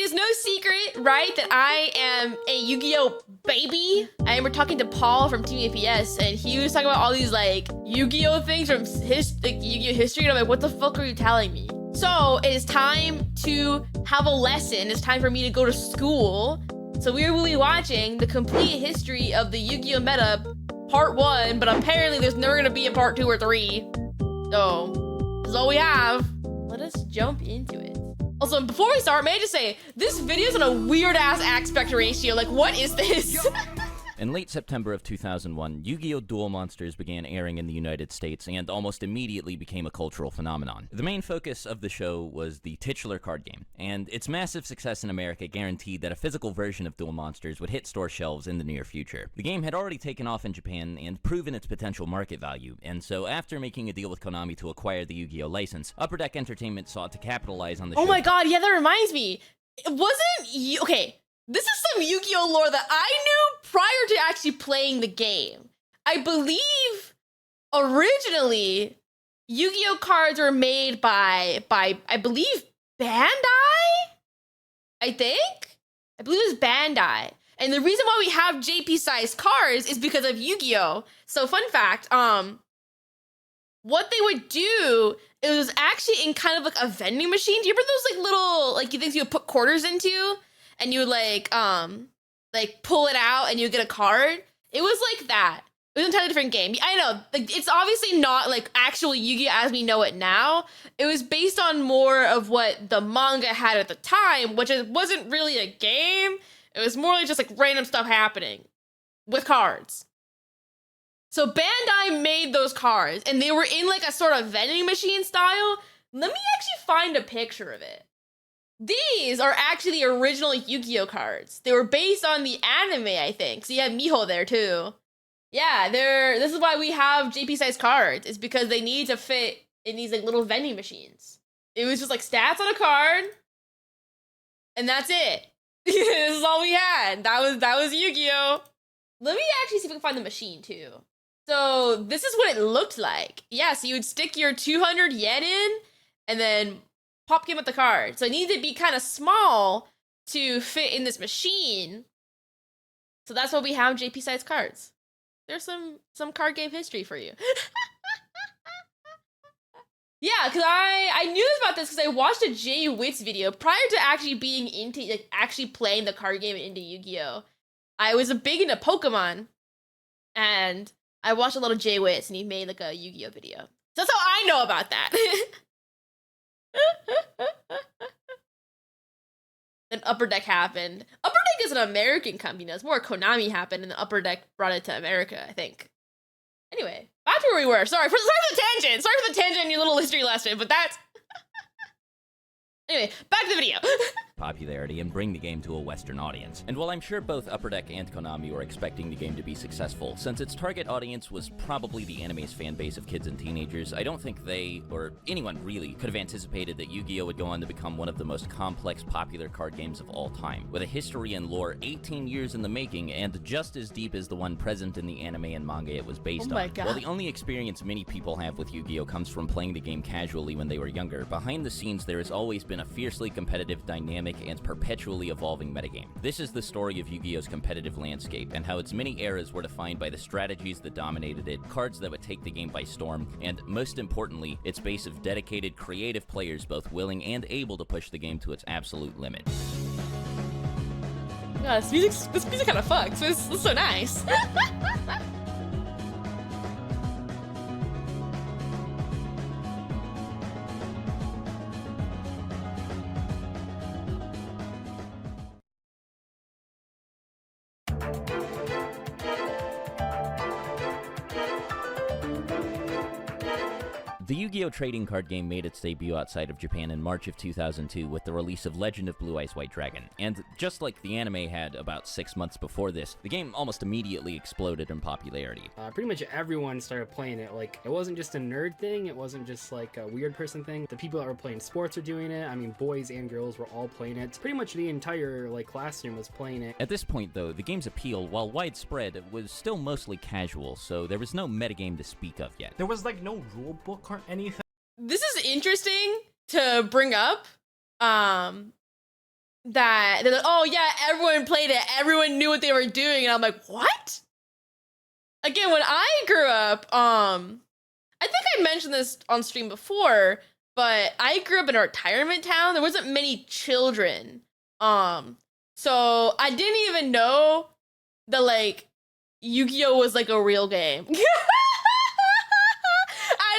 is no secret, right, that I am a Yu-Gi-Oh baby. I remember talking to Paul from Team APS, and he was talking about all these like Yu-Gi-Oh things from Yu-Gi-Oh history, and I'm like, what the fuck are you telling me? So it is time to have a lesson. It's time for me to go to school. So we will be watching the complete history of the Yu-Gi-Oh meta, part 1, but apparently there's never gonna be a part 2 or 3. So this is all we have. Let us jump into it. Also, before we start, may I just say, this video's on a weird-ass aspect ratio. Like, what is this? In late September of 2001, Yu-Gi-Oh! Duel Monsters began airing in the United States and almost immediately became a cultural phenomenon. The main focus of the show was the titular card game, and its massive success in America guaranteed that a physical version of Duel Monsters would hit store shelves in the near future. The game had already taken off in Japan and proven its potential market value, and so after making a deal with Konami to acquire the Yu-Gi-Oh! License, Upper Deck Entertainment sought to capitalize on the show. Oh my god, yeah, that reminds me. It wasn't you. Okay. This is some Yu-Gi-Oh lore that I knew prior to actually playing the game. I believe originally Yu-Gi-Oh cards were made by I believe Bandai? I believe it was Bandai. And the reason why we have JP-sized cards is because of Yu-Gi-Oh. So fun fact, what they would do, it was actually in kind of like a vending machine. Do you remember those like little like things you would put quarters into? And you would like pull it out and you get a card. It was like that. It was an entirely different game. I know, like it's obviously not like actual Yu-Gi-Oh as we know it now. It was based on more of what the manga had at the time, which wasn't really a game. It was more like just like random stuff happening with cards. So Bandai made those cards and they were in like a sort of vending machine style. Let me actually find a picture of it. These are actually the original Yu-Gi-Oh cards. They were based on the anime, I think. So you have Miho there too. Yeah, this is why we have JP-sized cards. It's because they need to fit in these like little vending machines. It was just like stats on a card, and that's it. This is all we had. That was Yu-Gi-Oh. Let me actually see if we can find the machine too. So this is what it looked like. Yeah, so you would stick your 200 yen in, and then pop game with the card. So it needed to be kind of small to fit in this machine. So that's why we have JP-sized cards. There's some card game history for you. Yeah, because I knew about this because I watched a Jay Witz video prior to actually being into, like, actually playing the card game into Yu-Gi-Oh! I was big into Pokemon, and I watched a lot of Jay Witz, and he made, like, a Yu-Gi-Oh! Video. So that's how I know about that. Then Upper Deck happened. Upper Deck is an American company. It's more Konami happened, and then Upper Deck brought it to America, I think. Anyway, back to where we were. Sorry for the tangent. Sorry for the tangent in your little history lesson, but that's... Anyway, back to the video. Popularity and bring the game to a Western audience. And while I'm sure both Upper Deck and Konami were expecting the game to be successful, since its target audience was probably the anime's fan base of kids and teenagers, I don't think they, or anyone really, could have anticipated that Yu-Gi-Oh! Would go on to become one of the most complex popular card games of all time, with a history and lore 18 years in the making and just as deep as the one present in the anime and manga it was based on. Oh my god. While the only experience many people have with Yu-Gi-Oh! Comes from playing the game casually when they were younger, behind the scenes there has always been a fiercely competitive, dynamic, and perpetually evolving metagame. This is the story of Yu-Gi-Oh!'s competitive landscape, and how its many eras were defined by the strategies that dominated it, cards that would take the game by storm, and most importantly, its base of dedicated, creative players both willing and able to push the game to its absolute limit. God, this music kind of fucks. This is so nice. The Yu-Gi-Oh! Trading card game made its debut outside of Japan in March of 2002 with the release of Legend of Blue Eyes White Dragon, and just like the anime had about 6 months before this, the game almost immediately exploded in popularity. Pretty much everyone started playing it. Like, it wasn't just a nerd thing, it wasn't just like a weird person thing. The people that were playing sports were doing it. I mean, boys and girls were all playing it. Pretty much the entire like classroom was playing it. At this point though, the game's appeal, while widespread, was still mostly casual, so there was no metagame to speak of yet. There was like no rule book or anything. This is interesting to bring up. that they're like, oh yeah, everyone played it, everyone knew what they were doing, and I'm like, what? Again, when I grew up, I think I mentioned this on stream before, but I grew up in a retirement town. There wasn't many children. So I didn't even know that like Yu-Gi-Oh was like a real game. I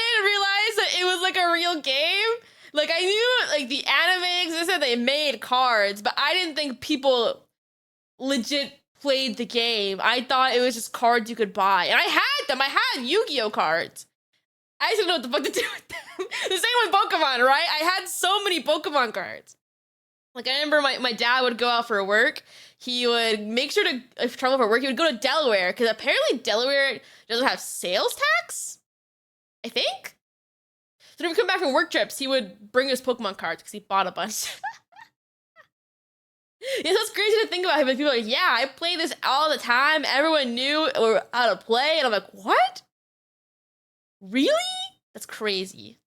didn't realize that it was like a real game. Like I knew like the anime existed, they made cards, but I didn't think people legit played the game. I thought it was just cards you could buy. And I had them. I had Yu-Gi-Oh cards. I just didn't know what the fuck to do with them. The same with Pokemon, right? I had so many Pokemon cards. Like, I remember my dad would go out for work. He would make sure to, if travel for work, he would go to Delaware, because apparently Delaware doesn't have sales tax? I think? So when he would come back from work trips, he would bring his Pokemon cards, because he bought a bunch. Yeah, that's crazy to think about. But people are like, yeah, I play this all the time. Everyone knew how to play. And I'm like, what? Really? That's crazy.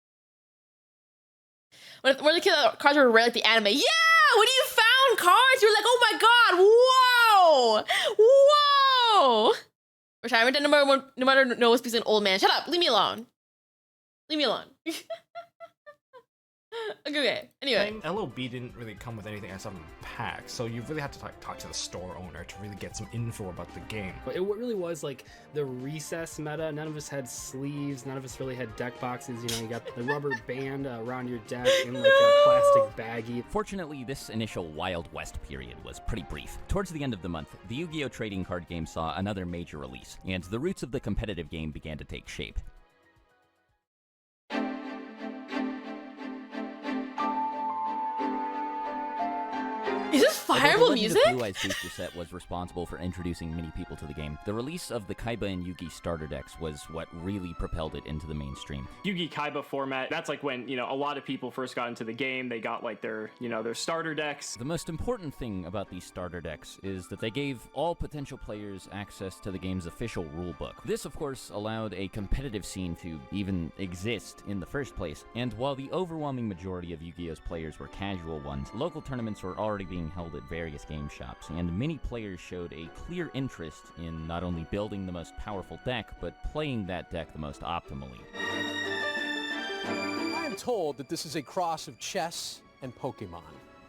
When the cards were rare, like the anime, yeah, when you found cards, you were like, oh my god, whoa, whoa. Retirement no matter knows because an old man. Shut up, leave me alone. Leave me alone. Okay, anyway. LOB didn't really come with anything except packs, so you really had to talk to the store owner to really get some info about the game. But it really was like the recess meta. None of us had sleeves. None of us really had deck boxes. You know, you got the rubber band around your deck in like a plastic baggie. Fortunately, this initial Wild West period was pretty brief. Towards the end of the month, the Yu-Gi-Oh! Trading card game saw another major release, and the roots of the competitive game began to take shape. Is this Fireball music? The Blue Eyes booster set was responsible for introducing many people to the game. The release of the Kaiba and Yugi starter decks was what really propelled it into the mainstream. Yugi Kaiba format, that's like when, you know, a lot of people first got into the game, they got like their, you know, their starter decks. The most important thing about these starter decks is that they gave all potential players access to the game's official rulebook. This, of course, allowed a competitive scene to even exist in the first place, and while the overwhelming majority of Yu-Gi-Oh's players were casual ones, local tournaments were already being held at various game shops, and many players showed a clear interest in not only building the most powerful deck, but playing that deck the most optimally. I am told that this is a cross of chess and Pokemon.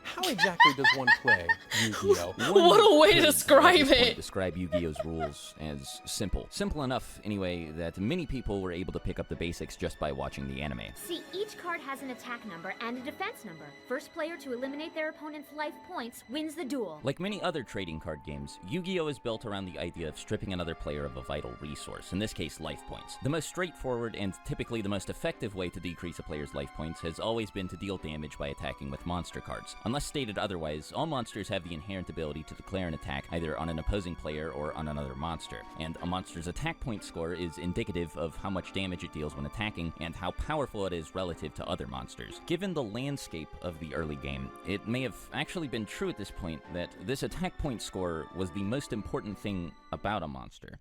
How exactly does one play Yu-Gi-Oh? What a way to describe it! Describe Yu-Gi-Oh's rules as simple. Simple enough, anyway, that many people were able to pick up the basics just by watching the anime. See, each card has an attack number and a defense number. First player to eliminate their opponent's life points wins the duel. Like many other trading card games, Yu-Gi-Oh! Is built around the idea of stripping another player of a vital resource, in this case, life points. The most straightforward and typically the most effective way to decrease a player's life points has always been to deal damage by attacking with monster cards. Unless stated otherwise, all monsters have the inherent ability to declare an attack either on an opposing player or on another monster, and a monster's attack point score is indicative of how much damage it deals when attacking and how powerful it is relative to other monsters. Given the landscape of the early game, it may have actually been true at this point that this attack point score was the most important thing about a monster.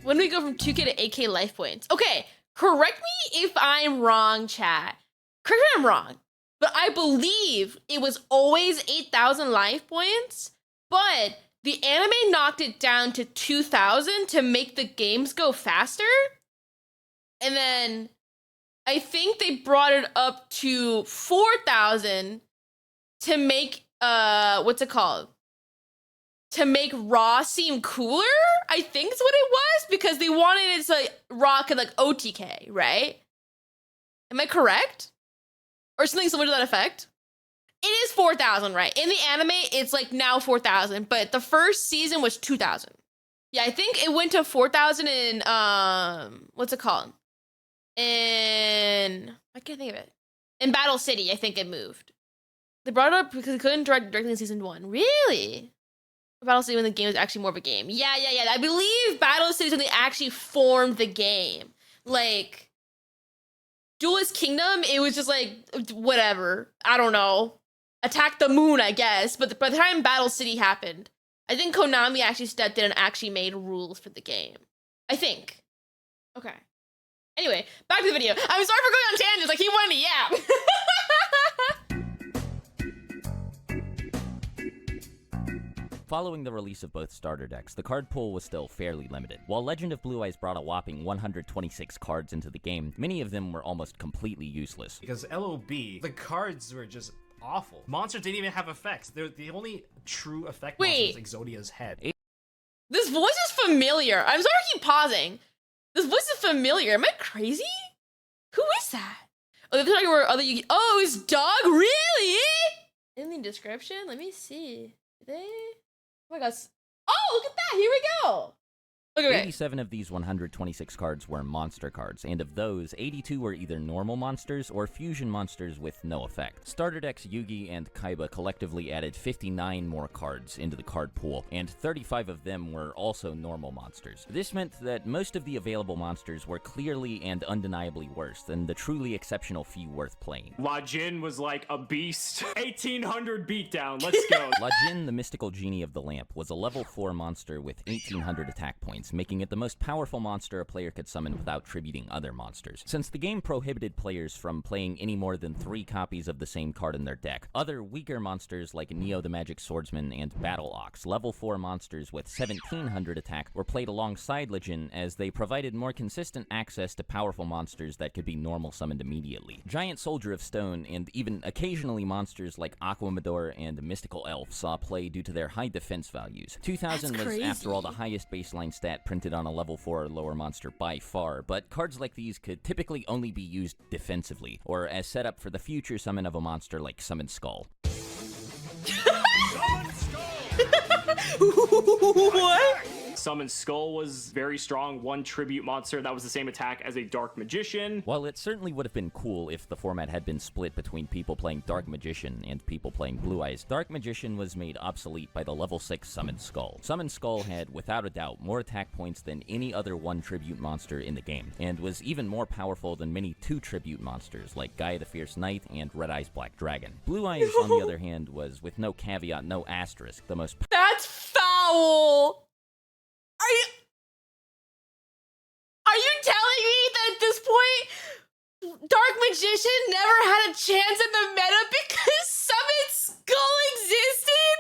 When do we go from 2K to 8K life points? Okay, correct me if I'm wrong, chat. Correct me if I'm wrong. But I believe it was always 8,000 life points, but the anime knocked it down to 2,000 to make the games go faster. And then I think they brought it up to 4,000 to make, what's it called? To make Raw seem cooler, I think is what it was, because they wanted it to like, Raw could like OTK, right? Am I correct? Or something similar to that effect? It is 4,000, right? In the anime, it's like now 4,000, but the first season was 2,000. Yeah, I think it went to 4,000 in, what's it called? I can't think of it. In Battle City, I think it moved. They brought it up because it couldn't directly in season 1. Really? Battle City when the game was actually more of a game. Yeah. I believe Battle City is when they actually formed the game. Like, Duelist Kingdom, it was just like, whatever. I don't know. Attack the Moon, I guess. But by the time Battle City happened, I think Konami actually stepped in and actually made rules for the game. I think. Okay. Anyway, back to the video. I'm sorry for going on tangents. I keep wanting to yap. Following the release of both starter decks, the card pool was still fairly limited. While Legend of Blue Eyes brought a whopping 126 cards into the game, many of them were almost completely useless. Because LOB, the cards were just awful. Monsters didn't even have effects. They're the only true effect monster was Exodia's head. This voice is familiar. I'm sorry I keep pausing. This voice is familiar. Am I crazy? Who is that? Oh, they're talking about other Yugi. Oh, it's Dog? Really? In the description? Let me see. Did they? Oh my gosh. Oh, look at that. Here we go. Okay. 87 of these 126 cards were monster cards, and of those, 82 were either normal monsters or fusion monsters with no effect. Starter decks Yugi and Kaiba collectively added 59 more cards into the card pool, and 35 of them were also normal monsters. This meant that most of the available monsters were clearly and undeniably worse than the truly exceptional few worth playing. La Jin was like a beast. 1800 beatdown, let's go. La Jin, the mystical genie of the lamp, was a level 4 monster with 1800 attack points, making it the most powerful monster a player could summon without tributing other monsters. Since the game prohibited players from playing any more than 3 copies of the same card in their deck, other weaker monsters like Neo the Magic Swordsman and Battle Ox, level 4 monsters with 1700 attack, were played alongside La Jin as they provided more consistent access to powerful monsters that could be normal summoned immediately. Giant Soldier of Stone and even occasionally monsters like Aquamador and Mystical Elf saw play due to their high defense values. 2000 was, after all, the highest baseline stat printed on a level 4 or lower monster by far, but cards like these could typically only be used defensively, or as setup for the future summon of a monster like Summon Skull. What? Summon Skull was very strong, one tribute monster that was the same attack as a Dark Magician. While it certainly would have been cool if the format had been split between people playing Dark Magician and people playing Blue Eyes, Dark Magician was made obsolete by the level 6 Summon Skull. Summon Skull had, without a doubt, more attack points than any other 1 tribute monster in the game, and was even more powerful than many 2 tribute monsters like Gaia the Fierce Knight and Red Eyes Black Dragon. Blue Eyes, on the other hand, was, with no caveat, no asterisk, the most That's foul. Are you telling me that at this point, Dark Magician never had a chance in the meta because Summon Skull existed?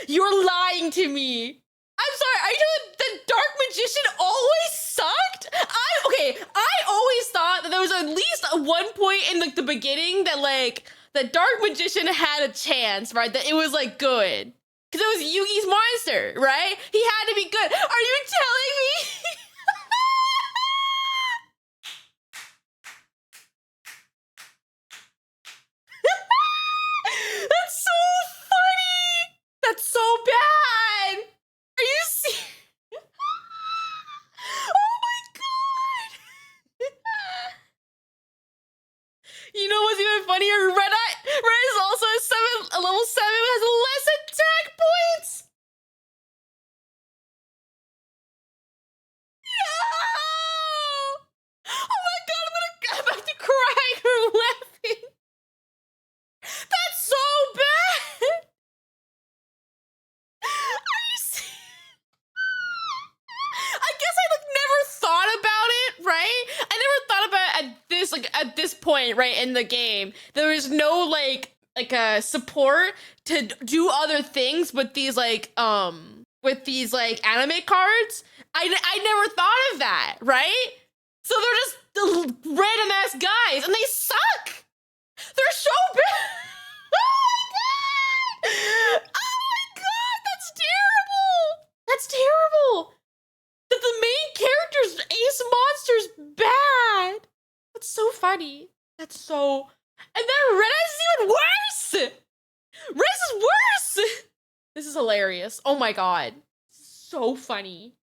You're lying to me. I'm sorry, are you telling me that Dark Magician always sucked? I always thought that there was at least one point in like the beginning that like the Dark Magician had a chance, right? That it was like good. Because it was Yugi's monster, right? He had to be good. Are you telling me? That's so funny. That's so bad. Are you serious? Oh my god. You know what's even funnier? Red is also a level 7 has less attack points. No! Oh my god, I'm about to cry or laughing. That's so bad. Are you serious? I guess I like never thought about it, right? I never thought about it at this point, right, in the game. There was no like a support to do other things with these like anime cards. I never thought of that, right? So they're just the random ass guys and they suck. They're so bad. Oh my god, that's terrible. That's terrible. That the main character's ace monster's bad. That's so funny. That's so. And then Red Eyes is even worse. Red Eyes is worse. This is hilarious. Oh my god. So funny.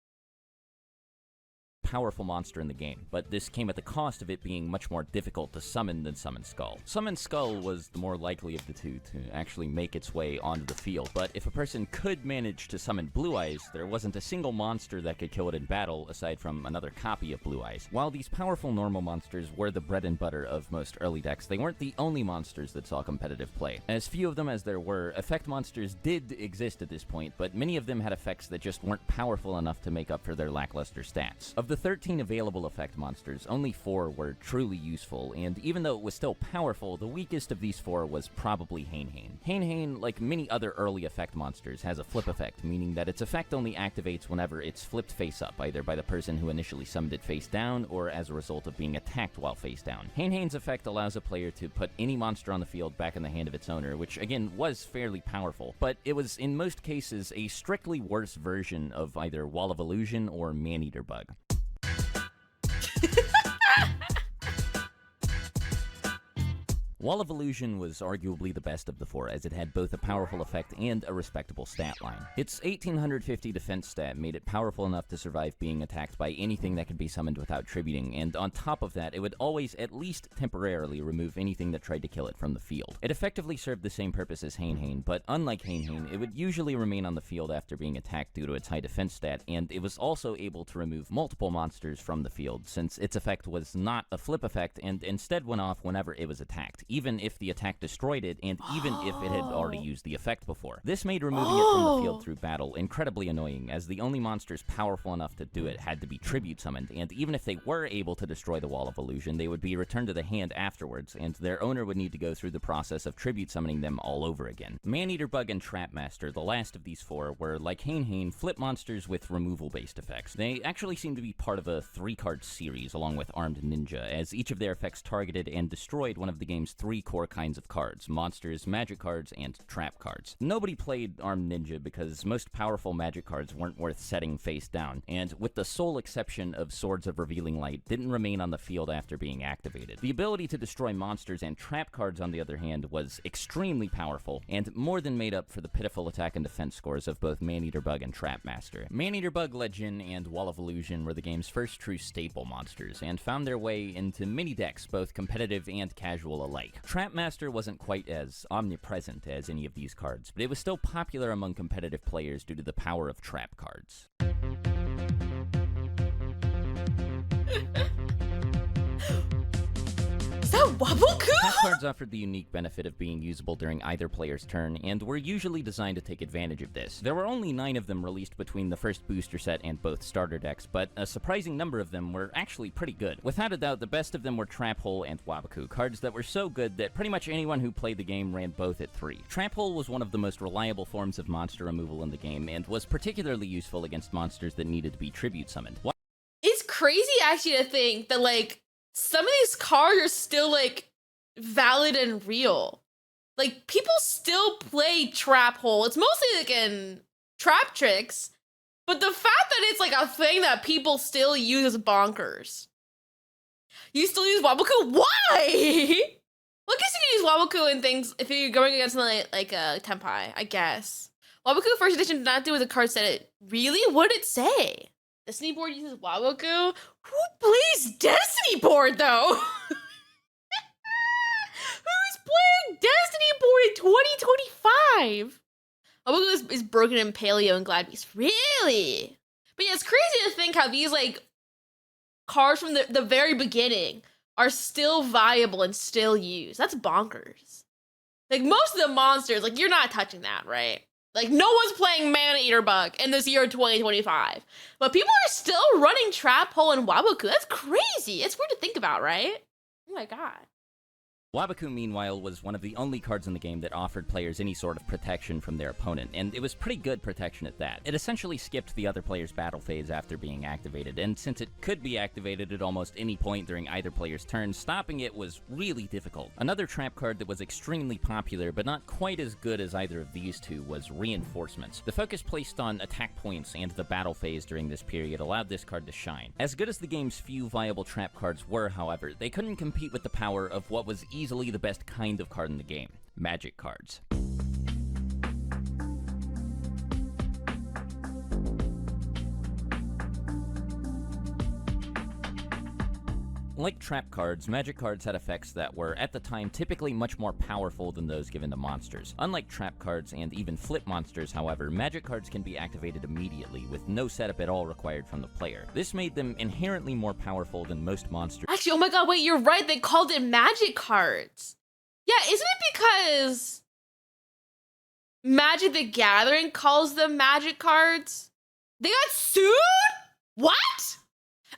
powerful monster in the game, but this came at the cost of it being much more difficult to summon than Summon Skull. Summon Skull was the more likely of the two to actually make its way onto the field, but if a person could manage to summon Blue Eyes, there wasn't a single monster that could kill it in battle aside from another copy of Blue Eyes. While these powerful normal monsters were the bread and butter of most early decks, they weren't the only monsters that saw competitive play. As few of them as there were, effect monsters did exist at this point, but many of them had effects that just weren't powerful enough to make up for their lackluster stats. Of the the 13 available effect monsters, only 4 were truly useful, and even though it was still powerful, the weakest of these 4 was probably Hain. Hain, like many other early effect monsters, has a flip effect, meaning that its effect only activates whenever it's flipped face up, either by the person who initially summoned it face down, or as a result of being attacked while face down. Hain's effect allows a player to put any monster on the field back in the hand of its owner, which again was fairly powerful, but it was in most cases a strictly worse version of either Wall of Illusion or Maneater Bug. Wall of Illusion was arguably the best of the 4, as it had both a powerful effect and a respectable stat line. Its 1850 defense stat made it powerful enough to survive being attacked by anything that could be summoned without tributing, and on top of that, it would always at least temporarily remove anything that tried to kill it from the field. It effectively served the same purpose as Hain, but unlike Hain, it would usually remain on the field after being attacked due to its high defense stat, and it was also able to remove multiple monsters from the field, since its effect was not a flip effect and instead went off whenever it was attacked, even if the attack destroyed it, and even if it had already used the effect before. This made removing it from the field through battle incredibly annoying, as the only monsters powerful enough to do it had to be tribute summoned, and even if they were able to destroy the Wall of Illusion, they would be returned to the hand afterwards, and their owner would need to go through the process of tribute summoning them all over again. Maneater Bug and Trapmaster, the last of these 4, were, like Hain, flip monsters with removal-based effects. They actually seem to be part of a 3-card series along with Armed Ninja, as each of their effects targeted and destroyed one of the game's 3 core kinds of cards: monsters, magic cards, and trap cards. Nobody played Armed Ninja because most powerful magic cards weren't worth setting face down, and with the sole exception of Swords of Revealing Light, didn't remain on the field after being activated. The ability to destroy monsters and trap cards, on the other hand, was extremely powerful, and more than made up for the pitiful attack and defense scores of both Maneater Bug and Trapmaster. Maneater Bug, Legend, and Wall of Illusion were the game's first true staple monsters, and found their way into many decks, both competitive and casual alike. Trapmaster wasn't quite as omnipresent as any of these cards, but it was still popular among competitive players due to the power of trap cards. Is that Waboku? Trap cards offered the unique benefit of being usable during either player's turn, and were usually designed to take advantage of this. There were only 9 of them released between the first booster set and both starter decks, but a surprising number of them were actually pretty good. Without a doubt, the best of them were Trap Hole and Waboku, cards that were so good that pretty much anyone who played the game ran both at 3. Trap Hole was one of the most reliable forms of monster removal in the game, and was particularly useful against monsters that needed to be tribute summoned. It's crazy actually to think that like some of these cards are still like valid and real. Like people still play Trap Hole. It's mostly like in trap tricks, but the fact that it's like a thing that people still use is bonkers. You still use Waboku? Why? Well, I guess you can use Waboku in things if you're going against something like a Tenpai, I guess. Waboku First Edition did not do what the card said it. Really? What did it say? Destiny board uses Waboku? Who plays Destiny board though? Who's playing Destiny board in 2025? Waboku is broken in Paleo and Glad Beast. Really? But yeah, it's crazy to think how these like cards from the very beginning are still viable and still used. That's bonkers. Like most of the monsters, like you're not touching that, right? Like, no one's playing Maneater Bug in this year of 2025. But people are still running Trap Hole and Waboku. That's crazy. It's weird to think about, right? Oh my god. Waboku, meanwhile, was one of the only cards in the game that offered players any sort of protection from their opponent, and it was pretty good protection at that. It essentially skipped the other player's battle phase after being activated, and since it could be activated at almost any point during either player's turn, stopping it was really difficult. Another trap card that was extremely popular, but not quite as good as either of these two, was Reinforcements. The focus placed on attack points and the battle phase during this period allowed this card to shine. As good as the game's few viable trap cards were, however, they couldn't compete with the power of what was easily the best kind of card in the game: magic cards. Like trap cards, magic cards had effects that were, at the time, typically much more powerful than those given to monsters. Unlike trap cards and even flip monsters, however, magic cards can be activated immediately, with no setup at all required from the player. This made them inherently more powerful than most monsters. Actually, oh my god, wait, you're right. They called it magic cards. Yeah, isn't it because Magic the Gathering calls them magic cards? They got sued? What?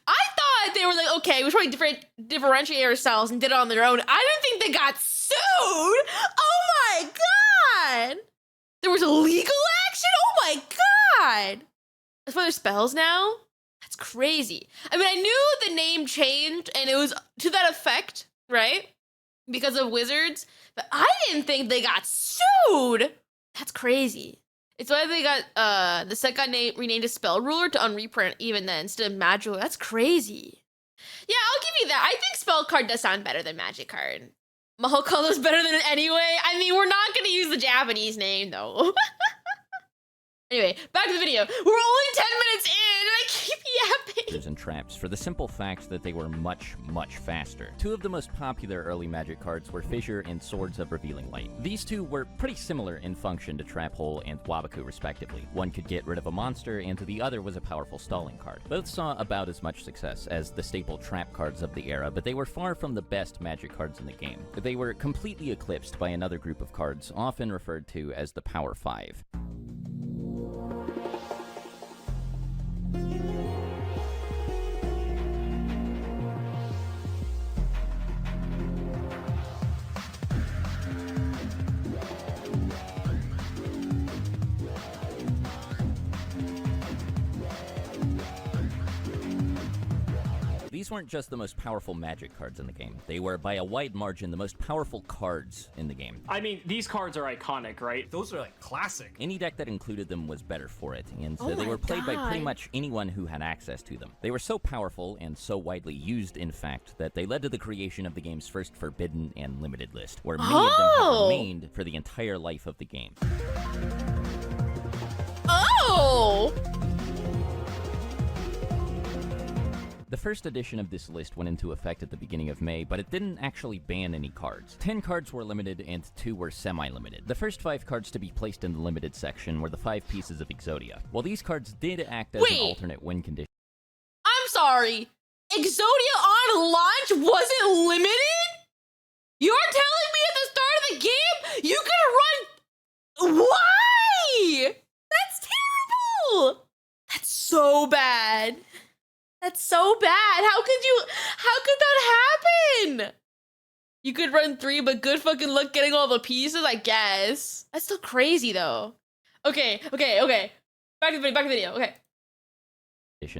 I thought they were like, okay, we should probably differentiate ourselves and did it on their own. I didn't think they got sued. Oh my god. There was a legal action? Oh my god. That's why there's spells now? That's crazy. I mean, I knew the name changed and it was to that effect, right? Because of wizards, but I didn't think they got sued. That's crazy. It's why they got the set got renamed to Spell Ruler to unreprint even then instead of Magic. That's crazy. Yeah, I'll give you that. I think Spell Card does sound better than Magic Card. Mahokolo's better than it anyway. I mean, we're not gonna use the Japanese name though. Anyway, back to the video. We're only 10 minutes in and I keep yapping. And traps for the simple fact that they were much, much faster. Two of the most popular early Magic cards were Fissure and Swords of Revealing Light. These two were pretty similar in function to Trap Hole and Waboku respectively. One could get rid of a monster and the other was a powerful stalling card. Both saw about as much success as the staple trap cards of the era, but they were far from the best Magic cards in the game. They were completely eclipsed by another group of cards, often referred to as the Power 5. These weren't just the most powerful Magic cards in the game. They were, by a wide margin, the most powerful cards in the game. I mean, these cards are iconic, right? Those are like classic. Any deck that included them was better for it, and Oh they my were played by pretty God. much anyone who had access to them. They were so powerful, and so widely used, in fact, that they led to the creation of the game's first Forbidden and Limited list, where many of them have Oh! remained for the entire life of the game. Oh! The first edition of this list went into effect at the beginning of May, but it didn't actually ban any cards. 10 cards were limited and 2 were semi-limited. The first 5 cards to be placed in the limited section were the 5 pieces of Exodia. While these cards did act as Wait. an alternate win condition, I'm sorry. Exodia on launch wasn't limited? You're telling me at the start of the game you could run... Why? That's terrible. That's so bad. That's so bad. How could that happen? You could run 3, but good fucking luck getting all the pieces, I guess. That's still crazy though. Okay. Back to the video, okay.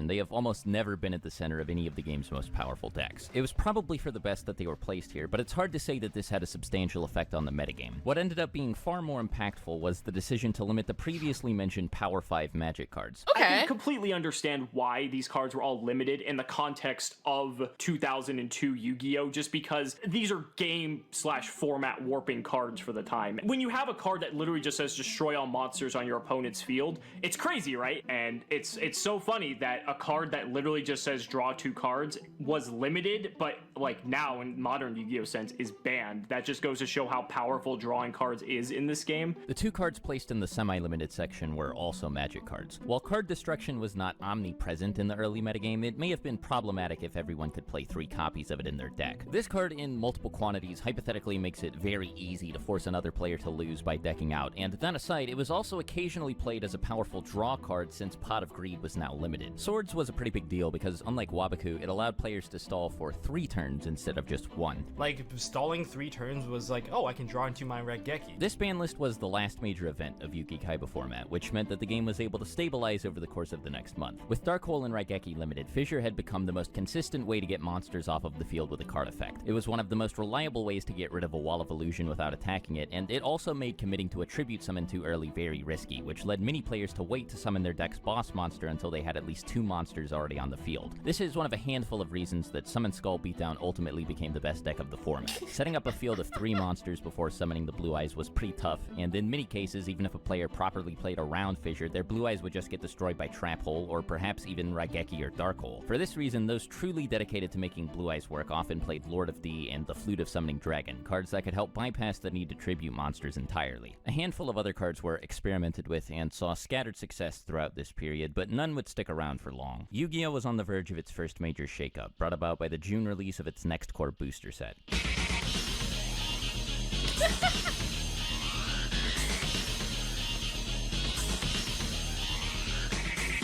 they have almost never been at the center of any of the game's most powerful decks. It was probably for the best that they were placed here, but it's hard to say that this had a substantial effect on the metagame. What ended up being far more impactful was the decision to limit the previously mentioned Power 5 Magic cards. I Okay. can completely understand why these cards were all limited in the context of 2002 Yu-Gi-Oh! Just because these are game/format warping cards for the time. When you have a card that literally just says destroy all monsters on your opponent's field, it's crazy, right? And it's so funny that a card that literally just says draw 2 cards was limited, but like now in modern Yu-Gi-Oh! Sense is banned. That just goes to show how powerful drawing cards is in this game. The 2 cards placed in the semi-limited section were also Magic cards. While card destruction was not omnipresent in the early metagame, it may have been problematic if everyone could play 3 copies of it in their deck. This card in multiple quantities hypothetically makes it very easy to force another player to lose by decking out, and that aside, it was also occasionally played as a powerful draw card since Pot of Greed was now limited. Swords was a pretty big deal because, unlike Waboku, it allowed players to stall for 3 turns instead of just 1. Like, stalling 3 turns was like, oh, I can draw into my Raigeki. This ban list was the last major event of Yugi Kaiba format, which meant that the game was able to stabilize over the course of the next month. With Dark Hole and Raigeki limited, Fissure had become the most consistent way to get monsters off of the field with a card effect. It was one of the most reliable ways to get rid of a Wall of Illusion without attacking it, and it also made committing to a tribute summon too early very risky, which led many players to wait to summon their deck's boss monster until they had at least 2 monsters already on the field. This is one of a handful of reasons that Summon Skull Beatdown ultimately became the best deck of the format. Setting up a field of 3 monsters before summoning the Blue Eyes was pretty tough, and in many cases, even if a player properly played around Fissure, their Blue Eyes would just get destroyed by Trap Hole, or perhaps even Raigeki or Dark Hole. For this reason, those truly dedicated to making Blue Eyes work often played Lord of D and the Flute of Summoning Dragon, cards that could help bypass the need to tribute monsters entirely. A handful of other cards were experimented with and saw scattered success throughout this period, but none would stick around for long. Yu-Gi-Oh! Was on the verge of its first major shakeup, brought about by the June release of its next core booster set.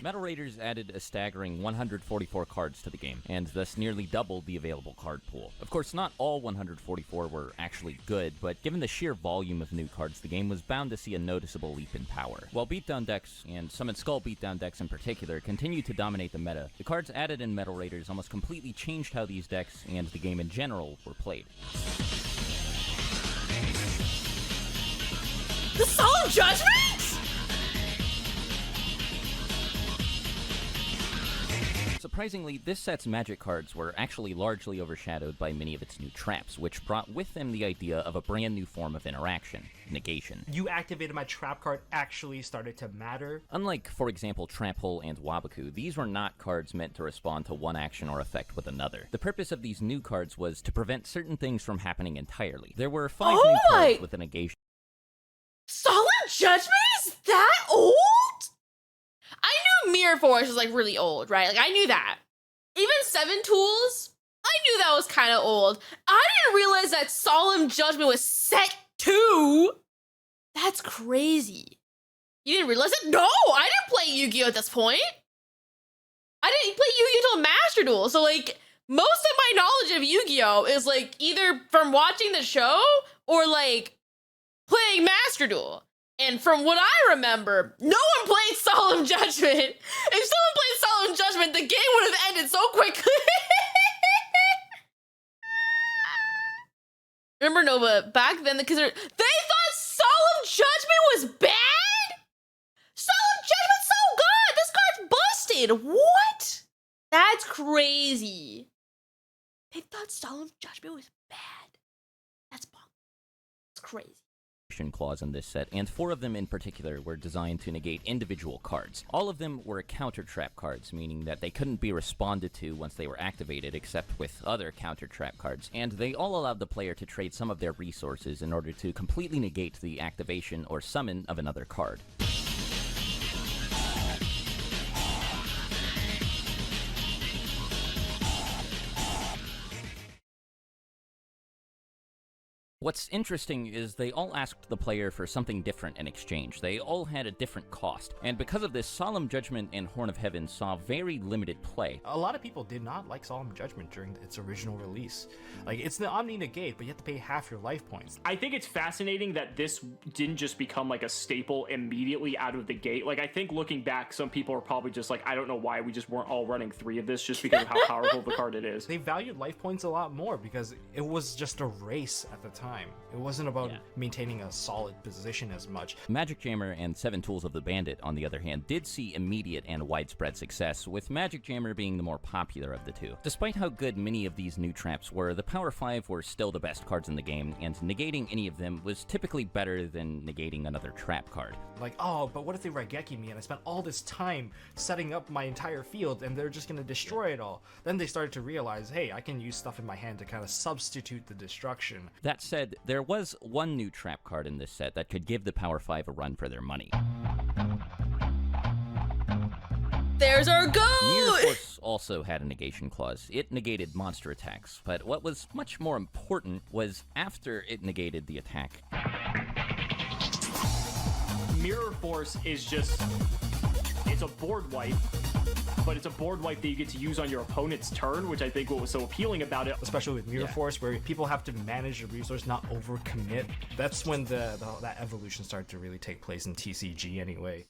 Metal Raiders added a staggering 144 cards to the game, and thus nearly doubled the available card pool. Of course, not all 144 were actually good, but given the sheer volume of new cards, the game was bound to see a noticeable leap in power. While beatdown decks, and Summon Skull beatdown decks in particular, continued to dominate the meta, the cards added in Metal Raiders almost completely changed how these decks, and the game in general, were played. The Solemn Judgment? Surprisingly, this set's magic cards were actually largely overshadowed by many of its new traps, which brought with them the idea of a brand new form of interaction, negation. You activated my trap card actually started to matter. Unlike, for example, Trap Hole and Wabaku, these were not cards meant to respond to one action or effect with another. The purpose of these new cards was to prevent certain things from happening entirely. There were 5 new cards with a negation. Solemn Judgment is that old? I knew Mirror Force was like really old, right? Like I knew that. Even 7 Tools, I knew that was kind of old. I didn't realize that Solemn Judgment was set 2. That's crazy. You didn't realize it? No, I didn't play Yu-Gi-Oh at this point. I didn't play Yu-Gi-Oh until Master Duel. So like most of my knowledge of Yu-Gi-Oh is like either from watching the show or like playing Master Duel. And from what I remember, no one played Solemn Judgment. If someone played Solemn Judgment, the game would have ended so quickly. Remember, Nova, back then, because they thought Solemn Judgment was bad? Solemn Judgment's so good! This card's busted! What? That's crazy. They thought Solemn Judgment was bad. That's bonkers. It's crazy. Clause in this set, and 4 of them in particular were designed to negate individual cards. All of them were counter trap cards, meaning that they couldn't be responded to once they were activated except with other counter trap cards, and they all allowed the player to trade some of their resources in order to completely negate the activation or summon of another card. What's interesting is they all asked the player for something different in exchange. They all had a different cost, and because of this, Solemn Judgment and Horn of Heaven saw very limited play. A lot of people did not like Solemn Judgment during its original release. Like, it's the Omni Negate, but you have to pay half your life points. I think it's fascinating that this didn't just become like a staple immediately out of the gate. Like, I think looking back, some people are probably just like, I don't know why we just weren't all running 3 of this just because of how powerful the card it is. They valued life points a lot more because it was just a race at the time. It wasn't about maintaining a solid position as much. Magic Jammer and 7 Tools of the Bandit, on the other hand, did see immediate and widespread success, with Magic Jammer being the more popular of the two. Despite how good many of these new traps were, the Power 5 were still the best cards in the game, and negating any of them was typically better than negating another trap card. Like, oh, but what if they Raigeki me and I spent all this time setting up my entire field and they're just gonna destroy it all? Then they started to realize, hey, I can use stuff in my hand to kind of substitute the destruction. That said, there was one new trap card in this set that could give the Power 5 a run for their money. There's our goat! Mirror Force also had a negation clause. It negated monster attacks, but what was much more important was after it negated the attack. Mirror Force is just, it's a board wipe, but it's a board wipe that you get to use on your opponent's turn, which I think what was so appealing about it. Especially with Mirror Force, where people have to manage the resource, not overcommit. That's when that evolution started to really take place in TCG anyway.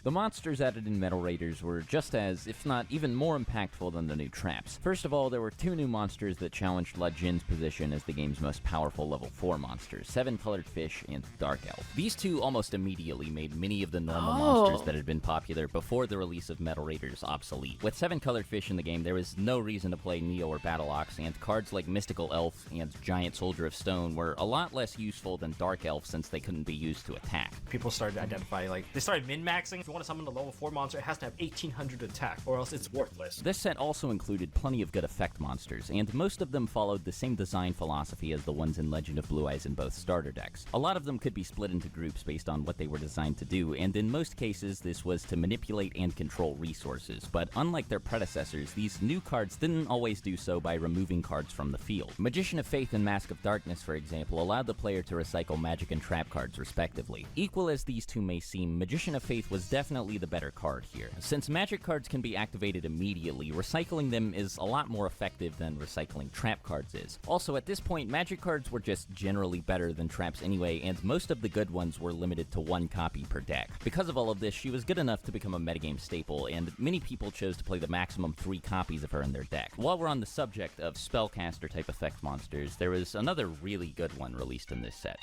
The monsters added in Metal Raiders were just as, if not even more impactful than the new traps. First of all, there were 2 new monsters that challenged La Jin's position as the game's most powerful level 4 monsters, 7-Colored Fish and Dark Elf. These 2 almost immediately made many of the normal monsters that had been popular before the release of Metal Raiders obsolete. With 7-Colored Fish in the game, there was no reason to play Neo or Battle-Ox, and cards like Mystical Elf and Giant Soldier of Stone were a lot less useful than Dark Elf since they couldn't be used to attack. People started to identify, like, they started min-maxing you want to summon a level 4 monster, it has to have 1800 attack, or else it's worthless. This set also included plenty of good effect monsters, and most of them followed the same design philosophy as the ones in Legend of Blue Eyes in both starter decks. A lot of them could be split into groups based on what they were designed to do, and in most cases this was to manipulate and control resources, but unlike their predecessors, these new cards didn't always do so by removing cards from the field. Magician of Faith and Mask of Darkness, for example, allowed the player to recycle magic and trap cards respectively. Equal as these two may seem, Magician of Faith was definitely the better card here. Since magic cards can be activated immediately, recycling them is a lot more effective than recycling trap cards is. Also, at this point, magic cards were just generally better than traps anyway, and most of the good ones were limited to 1 copy per deck. Because of all of this, she was good enough to become a metagame staple, and many people chose to play the maximum 3 copies of her in their deck. While we're on the subject of spellcaster type effect monsters, there was another really good one released in this set.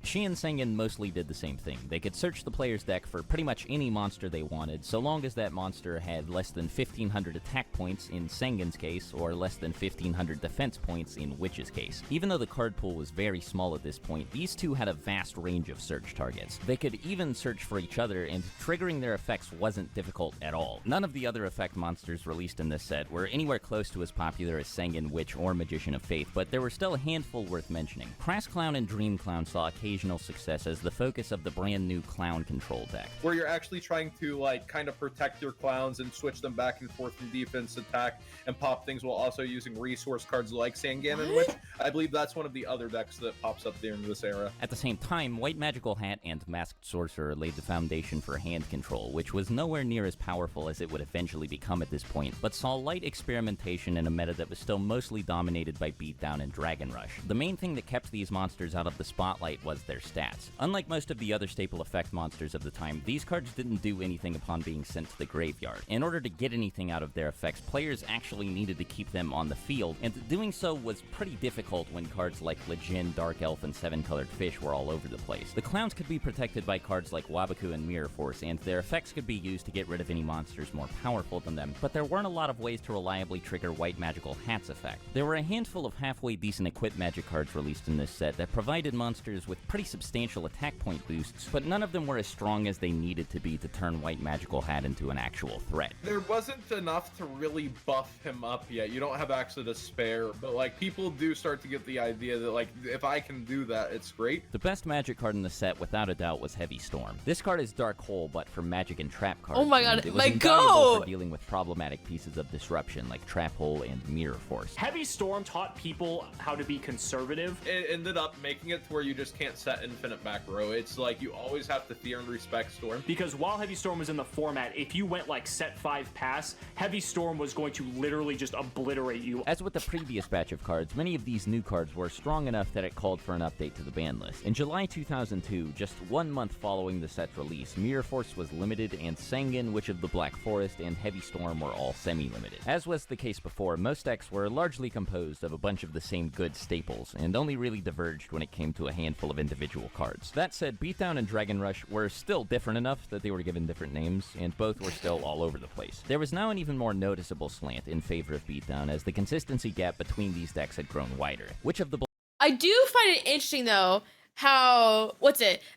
She and Sengen mostly did the same thing. They could search the player's deck for pretty much any monster they wanted, so long as that monster had less than 1500 attack points in Sengen's case, or less than 1500 defense points in Witch's case. Even though the card pool was very small at this point, these two had a vast range of search targets. They could even search for each other, and triggering their effects wasn't difficult at all. None of the other effect monsters released in this set were anywhere close to as popular as Sengen, Witch, or Magician of Faith, but there were still a handful worth mentioning. Crass Clown and Dream Clown saw occasional success as the focus of the brand new clown control deck, where you're actually trying to like kind of protect your clowns and switch them back and forth from defense, attack, and pop things while also using resource cards like Sangan and Witch. I believe that's one of the other decks that pops up during this era. At the same time, White Magical Hat and Masked Sorcerer laid the foundation for hand control, which was nowhere near as powerful as it would eventually become at this point, but saw light experimentation in a meta that was still mostly dominated by Beatdown and Dragon Rush. The main thing that kept these monsters out of the spotlight was their stats. Unlike most of the other staple effect monsters of the time, these cards didn't do anything upon being sent to the graveyard. In order to get anything out of their effects, players actually needed to keep them on the field, and doing so was pretty difficult when cards like Legion, Dark Elf, and 7-colored Fish were all over the place. The clowns could be protected by cards like Wabaku and Mirror Force, and their effects could be used to get rid of any monsters more powerful than them, but there weren't a lot of ways to reliably trigger White Magical Hat's effect. There were a handful of halfway decent equipped magic cards released in this set that provided monsters with pretty substantial attack point boosts, but none of them were as strong as they needed to be to turn White Magical Hat into an actual threat. There wasn't enough to really buff him up yet. You don't have actually to spare, but like people do start to get the idea that like if I can do that, it's great. The best magic card in the set, without a doubt, was Heavy Storm. This card is Dark Hole, but for magic and trap cards. Oh my god, and it was my invaluable goat! for dealing with problematic pieces of disruption like Trap Hole and Mirror Force. Heavy Storm taught people how to be conservative. It ended up making it to where you just can't set infinite back row. It's like you always have to fear and respect Storm. Because while Heavy Storm was in the format, if you went like set 5 pass, Heavy Storm was going to literally just obliterate you. As with the previous batch of cards, many of these new cards were strong enough that it called for an update to the ban list. In July 2002, just 1 month following the set's release, Mirror Force was limited, and Sengen, Witch of the Black Forest, and Heavy Storm were all semi-limited. As was the case before, most decks were largely composed of a bunch of the same good staples, and only really diverged when it came to a handful of individual cards. That said, Beatdown and Dragon Rush were still different enough that they were given different names, and both were still all over the place. There was now an even more noticeable slant in favor of Beatdown, as the consistency gap between these decks had grown wider. Which of the I do find it interesting though how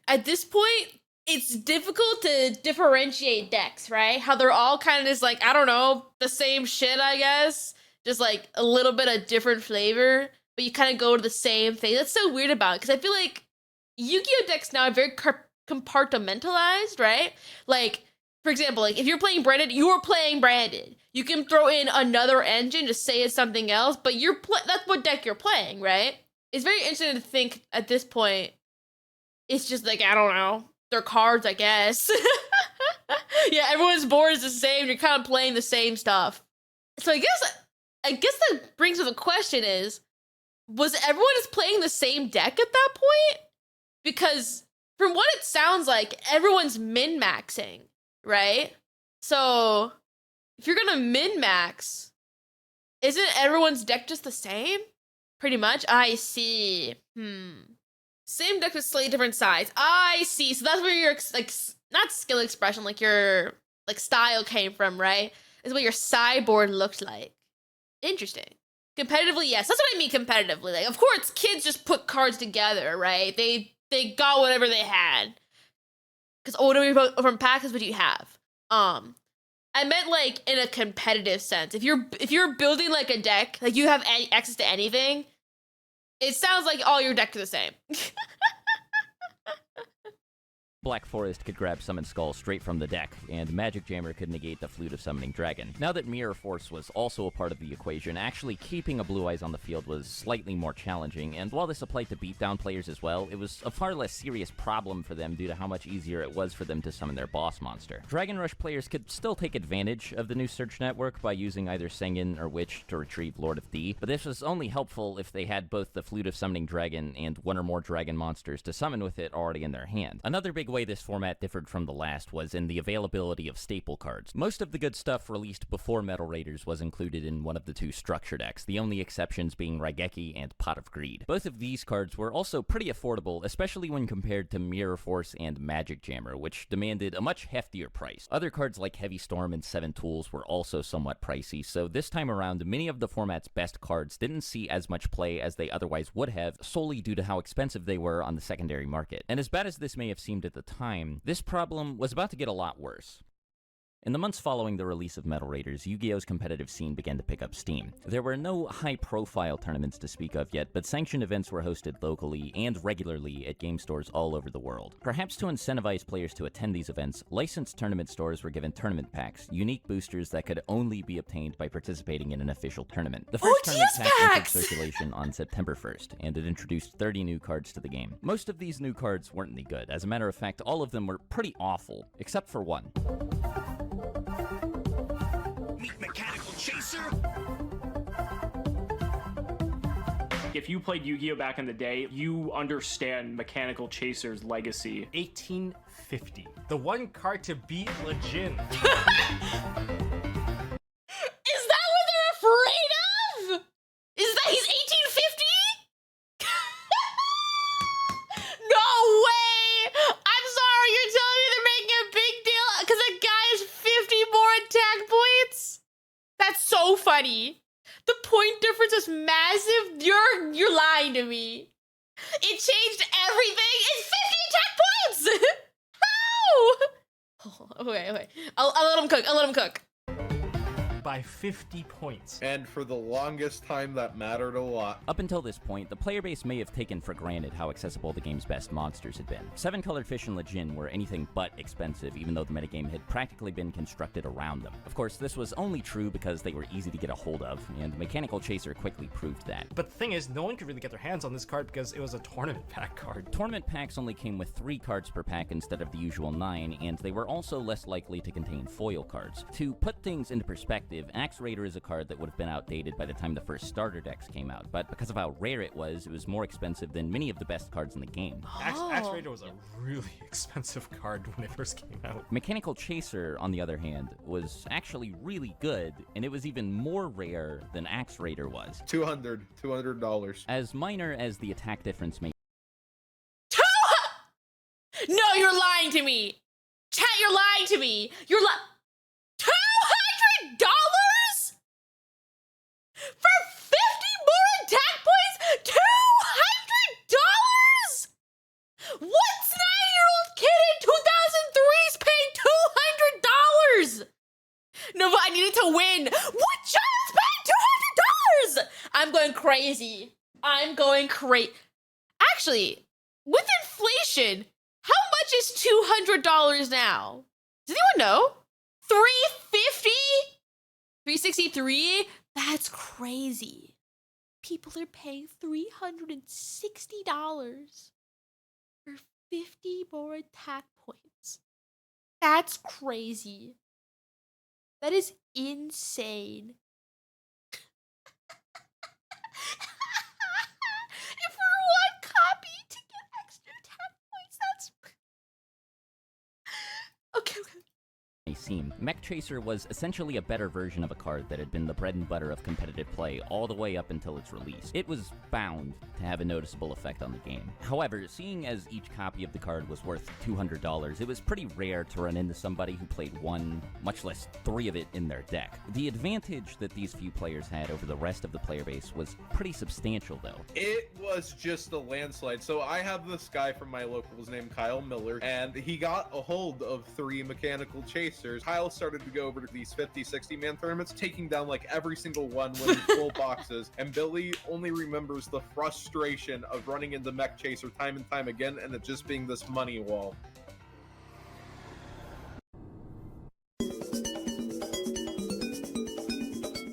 at this point it's difficult to differentiate decks, right? How they're all kind of just like, I don't know, the same shit, I guess, just like a little bit of different flavor, but you kind of go to the same thing. That's so weird about it, because I feel like Yu-Gi-Oh decks now are very compartmentalized, right? Like, for example, like if you're playing Branded, you're playing Branded. You can throw in another engine to say it's something else, but that's what deck you're playing, right? It's very interesting to think at this point, it's just like, I don't know, they're cards, I guess. Yeah, everyone's board is the same. You're kind of playing the same stuff. So I guess that brings up the question is, was everyone just playing the same deck at that point? Because from what it sounds like, everyone's min-maxing, right? So if you're gonna min-max, isn't everyone's deck just the same? Pretty much. I see. Same deck with slightly different size. I see. So that's where your like not skill expression, like your like style came from, right? Is what your sideboard looked like. Interesting. Competitively, yes. That's what I mean competitively. Like, of course, kids just put cards together, right? They got whatever they had. Because whatever from pack is what you have. I meant like in a competitive sense. If you're building like a deck, like you have access to anything, it sounds like all your decks are the same. Black Forest could grab Summon Skull straight from the deck, and Magic Jammer could negate the Flute of Summoning Dragon. Now that Mirror Force was also a part of the equation, actually keeping a Blue Eyes on the field was slightly more challenging, and while this applied to beatdown players as well, it was a far less serious problem for them due to how much easier it was for them to summon their boss monster. Dragon Rush players could still take advantage of the new search network by using either Sengen or Witch to retrieve Lord of D, but this was only helpful if they had both the Flute of Summoning Dragon and one or more dragon monsters to summon with it already in their hand. Another big way this format differed from the last was in the availability of staple cards. Most of the good stuff released before Metal Raiders was included in one of the two structure decks, the only exceptions being Raigeki and Pot of Greed. Both of these cards were also pretty affordable, especially when compared to Mirror Force and Magic Jammer, which demanded a much heftier price. Other cards like Heavy Storm and Seven Tools were also somewhat pricey, so this time around, many of the format's best cards didn't see as much play as they otherwise would have, solely due to how expensive they were on the secondary market. And as bad as this may have seemed at the time, this problem was about to get a lot worse. In the months following the release of Metal Raiders, Yu-Gi-Oh's competitive scene began to pick up steam. There were no high-profile tournaments to speak of yet, but sanctioned events were hosted locally and regularly at game stores all over the world. Perhaps to incentivize players to attend these events, licensed tournament stores were given tournament packs, unique boosters that could only be obtained by participating in an official tournament. The first tournament pack entered circulation on September 1st, and it introduced 30 new cards to the game. Most of these new cards weren't any good. As a matter of fact, all of them were pretty awful, except for one. Mechanical Chaser. If you played Yu-Gi-Oh back in the day, you understand Mechanical Chaser's legacy. 1850. The one card to beat Lejin. Is that what they're afraid of? Is that he's 1850? No way! I'm sorry, you're telling me they're making a big deal because a guy has 50 more attack points? That's so funny. The point difference is massive. You're lying to me. It changed everything. It's 50 attack points. How? Okay. I'll let him cook. I'll let him cook. By 50 points. And for the longest time, that mattered a lot. Up until this point, the player base may have taken for granted how accessible the game's best monsters had been. Seven Colored Fish and Lejin were anything but expensive, even though the metagame had practically been constructed around them. Of course, this was only true because they were easy to get a hold of, and Mechanical Chaser quickly proved that. But the thing is, no one could really get their hands on this card because it was a tournament pack card. Tournament packs only came with 3 cards per pack instead of the usual 9, and they were also less likely to contain foil cards. To put things into perspective, Axe Raider is a card that would have been outdated by the time the first starter decks came out, but because of how rare it was more expensive than many of the best cards in the game. Axe Raider was a really expensive card when it first came out. Mechanical Chaser, on the other hand, was actually really good, and it was even more rare than Axe Raider was. $200. As minor as the attack difference may No, you're lying to me. Chat, you're lying to me. You're $200? For 50 more attack points? $200? What 9-year-old kid in 2003 is paying $200? No, but I needed to win. What child's paying $200? I'm going crazy. Actually, with inflation, how much is $200 now? Does anyone know? $350? $363? That's crazy. People are paying $360 for 50 more attack points. That's crazy. That is insane. If for one copy to get extra attack points, that's... Okay. seem. Mech Chaser was essentially a better version of a card that had been the bread and butter of competitive play all the way up until its release. It was bound to have a noticeable effect on the game. However, seeing as each copy of the card was worth $200, it was pretty rare to run into somebody who played one, much less 3 of it in their deck. The advantage that these few players had over the rest of the player base was pretty substantial, though. It was just a landslide. So I have this guy from my locals named Kyle Miller, and he got a hold of 3 mechanical chasers. Kyle started to go over to these 50, 60-man tournaments, taking down like every single one, winning full boxes. And Billy only remembers the frustration of running into Mech Chaser time and time again, and it just being this money wall.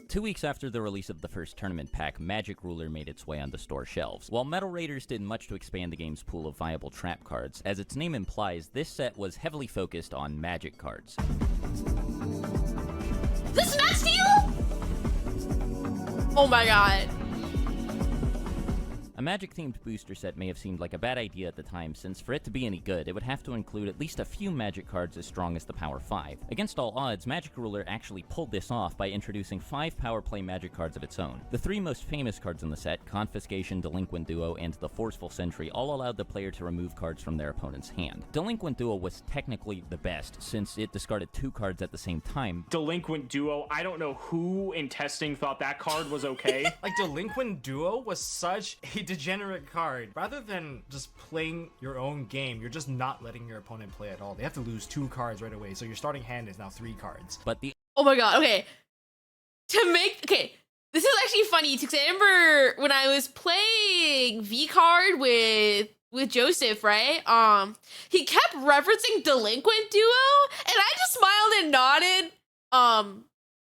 Two weeks after the release of the first tournament pack, Magic Ruler made its way onto store shelves. While Metal Raiders did much to expand the game's pool of viable trap cards, as its name implies, this set was heavily focused on Magic cards. This Matt Steel? Oh my god. A Magic-themed booster set may have seemed like a bad idea at the time, since for it to be any good, it would have to include at least a few Magic cards as strong as the Power 5. Against all odds, Magic Ruler actually pulled this off by introducing 5 Power Play Magic cards of its own. The 3 most famous cards in the set, Confiscation, Delinquent Duo, and the Forceful Sentry, all allowed the player to remove cards from their opponent's hand. Delinquent Duo was technically the best, since it discarded 2 cards at the same time. Delinquent Duo, I don't know who in testing thought that card was okay. Like, Delinquent Duo was such a degenerate card. Rather than just playing your own game, you're just not letting your opponent play at all. They have to lose 2 cards right away, so your starting hand is now 3 cards. But the Oh my god, okay. Okay, this is actually funny, because I remember when I was playing V-Card with Joseph, right? He kept referencing Delinquent Duo, and I just smiled and nodded. And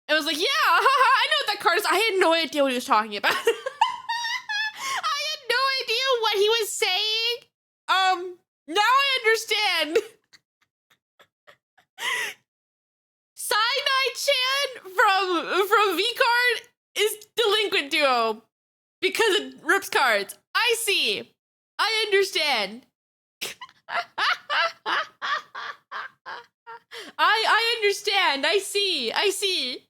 was like, yeah, I know what that card is. I had no idea what he was talking about. What he was saying. Now I understand. Cyanide Chan from V-Card is Delinquent Duo because it rips cards. I see. I understand. I understand. I see.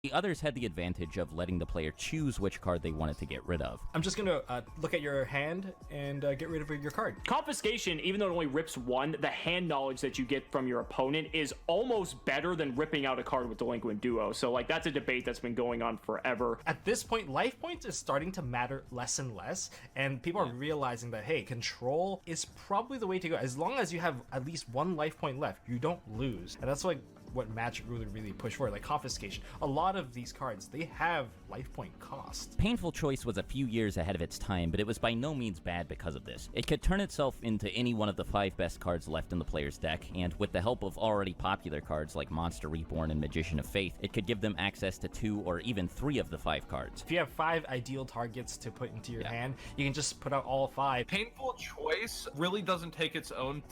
The others had the advantage of letting the player choose which card they wanted to get rid of. I'm just gonna look at your hand and get rid of your card. Confiscation, even though it only rips 1, the hand knowledge that you get from your opponent is almost better than ripping out a card with Delinquent Duo. So, like, that's a debate that's been going on forever. At this point, life points is starting to matter less and less, and people are realizing that, hey, control is probably the way to go. As long as you have at least 1 life point left, you don't lose. And that's like what Magic Ruler really pushed for, like Confiscation. A lot of these cards, they have life point cost. Painful Choice was a few years ahead of its time, but it was by no means bad because of this. It could turn itself into any one of the 5 best cards left in the player's deck, and with the help of already popular cards like Monster Reborn and Magician of Faith, it could give them access to 2 or even 3 of the 5 cards. If you have 5 ideal targets to put into your hand, you can just put out all 5. Painful Choice really doesn't take its own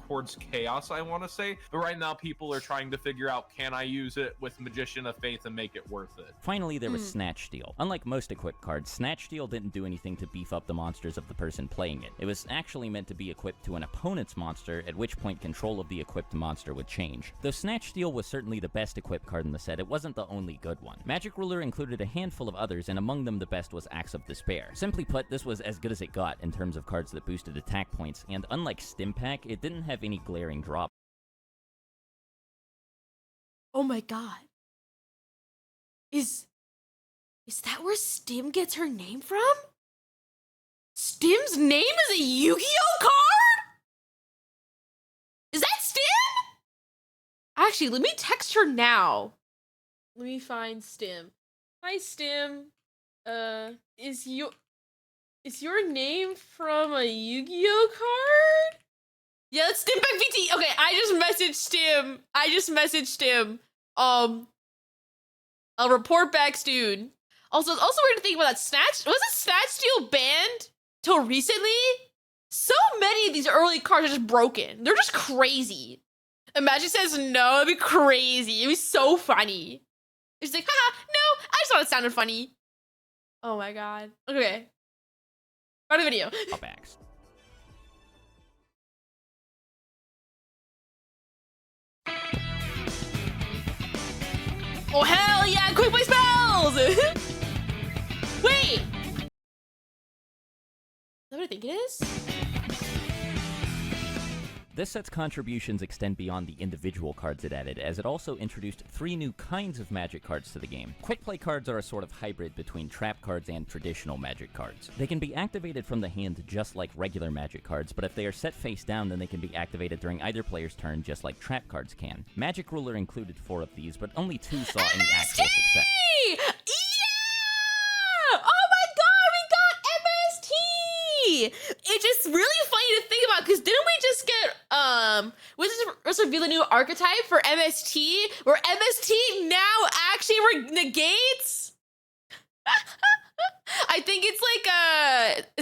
towards chaos, I want to say, but right now people are trying to figure out, can I use it with Magician of Faith and make it worth it? Finally, there was Snatch Steal. Unlike most equipped cards, Snatch Steal didn't do anything to beef up the monsters of the person playing it. It was actually meant to be equipped to an opponent's monster, at which point control of the equipped monster would change. Though Snatch Steal was certainly the best equipped card in the set, it wasn't the only good one. Magic Ruler included a handful of others, and among them the best was Axe of Despair. Simply put, this was as good as it got in terms of cards that boosted attack points, and unlike Stim Pack, it didn't have any glaring drawbacks. Oh my god. Is that where Stim gets her name from? Stim's name is a Yu-Gi-Oh card? Is that Stim? Actually, let me text her now. Let me find Stim. Hi, Stim. Is your name from a Yu-Gi-Oh card? Yeah, it's Stim Pack VT. Okay, I just messaged Stim. I'll report back soon. Also, it's also weird to think about that Snatch. Wasn't Snatch Steal banned till recently? So many of these early cards are just broken. They're just crazy. And Magic says no, it'd be crazy. It'd be so funny. It's like, haha, no, I just thought it sounded funny. Oh my god. Okay. Start the video. Drawbacks. Oh, hell yeah! Quick play spells! Wait! Is that what I think it is? This set's contributions extend beyond the individual cards it added, as it also introduced 3 new kinds of Magic cards to the game. Quick play cards are a sort of hybrid between trap cards and traditional Magic cards. They can be activated from the hand just like regular Magic cards, but if they are set face down, then they can be activated during either player's turn just like trap cards can. Magic Ruler included 4 of these, but only 2 saw any actual success. Yeah! Oh my god, we got MST! It's just really funny to think about, because didn't we just get was reveal a new archetype for MST, where MST now actually negates? I think it's like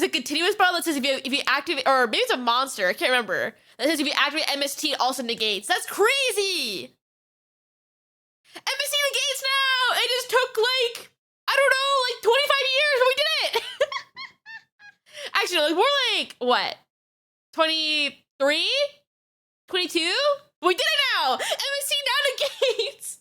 a continuous battle that says if you activate, or maybe it's a monster, I can't remember, that says if you activate MST, it also negates. That's crazy! MST negates now! It just took like, I don't know, like 25 years, but we did it! Actually, no, like more like, what? 23? 22? We did it now! MST now negates!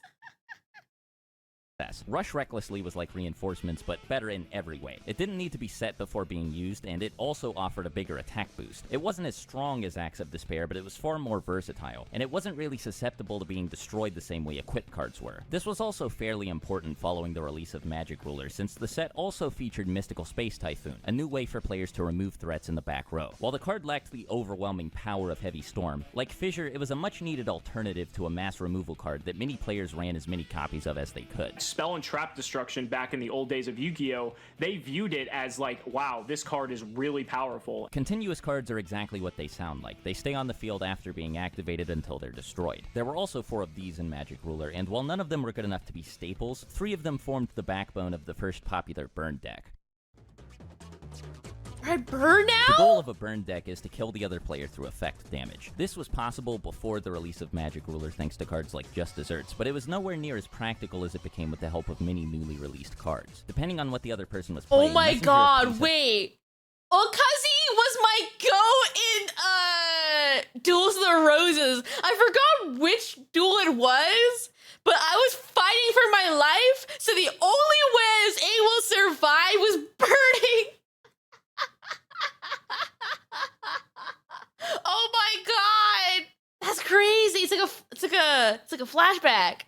Rush Recklessly was like reinforcements, but better in every way. It didn't need to be set before being used, and it also offered a bigger attack boost. It wasn't as strong as Axe of Despair, but it was far more versatile, and it wasn't really susceptible to being destroyed the same way equip cards were. This was also fairly important following the release of Magic Ruler, since the set also featured Mystical Space Typhoon, a new way for players to remove threats in the back row. While the card lacked the overwhelming power of Heavy Storm, like Fissure, it was a much-needed alternative to a mass removal card that many players ran as many copies of as they could. Spell and trap destruction back in the old days of Yu-Gi-Oh, they viewed it as like, wow, this card is really powerful. Continuous cards are exactly what they sound like. They stay on the field after being activated until they're destroyed. There were also 4 of these in Magic Ruler, and while none of them were good enough to be staples, 3 of them formed the backbone of the first popular burn deck. Right, burn now? The goal of a burn deck is to kill the other player through effect damage. This was possible before the release of Magic Ruler thanks to cards like Just Desserts, but it was nowhere near as practical as it became with the help of many newly released cards. Depending on what the other person was playing... Oh my god, wait! Okazi was my go in, Duels of the Roses. I forgot which duel it was, but I was fighting for my life, so the only way I was able to survive was burning. Oh my god, that's crazy! It's like a flashback.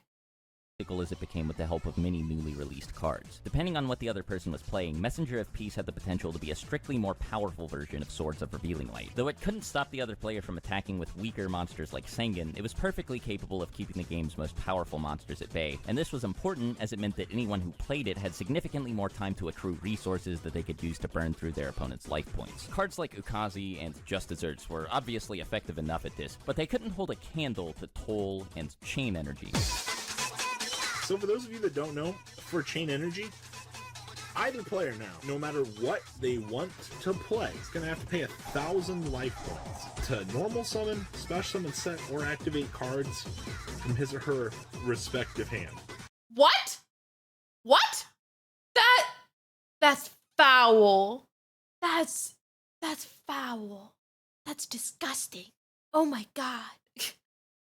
As it became with the help of many newly released cards. Depending on what the other person was playing, Messenger of Peace had the potential to be a strictly more powerful version of Swords of Revealing Light. Though it couldn't stop the other player from attacking with weaker monsters like Sengen, it was perfectly capable of keeping the game's most powerful monsters at bay, and this was important as it meant that anyone who played it had significantly more time to accrue resources that they could use to burn through their opponent's life points. Cards like Ukazi and Just Desserts were obviously effective enough at this, but they couldn't hold a candle to Toll and Chain Energy. So for those of you that don't know, for Chain Energy, either player now, no matter what they want to play, is going to have to pay 1,000 life points to normal summon, special summon, set, or activate cards from his or her respective hand. What? What? That's foul. That's foul. That's disgusting. Oh my god.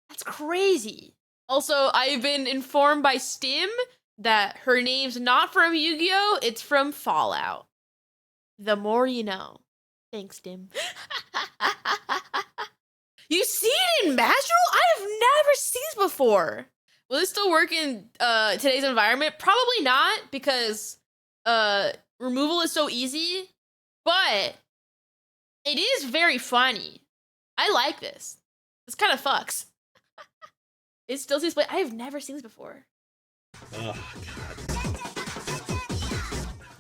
That's crazy. Also, I've been informed by Stim that her name's not from Yu-Gi-Oh! It's from Fallout. The more you know. Thanks, Stim. You see it in Magical? I have never seen this before. Will it still work in today's environment? Probably not, because removal is so easy. But it is very funny. I like this. This kind of fucks. It still seems like I have never seen this before. Oh, God.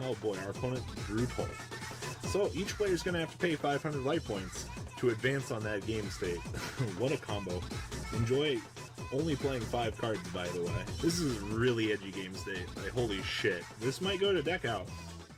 Oh, boy. Our opponent drew Toll. So each player is going to have to pay 500 life points to advance on that game state. What a combo. Enjoy only playing 5 cards, by the way. This is really edgy game state. Like, holy shit. This might go to deck out.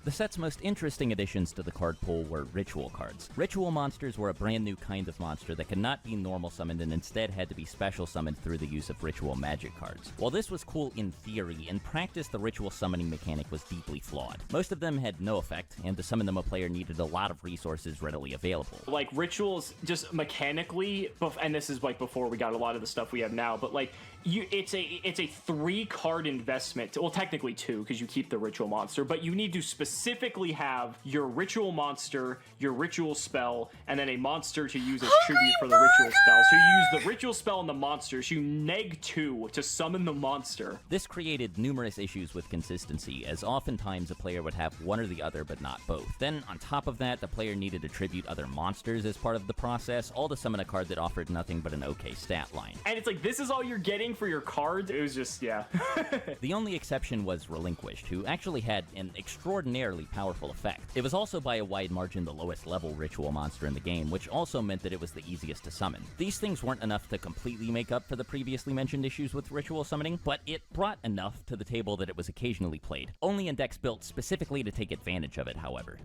The set's most interesting additions to the card pool were ritual cards. Ritual monsters were a brand new kind of monster that could not be normal summoned and instead had to be special summoned through the use of ritual magic cards. While this was cool in theory, in practice the ritual summoning mechanic was deeply flawed. Most of them had no effect, and to summon them a player needed a lot of resources readily available. Like rituals, just mechanically, and this is like before we got a lot of the stuff we have now, but like it's a 3-card investment. Well, technically 2, because you keep the ritual monster, but you need to specifically have your ritual monster, your ritual spell, and then a monster to use as tribute for the ritual spell. So you use the ritual spell and the monster, so you neg 2 to summon the monster. This created numerous issues with consistency, as oftentimes a player would have one or the other but not both. Then, on top of that, the player needed to tribute other monsters as part of the process, all to summon a card that offered nothing but an okay stat line. And it's like, this is all you're getting for your cards? It was just, yeah. The only exception was Relinquished, who actually had an extraordinarily powerful effect. It was also by a wide margin the lowest level ritual monster in the game, which also meant that it was the easiest to summon. These things weren't enough to completely make up for the previously mentioned issues with ritual summoning, but it brought enough to the table that it was occasionally played. Only in decks built specifically to take advantage of it, however.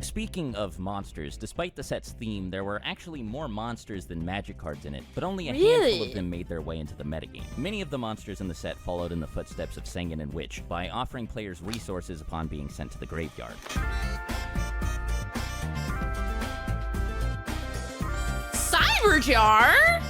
Speaking of monsters, despite the set's theme, there were actually more monsters than magic cards in it, but only a handful of them made their way into the metagame. Many of the monsters in the set followed in the footsteps of Sengen and Witch by offering players resources upon being sent to the graveyard. Cyberjar?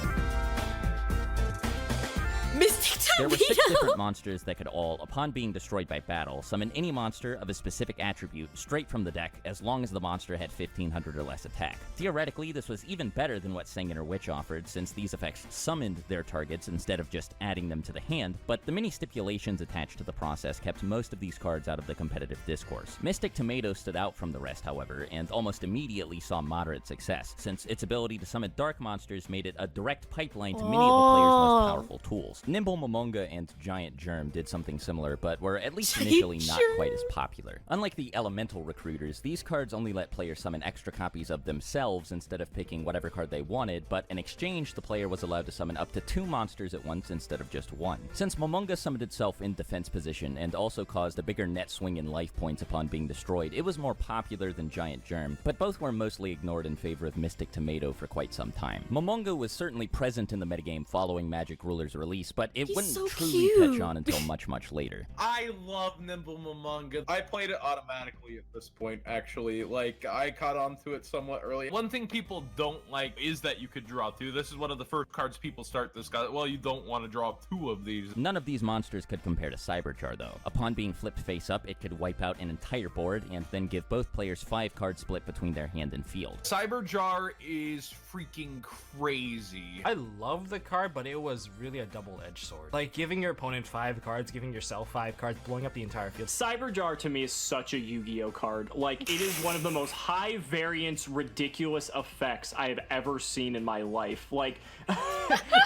Mystic There were 6 Torpedo? different monsters that could all, upon being destroyed by battle, summon any monster of a specific attribute straight from the deck as long as the monster had 1500 or less attack. Theoretically, this was even better than what Sengen or Witch offered, since these effects summoned their targets instead of just adding them to the hand, but the many stipulations attached to the process kept most of these cards out of the competitive discourse. Mystic Tomato stood out from the rest, however, and almost immediately saw moderate success, since its ability to summon dark monsters made it a direct pipeline to many of the player's most powerful tools. Nimble Momonga and Giant Germ did something similar, but were at least initially not quite as popular. Unlike the elemental recruiters, these cards only let players summon extra copies of themselves instead of picking whatever card they wanted, but in exchange, the player was allowed to summon up to 2 monsters at once instead of just 1. Since Momonga summoned itself in defense position and also caused a bigger net swing in life points upon being destroyed, it was more popular than Giant Germ, but both were mostly ignored in favor of Mystic Tomato for quite some time. Momonga was certainly present in the metagame following Magic Ruler's release, but it wouldn't truly catch on until much later. I love Nimble Momonga. I played it automatically at this point, actually. Like, I caught on to it somewhat early. One thing people don't like is that you could draw 2. This is one of the first cards people start this guy. Well, you don't want to draw 2 of these. None of these monsters could compare to Cyberjar, though. Upon being flipped face up, it could wipe out an entire board and then give both players 5 cards split between their hand and field. Cyberjar is freaking crazy. I love the card, but it was really a double-edged sword. Like, giving your opponent 5 cards, giving yourself 5 cards, blowing up the entire field. Cyberjar to me is such a Yu-Gi-Oh card. Like, it is one of the most high variance, ridiculous effects I have ever seen in my life. Like,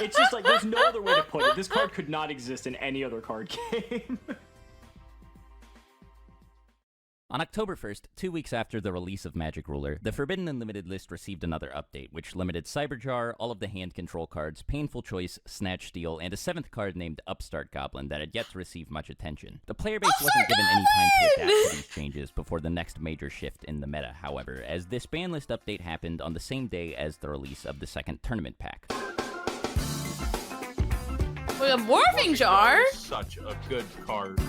it's just like, there's no other way to put it. This card could not exist in any other card game. On October 1st, 2 weeks after the release of Magic Ruler, the Forbidden Unlimited list received another update, which limited Cyberjar, all of the hand control cards, Painful Choice, Snatch Steal, and a 7th card named Upstart Goblin that had yet to receive much attention. The player base wasn't given any time to adapt to these changes before the next major shift in the meta, however, as this ban list update happened on the same day as the release of the second tournament pack. We have Morphing Jar. Such a good card.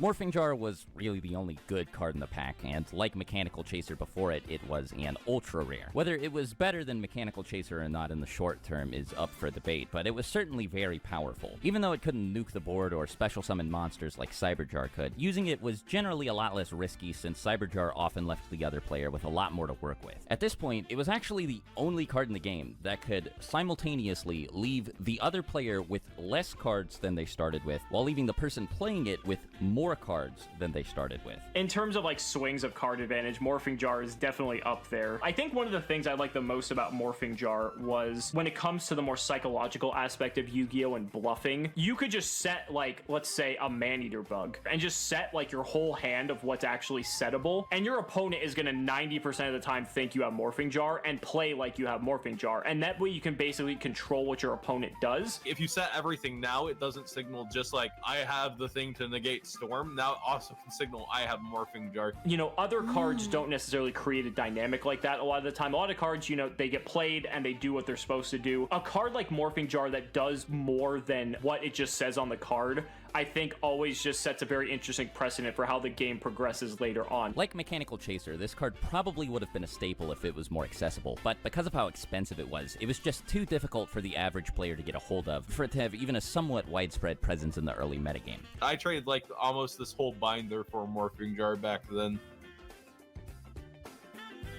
Morphing Jar was really the only good card in the pack, and like Mechanical Chaser before it, it was an ultra rare. Whether it was better than Mechanical Chaser or not in the short term is up for debate, but it was certainly very powerful. Even though it couldn't nuke the board or special summon monsters like Cyberjar could, using it was generally a lot less risky since Cyberjar often left the other player with a lot more to work with. At this point, it was actually the only card in the game that could simultaneously leave the other player with less cards than they started with, while leaving the person playing it with more cards than they started with. In terms of like swings of card advantage, Morphing Jar is definitely up there. I think one of the things I like the most about Morphing Jar was when it comes to the more psychological aspect of Yu-Gi-Oh! And bluffing, you could just set like, let's say a Man-Eater bug and just set like your whole hand of what's actually settable, and your opponent is gonna 90% of the time think you have Morphing Jar and play like you have Morphing Jar, and that way you can basically control what your opponent does. If you set everything now, it doesn't signal just like, I have the thing to negate Storm. Now it also can signal I have Morphing Jar. You know, other cards don't necessarily create a dynamic like that a lot of the time. A lot of cards, you know, they get played and they do what they're supposed to do. A card like Morphing Jar that does more than what it just says on the card, I think always just sets a very interesting precedent for how the game progresses later on. Like Mechanical Chaser, this card probably would have been a staple if it was more accessible, but because of how expensive it was just too difficult for the average player to get a hold of, for it to have even a somewhat widespread presence in the early metagame. I traded like almost this whole binder for a morphing jar back then.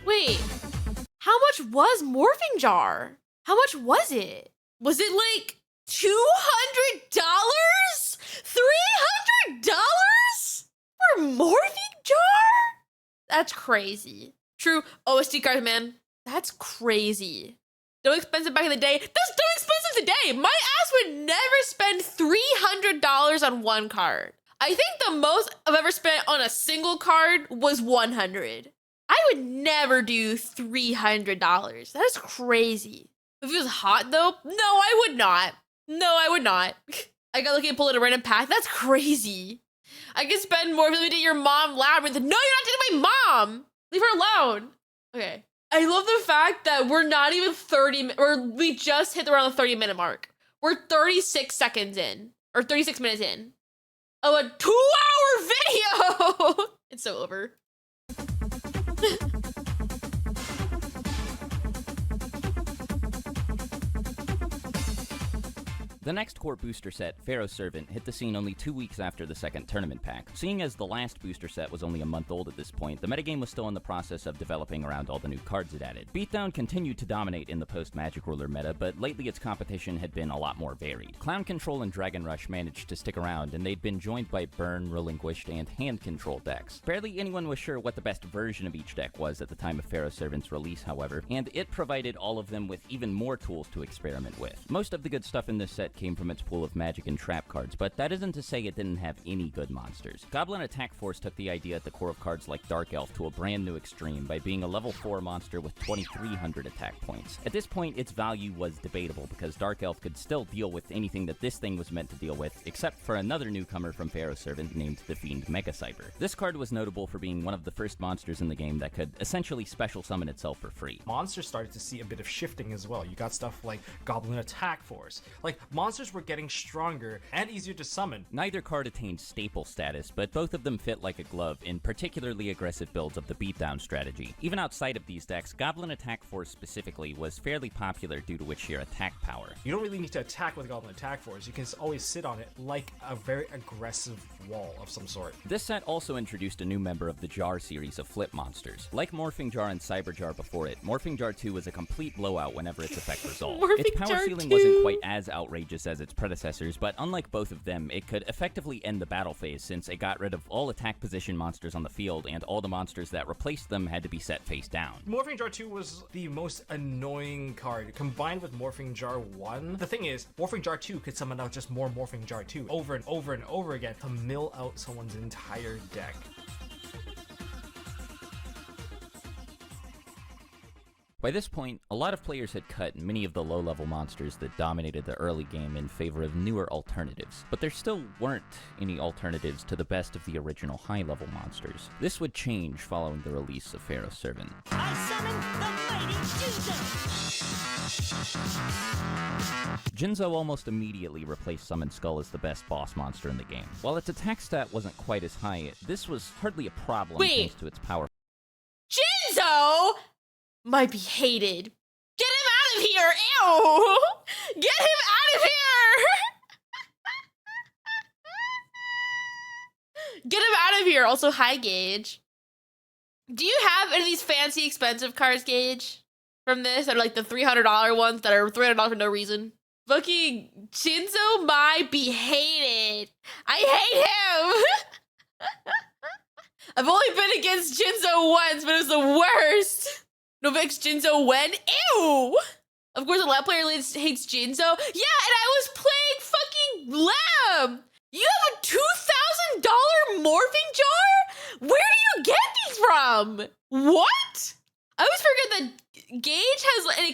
Wait, how much was Morphing Jar? How much was it? Was it like $200? $300 for Morphing Jar? That's crazy. True OST cards, man. That's crazy. So expensive back in the day. That's so expensive today. My ass would never spend $300 on one card. I think the most I've ever spent on a single card was $100. I would never do $300. That is crazy. If it was hot though, no, I would not. No, I would not. I got lucky and pulled a random pack. That's crazy. I could spend more if we did your mom Labyrinth. No, you're not dating my mom. Leave her alone. Okay. I love the fact that we're not even 30, or we just hit around the 30-minute mark. We're 36 seconds in, or 36 minutes in, of a 2-hour video. It's so over. The next core booster set, Pharaoh's Servant, hit the scene only 2 weeks after the second tournament pack. Seeing as the last booster set was only a month old at this point, the metagame was still in the process of developing around all the new cards it added. Beatdown continued to dominate in the post-Magic Ruler meta, but lately its competition had been a lot more varied. Clown Control and Dragon Rush managed to stick around, and they'd been joined by Burn, Relinquished, and Hand Control decks. Barely anyone was sure what the best version of each deck was at the time of Pharaoh's Servant's release, however, and it provided all of them with even more tools to experiment with. Most of the good stuff in this set came from its pool of magic and trap cards, but that isn't to say it didn't have any good monsters. Goblin Attack Force took the idea at the core of cards like Dark Elf to a brand new extreme by being a level 4 monster with 2,300 attack points. At this point, its value was debatable because Dark Elf could still deal with anything that this thing was meant to deal with, except for another newcomer from Pharaoh's Servant named the Fiend Mega Cyber. This card was notable for being one of the first monsters in the game that could essentially special summon itself for free. Monsters started to see a bit of shifting as well. You got stuff like Goblin Attack Force. Like, monsters were getting stronger and easier to summon. Neither card attained staple status, but both of them fit like a glove in particularly aggressive builds of the beatdown strategy. Even outside of these decks, Goblin Attack Force specifically was fairly popular due to its sheer attack power. You don't really need to attack with Goblin Attack Force. You can always sit on it like a very aggressive wall of some sort. This set also introduced a new member of the Jar series of flip monsters. Like Morphing Jar and Cyber Jar before it, Morphing Jar 2 was a complete blowout whenever its effect resolved. Its power ceiling wasn't quite as outrageous as its predecessors, but unlike both of them, it could effectively end the battle phase since it got rid of all attack position monsters on the field, and all the monsters that replaced them had to be set face down. Morphing Jar 2 was the most annoying card, combined with Morphing Jar 1. The thing is, Morphing Jar 2 could summon out just more Morphing Jar 2 over and over and over again to mill out someone's entire deck. By this point, a lot of players had cut many of the low-level monsters that dominated the early game in favor of newer alternatives, but there still weren't any alternatives to the best of the original high-level monsters. This would change following the release of Pharaoh's Servant. I summon the mighty Yugioh! Jinzo almost immediately replaced Summon Skull as the best boss monster in the game. While its attack stat wasn't quite as high, this was hardly a problem thanks to its power. Jinzo might be hated. Get him out of here! Ew! Get him out of here! Get him out of here! Also, hi, Gage. Do you have any of these fancy, expensive cards, Gage? From this? That are like the $300 ones that are $300 for no reason? Fucking Jinzo might be hated. I hate him! I've only been against Jinzo once, but it was the worst. Novix Jinzo when? Ew! Of course, a lab player hates Jinzo. Yeah, and I was playing fucking lab! You have a $2,000 morphing jar? Where do you get these from? What? I always forget that Gage has an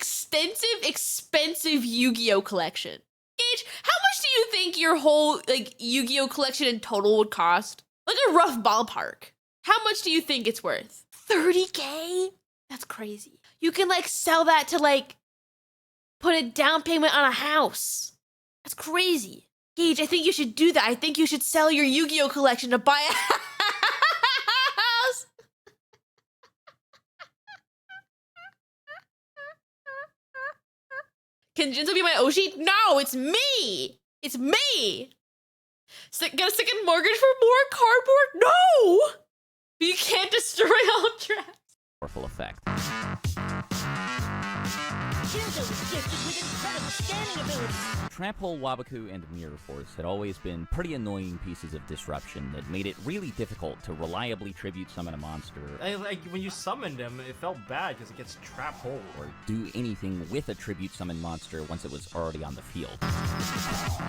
expensive Yu-Gi-Oh collection. Gage, how much do you think your whole Yu-Gi-Oh collection in total would cost? Like a rough ballpark. How much do you think it's worth? 30K? That's crazy. You can sell that to put a down payment on a house. That's crazy. Gage, I think you should do that. I think you should sell your Yu-Gi-Oh collection to buy a house. Can Jinzo be my Oshi? No, it's me. It's me. Get a second mortgage for more cardboard? No. But you can't destroy all traps. Powerful effect. Jinzo is gifted with incredible standing abilities. Trap Hole, Wabaku, and Mirror Force had always been pretty annoying pieces of disruption that made it really difficult to reliably tribute summon a monster Like when you summoned him, it felt bad because it gets trap hole. or do anything with a tribute summon monster once it was already on the field.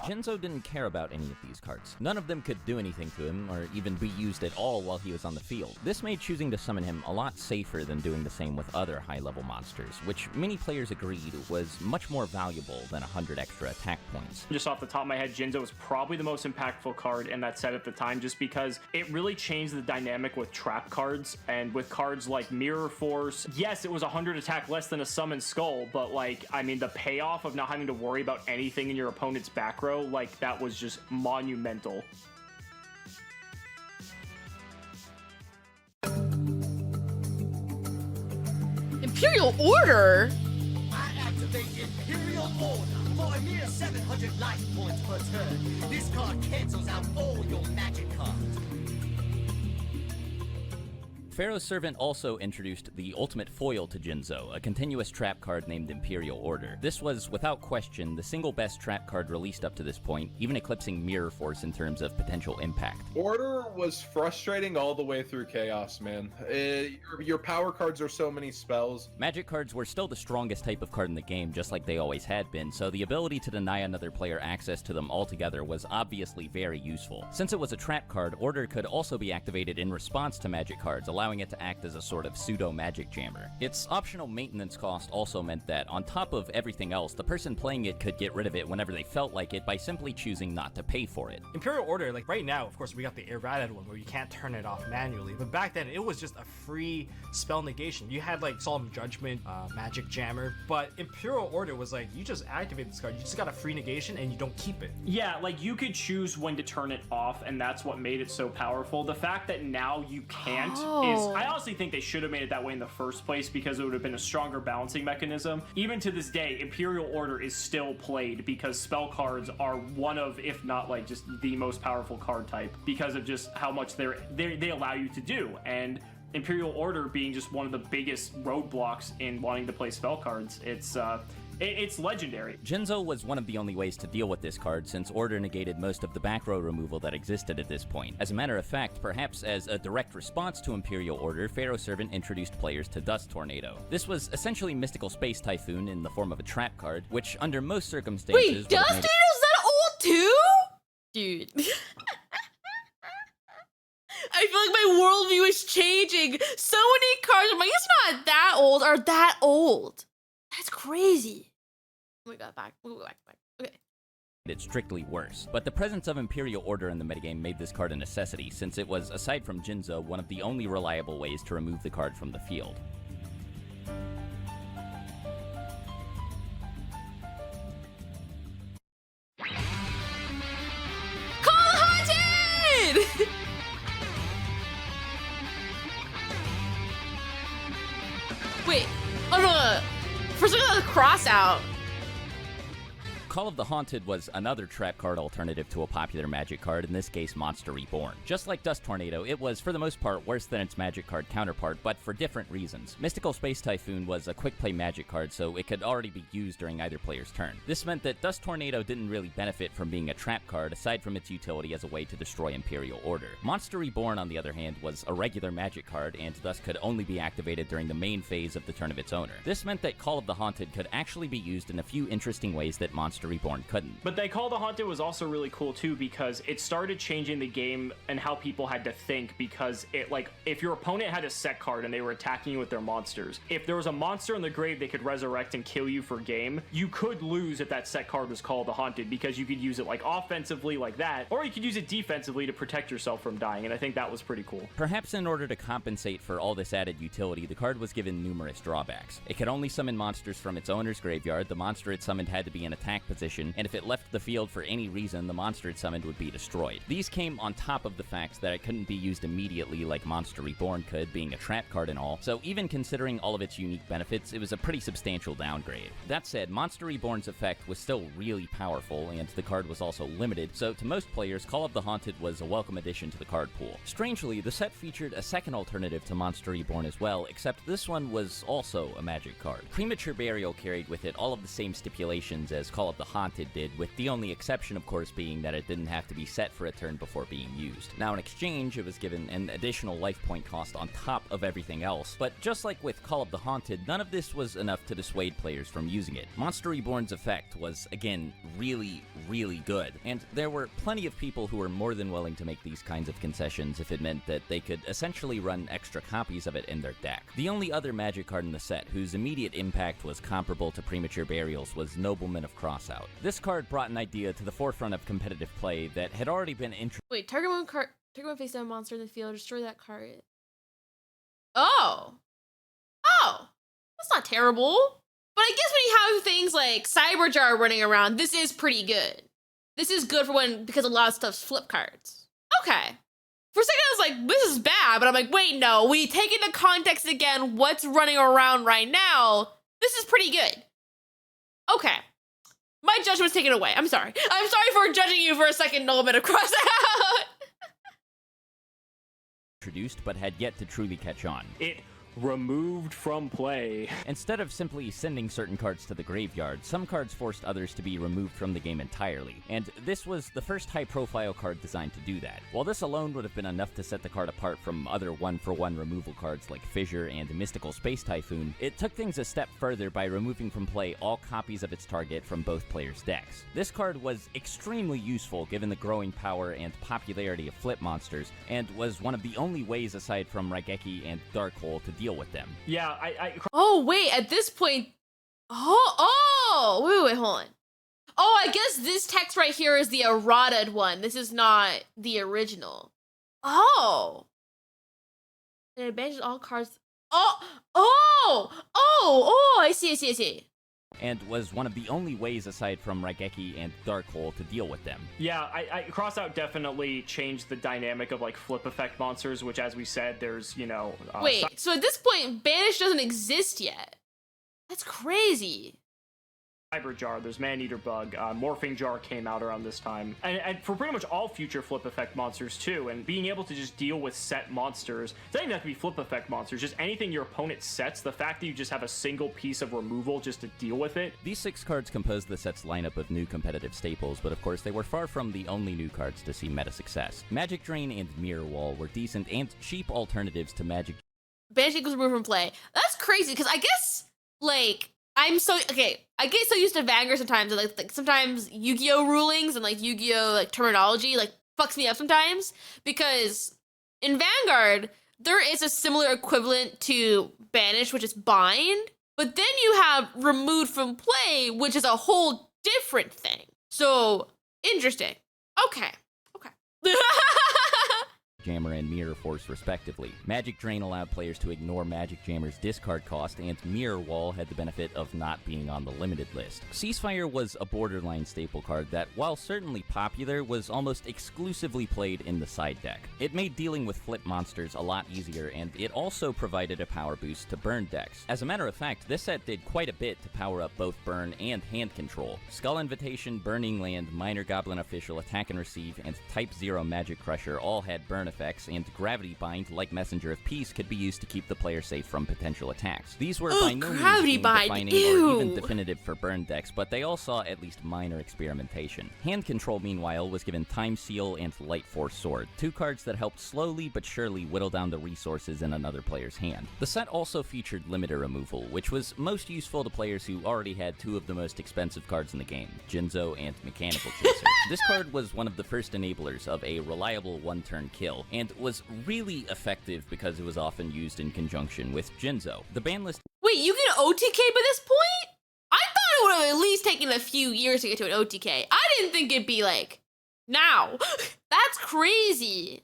Jinzo didn't care about any of these cards. None of them could do anything to him or even be used at all while he was on the field. This made choosing to summon him a lot safer than doing the same with other high-level monsters, which many players agreed was much more valuable than 100 extra attack points. Just off the top of my head, Jinzo was probably the most impactful card in that set at the time, just because it really changed the dynamic with trap cards and with cards like Mirror Force. Yes, it was 100 attack less than a Summon Skull, but like, I mean, the payoff of not having to worry about anything in your opponent's back row, like, that was just monumental. Imperial Order? I activate Imperial Order for a mere 700 life points per turn. This card cancels out all your magic cards. Pharaoh's Servant also introduced the ultimate foil to Jinzo, a continuous trap card named Imperial Order. This was, without question, the single best trap card released up to this point, even eclipsing Mirror Force in terms of potential impact. Order was frustrating all the way through Chaos, man. Your power cards are so many spells. Magic cards were still the strongest type of card in the game, just like they always had been, so the ability to deny another player access to them altogether was obviously very useful. Since it was a trap card, Order could also be activated in response to magic cards, allowing it to act as a sort of pseudo-magic jammer. Its optional maintenance cost also meant that, on top of everything else, the person playing it could get rid of it whenever they felt like it by simply choosing not to pay for it. Imperial Order, like right now, of course, we got the errated one where you can't turn it off manually. But back then, it was just a free spell negation. You had like Solemn Judgment, Magic Jammer, but Imperial Order was like, you just activate this card, you just got a free negation and you don't keep it. Yeah, like you could choose when to turn it off, and that's what made it so powerful. The fact that now you can't is, I honestly think they should have made it that way in the first place because it would have been a stronger balancing mechanism. Even to this day, Imperial Order is still played because spell cards are one of, if not like just the most powerful card type because of just how much they allow you to do. And Imperial Order being just one of the biggest roadblocks in wanting to play spell cards, it's legendary. Jinzo was one of the only ways to deal with this card, since Order negated most of the back row removal that existed at this point. As a matter of fact, perhaps as a direct response to Imperial Order, Pharaoh's Servant introduced players to Dust Tornado. This was essentially Mystical Space Typhoon in the form of a trap card, which under most circumstances... Wait, Dust Tornado's that old too? Dude. I feel like my worldview is changing. So many cards, I'm like, it's not that old, or that old. That's crazy. Oh my god, we'll go back. Okay. It's strictly worse. But the presence of Imperial Order in the metagame made this card a necessity, since it was, aside from Jinzo, one of the only reliable ways to remove the card from the field. Call the Haunted! Wait, oh no. First, I got the cross out. Call of the Haunted was another trap card alternative to a popular magic card, in this case Monster Reborn. Just like Dust Tornado, it was for the most part worse than its magic card counterpart, but for different reasons. Mystical Space Typhoon was a quick play magic card, so it could already be used during either player's turn. This meant that Dust Tornado didn't really benefit from being a trap card, aside from its utility as a way to destroy Imperial Order. Monster Reborn, on the other hand, was a regular magic card, and thus could only be activated during the main phase of the turn of its owner. This meant that Call of the Haunted could actually be used in a few interesting ways that Monster Reborn couldn't. But they Call the Haunted was also really cool too because it started changing the game and how people had to think, because it, like, if your opponent had a set card and they were attacking you with their monsters, if there was a monster in the grave they could resurrect and kill you for game, you could lose if that set card was Call the Haunted, because you could use it like offensively like that, or you could use it defensively to protect yourself from dying, and I think that was pretty cool. Perhaps in order to compensate for all this added utility, the card was given numerous drawbacks. It could only summon monsters from its owner's graveyard, the monster it summoned had to be in attack position, and if it left the field for any reason, the monster it summoned would be destroyed. These came on top of the fact that it couldn't be used immediately like Monster Reborn could, being a trap card and all, so even considering all of its unique benefits, it was a pretty substantial downgrade. That said, Monster Reborn's effect was still really powerful, and the card was also limited, so to most players, Call of the Haunted was a welcome addition to the card pool. Strangely, the set featured a second alternative to Monster Reborn as well, except this one was also a magic card. Premature Burial carried with it all of the same stipulations as Call of the Haunted did, with the only exception, of course, being that it didn't have to be set for a turn before being used. Now, in exchange, it was given an additional life point cost on top of everything else, but just like with Call of the Haunted, none of this was enough to dissuade players from using it. Monster Reborn's effect was, again, really, really good, and there were plenty of people who were more than willing to make these kinds of concessions if it meant that they could essentially run extra copies of it in their deck. The only other magic card in the set whose immediate impact was comparable to Premature Burials was Nobleman of Crossout. This card brought an idea to the forefront of competitive play that had already been Wait, target one face down monster in the field, destroy that card. Oh. Oh. That's not terrible. But I guess when you have things like Cyberjar running around, this is pretty good. This is good for when, because a lot of stuff's flip cards. Okay. For a second, I was like, this is bad, but I'm like, wait, no. When you take into context again what's running around right now, this is pretty good. Okay. My judgment's taken away. I'm sorry. I'm sorry for judging you for a second, Nobleman of Crossout. introduced but had yet to truly catch on. It removed from play. Instead of simply sending certain cards to the graveyard, some cards forced others to be removed from the game entirely, and this was the first high-profile card designed to do that. While this alone would have been enough to set the card apart from other one-for-one removal cards like Fissure and Mystical Space Typhoon, it took things a step further by removing from play all copies of its target from both players' decks. This card was extremely useful given the growing power and popularity of flip monsters, and was one of the only ways aside from Raigeki and Darkhole to deal with them. Yeah, Oh, wait, at this point... wait, hold on. Oh, I guess this text right here is the errata one. This is not the original. Oh. It abandons all cards... I see. And was one of the only ways aside from Raigeki and Darkhole to deal with them. Yeah, Crossout definitely changed the dynamic of like flip effect monsters, which as we said, there's, you know... Wait, so at this point, Banish doesn't exist yet. That's crazy. Cyberjar, there's Man-Eater Bug, Morphing Jar came out around this time, and for pretty much all future flip effect monsters too, and being able to just deal with set monsters, it doesn't even have to be flip effect monsters, just anything your opponent sets, the fact that you just have a single piece of removal just to deal with it. These 6 cards composed the set's lineup of new competitive staples, but of course they were far from the only new cards to see meta success. Magic Drain and Mirror Wall were decent and cheap alternatives to Magic... Banish equals removed from play. That's crazy, because I guess, like... I get so used to Vanguard sometimes, and like sometimes Yu-Gi-Oh rulings and like Yu-Gi-Oh like terminology like fucks me up sometimes, because in Vanguard there is a similar equivalent to Banish, which is bind, but then you have removed from play, which is a whole different thing. So interesting. Okay. Jammer and Mirror Force respectively. Magic Drain allowed players to ignore Magic Jammer's discard cost, and Mirror Wall had the benefit of not being on the limited list. Ceasefire was a borderline staple card that, while certainly popular, was almost exclusively played in the side deck. It made dealing with flip monsters a lot easier, and it also provided a power boost to burn decks. As a matter of fact, this set did quite a bit to power up both burn and hand control. Skull Invitation, Burning Land, Minor Goblin Official, Attack and Receive, and Type 0 Magic Crusher all had burn effects, and Gravity Bind, like Messenger of Peace, could be used to keep the player safe from potential attacks. These were by no means defining or even definitive for burn decks, but they all saw at least minor experimentation. Hand Control, meanwhile, was given Time Seal and Light Force Sword, 2 cards that helped slowly but surely whittle down the resources in another player's hand. The set also featured Limiter Removal, which was most useful to players who already had 2 of the most expensive cards in the game, Jinzo and Mechanical Chaser. This card was one of the first enablers of a reliable one-turn kill, and was really effective because it was often used in conjunction with Jinzo. The ban list... Wait, you get an OTK by this point? I thought it would have at least taken a few years to get to an OTK. I didn't think it'd be like, now. That's crazy.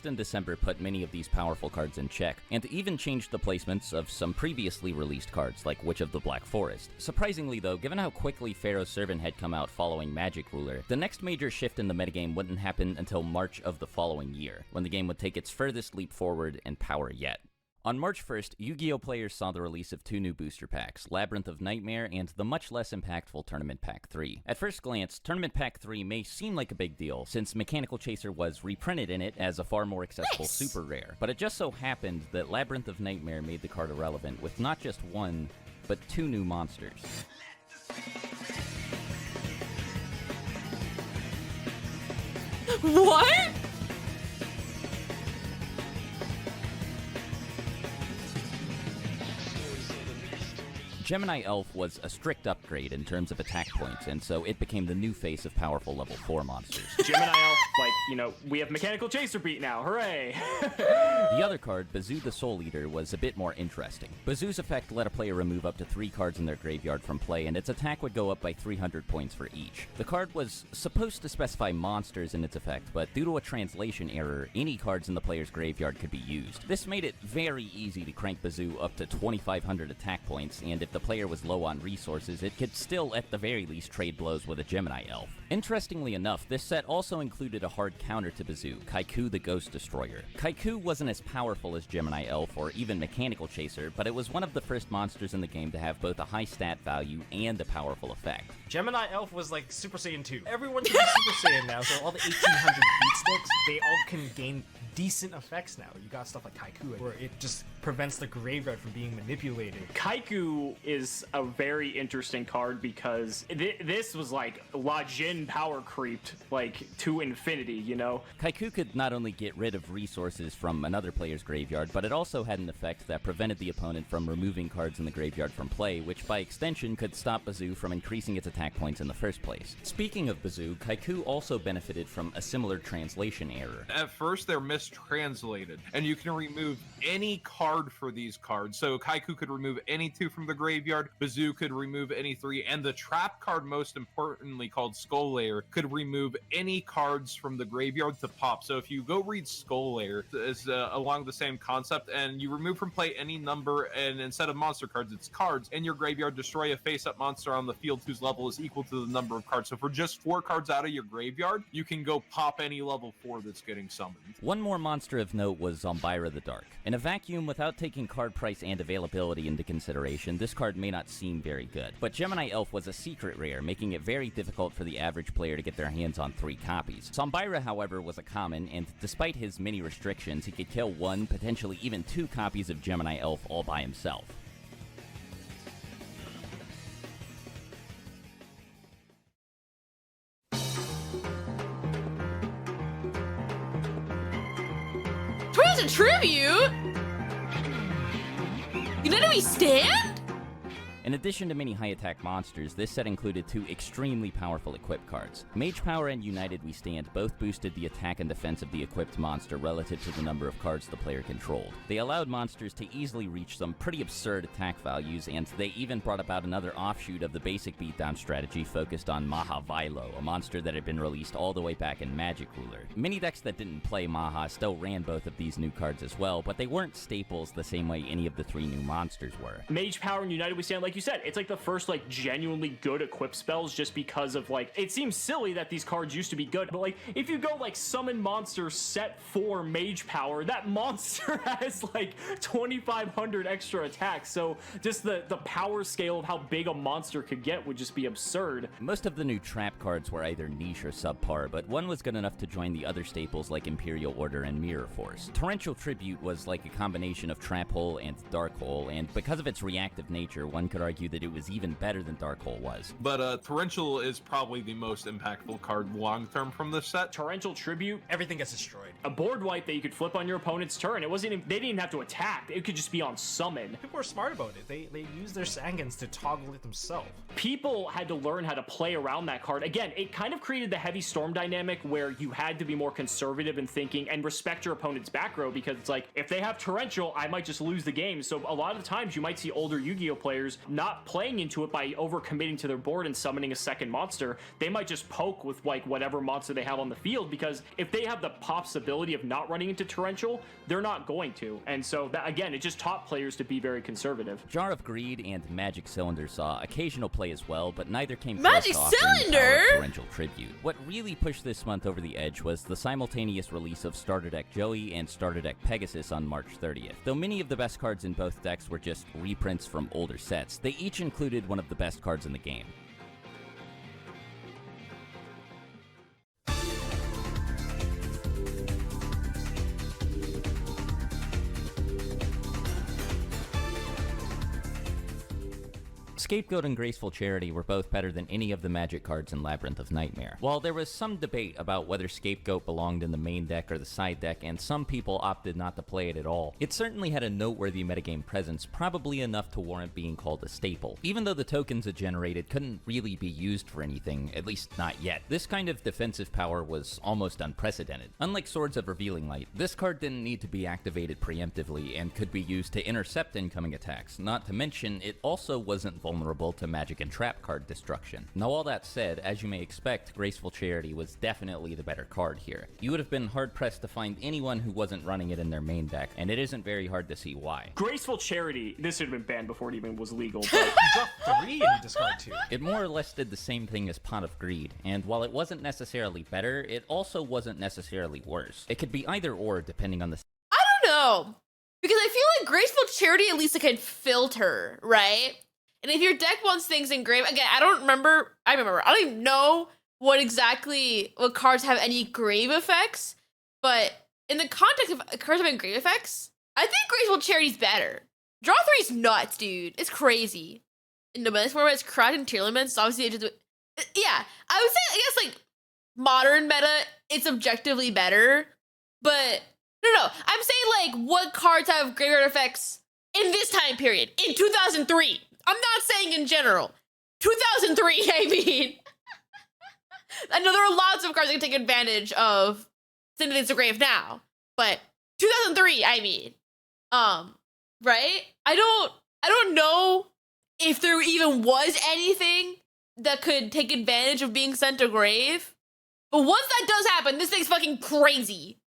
in December put many of these powerful cards in check, and even changed the placements of some previously released cards like Witch of the Black Forest. Surprisingly though, given how quickly Pharaoh's Servant had come out following Magic Ruler, the next major shift in the metagame wouldn't happen until March of the following year, when the game would take its furthest leap forward in power yet. On March 1st, Yu-Gi-Oh! Players saw the release of 2 new booster packs, Labyrinth of Nightmare and the much less impactful Tournament Pack 3. At first glance, Tournament Pack 3 may seem like a big deal, since Mechanical Chaser was reprinted in it as a far more accessible super rare, but it just so happened that Labyrinth of Nightmare made the card irrelevant with not just 1, but 2 new monsters. What? Gemini Elf was a strict upgrade in terms of attack points, and so it became the new face of powerful level 4 monsters. Gemini Elf, like, you know, we have Mechanical Chaser beat now, hooray! The other card, Bazoo the Soul Eater, was a bit more interesting. Bazoo's effect let a player remove up to 3 cards in their graveyard from play, and its attack would go up by 300 points for each. The card was supposed to specify monsters in its effect, but due to a translation error, any cards in the player's graveyard could be used. This made it very easy to crank Bazoo up to 2,500 attack points, and if the player was low on resources, it could still at the very least trade blows with a Gemini Elf. Interestingly enough, this set also included a hard counter to Bazoo, Kaiku the Ghost Destroyer. Kaiku wasn't as powerful as Gemini Elf or even Mechanical Chaser, but it was one of the first monsters in the game to have both a high stat value and a powerful effect. Gemini Elf was like Super Saiyan 2. Everyone can be Super Saiyan now, so all the 1800 beat sticks, they all can gain decent effects now. You got stuff like Kaiku, where it just prevents the graveyard from being manipulated. Kaiku is a very interesting card because this was like La Jin power creeped like to infinity, you know? Kaiku could not only get rid of resources from another player's graveyard, but it also had an effect that prevented the opponent from removing cards in the graveyard from play, which by extension could stop Bazoo from increasing its attack points in the first place. Speaking of Bazoo, Kaiku also benefited from a similar translation error. At first, they're mistranslated, and you can remove any card for these cards. So Kaiku could remove any 2 from the graveyard, Bazoo could remove any 3, and the trap card, most importantly called Skull Layer, could remove any cards from the graveyard to pop. So if you go read Skull Layer, it's along the same concept, and you remove from play any number, and instead of monster cards, it's cards in your graveyard, destroy a face-up monster on the field whose level is equal to the number of cards. So for just 4 cards out of your graveyard, you can go pop any level 4 that's getting summoned. One more monster of note was Zombira the Dark. In a vacuum, without taking card price and availability into consideration, this card may not seem very good. But Gemini Elf was a secret rare, making it very difficult for the average player to get their hands on 3 copies. Zombira, however, was a common, and despite his many restrictions, he could kill 1, potentially even 2 copies of Gemini Elf all by himself. As a tribute? You know how we stand? In addition to many high-attack monsters, this set included 2 extremely powerful equipped cards. Mage Power and United We Stand both boosted the attack and defense of the equipped monster relative to the number of cards the player controlled. They allowed monsters to easily reach some pretty absurd attack values, and they even brought about another offshoot of the basic beatdown strategy focused on Maha Vilo, a monster that had been released all the way back in Magic Ruler. Many decks that didn't play Maha still ran both of these new cards as well, but they weren't staples the same way any of the 3 new monsters were. Mage Power and United We Stand, like you said, it's like the first like genuinely good equip spells, just because of like, it seems silly that these cards used to be good, but like if you go like summon monster set 4 Mage Power, that monster has like 2,500 extra attacks, so just the power scale of how big a monster could get would just be absurd. Most of the new trap cards were either niche or subpar, but one was good enough to join the other staples like Imperial Order and Mirror Force. Torrential Tribute was like a combination of Trap Hole and Dark Hole, and because of its reactive nature, one could argue that it was even better than Dark Hole was. But Torrential is probably the most impactful card long-term from this set. Torrential Tribute, Everything gets destroyed. a board wipe that you could flip on your opponent's turn. It wasn't even, they didn't even have to attack. It could just be on summon. People are smart about it. They use their Sangans to toggle it themselves. People had to learn how to play around that card. Again, it kind of created the heavy storm dynamic where you had to be more conservative in thinking and respect your opponent's back row, because it's like, if they have Torrential, I might just lose the game. So a lot of times you might see older Yu-Gi-Oh players not playing into it by overcommitting to their board and summoning a second monster. They might just poke with like whatever monster they have on the field, because if they have the possibility of not running into torrential, they're not going to. And so that, again, it just taught players to be very conservative. Jar of Greed and Magic Cylinder saw occasional play as well, but neither came Magic close to offering the Cylinder? power of torrential tribute. What really pushed this month over the edge was the simultaneous release of Starter Deck Joey and Starter Deck Pegasus on March 30th. Though many of the best cards in both decks were just reprints from older sets, they each included one of the best cards in the game. Scapegoat and Graceful Charity were both better than any of the Magic cards in Labyrinth of Nightmare. While there was some debate about whether Scapegoat belonged in the main deck or the side deck, and some people opted not to play it at all, it certainly had a noteworthy metagame presence, probably enough to warrant being called a staple. Even though the tokens it generated couldn't really be used for anything, at least not yet, this kind of defensive power was almost unprecedented. Unlike Swords of Revealing Light, this card didn't need to be activated preemptively and could be used to intercept incoming attacks, not to mention it also wasn't vulnerable to magic and trap card destruction. Now all that said, as you may expect, Graceful Charity was definitely the better card here. You would have been hard-pressed to find anyone who wasn't running it in their main deck, and it isn't very hard to see why. Graceful Charity, this should have been banned before it even was legal, but You draw 3 and you discard 2. It more or less did the same thing as Pot of Greed, and while it wasn't necessarily better, it also wasn't necessarily worse. It could be either or depending on the I don't know. Because I feel like Graceful Charity at least can filter, right? And if your deck wants things engraved, again, I don't even know what cards have any grave effects, but in the context of cards having grave effects, I think Graceful Charity's better. Draw 3's nuts, dude. It's crazy. In the best format, it's Crowd and Tear Limits. Obviously, yeah, I would say, I guess, like, modern meta, it's objectively better, but no. I'm saying, like, what cards have graveyard effects in this time period, in 2003. I'm not saying in general. 2003, I mean. I know there are lots of cards that can take advantage of sending things to grave now, but 2003, I mean. Right? I don't know if there even was anything that could take advantage of being sent to grave. But once that does happen, this thing's fucking crazy.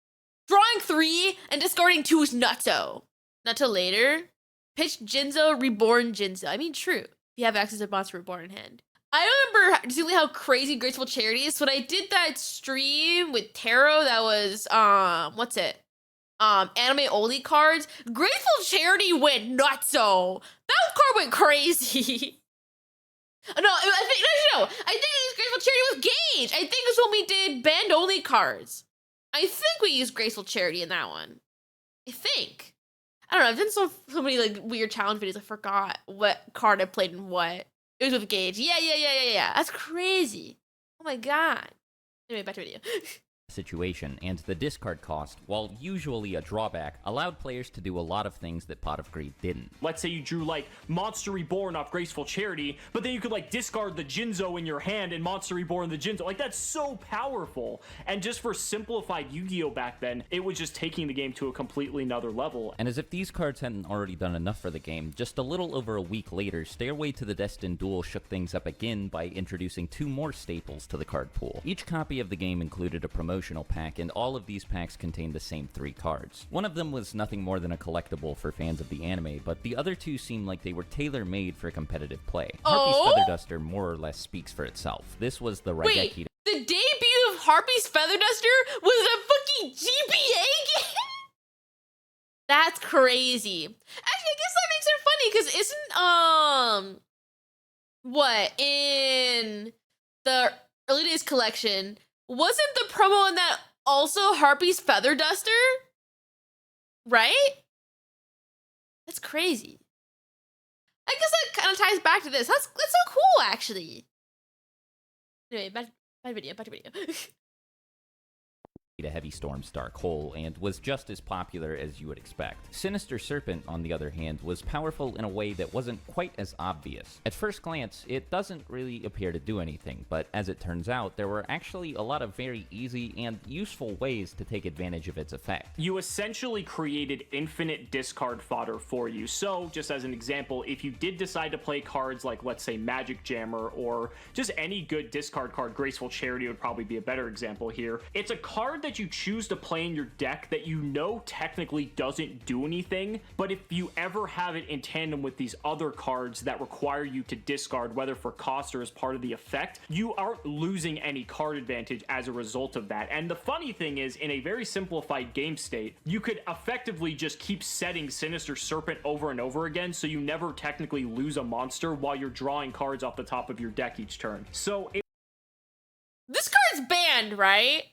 Drawing 3 and discarding 2 is nutso. Not till later. Pitch Jinzo, Reborn Jinzo. I mean, true. You have access to Monster Reborn in hand. I remember distinctly how crazy Graceful Charity is. When I did that stream with Tarot, that was, anime only cards. Graceful Charity went nutso. That card went crazy. I think Graceful Charity was Gage. I think it's when we did band only cards. I think we used Graceful Charity in that one. I think. I don't know, I've done so many like weird challenge videos, I forgot what card I played and what. It was with Gage. Yeah. That's crazy. Oh my god. Anyway, back to video. situation, and the discard cost, while usually a drawback, allowed players to do a lot of things that Pot of Greed didn't. Let's say you drew like Monster Reborn off Graceful Charity, but then you could like discard the Jinzo in your hand and Monster Reborn the Jinzo. Like, that's so powerful. And just for simplified Yu-Gi-Oh back then, it was just taking the game to a completely another level. And as if these cards hadn't already done enough for the game, just a little over a week later, Stairway to the Destined Duel shook things up again by introducing 2 more staples to the card pool. Each copy of the game included a promotional pack, and all of these packs contained the same 3 cards. One of them was nothing more than a collectible for fans of the anime, but the other 2 seemed like they were tailor-made for competitive play. Harpy's Feather Duster more or less speaks for itself. This was the Raigeki. Wait, the debut of Harpy's Feather Duster was a fucking GBA game? That's crazy. Actually, I guess that makes it funny, because isn't, what, in the early days collection, wasn't the promo in that also Harpy's Feather Duster? Right? That's crazy. I guess that kind of ties back to this. That's so cool, actually. Anyway, back to video. to Heavy Storm's Dark Hole, and was just as popular as you would expect. Sinister Serpent, on the other hand, was powerful in a way that wasn't quite as obvious. At first glance, it doesn't really appear to do anything, but as it turns out, there were actually a lot of very easy and useful ways to take advantage of its effect. You essentially created infinite discard fodder for you. So, just as an example, if you did decide to play cards like, let's say, Magic Jammer, or just any good discard card, Graceful Charity would probably be a better example here. It's a card that you choose to play in your deck that you know technically doesn't do anything, but if you ever have it in tandem with these other cards that require you to discard, whether for cost or as part of the effect, you aren't losing any card advantage as a result of that. And the funny thing is, in a very simplified game state, you could effectively just keep setting Sinister Serpent over and over again, so you never technically lose a monster while you're drawing cards off the top of your deck each turn. So This card's banned, right?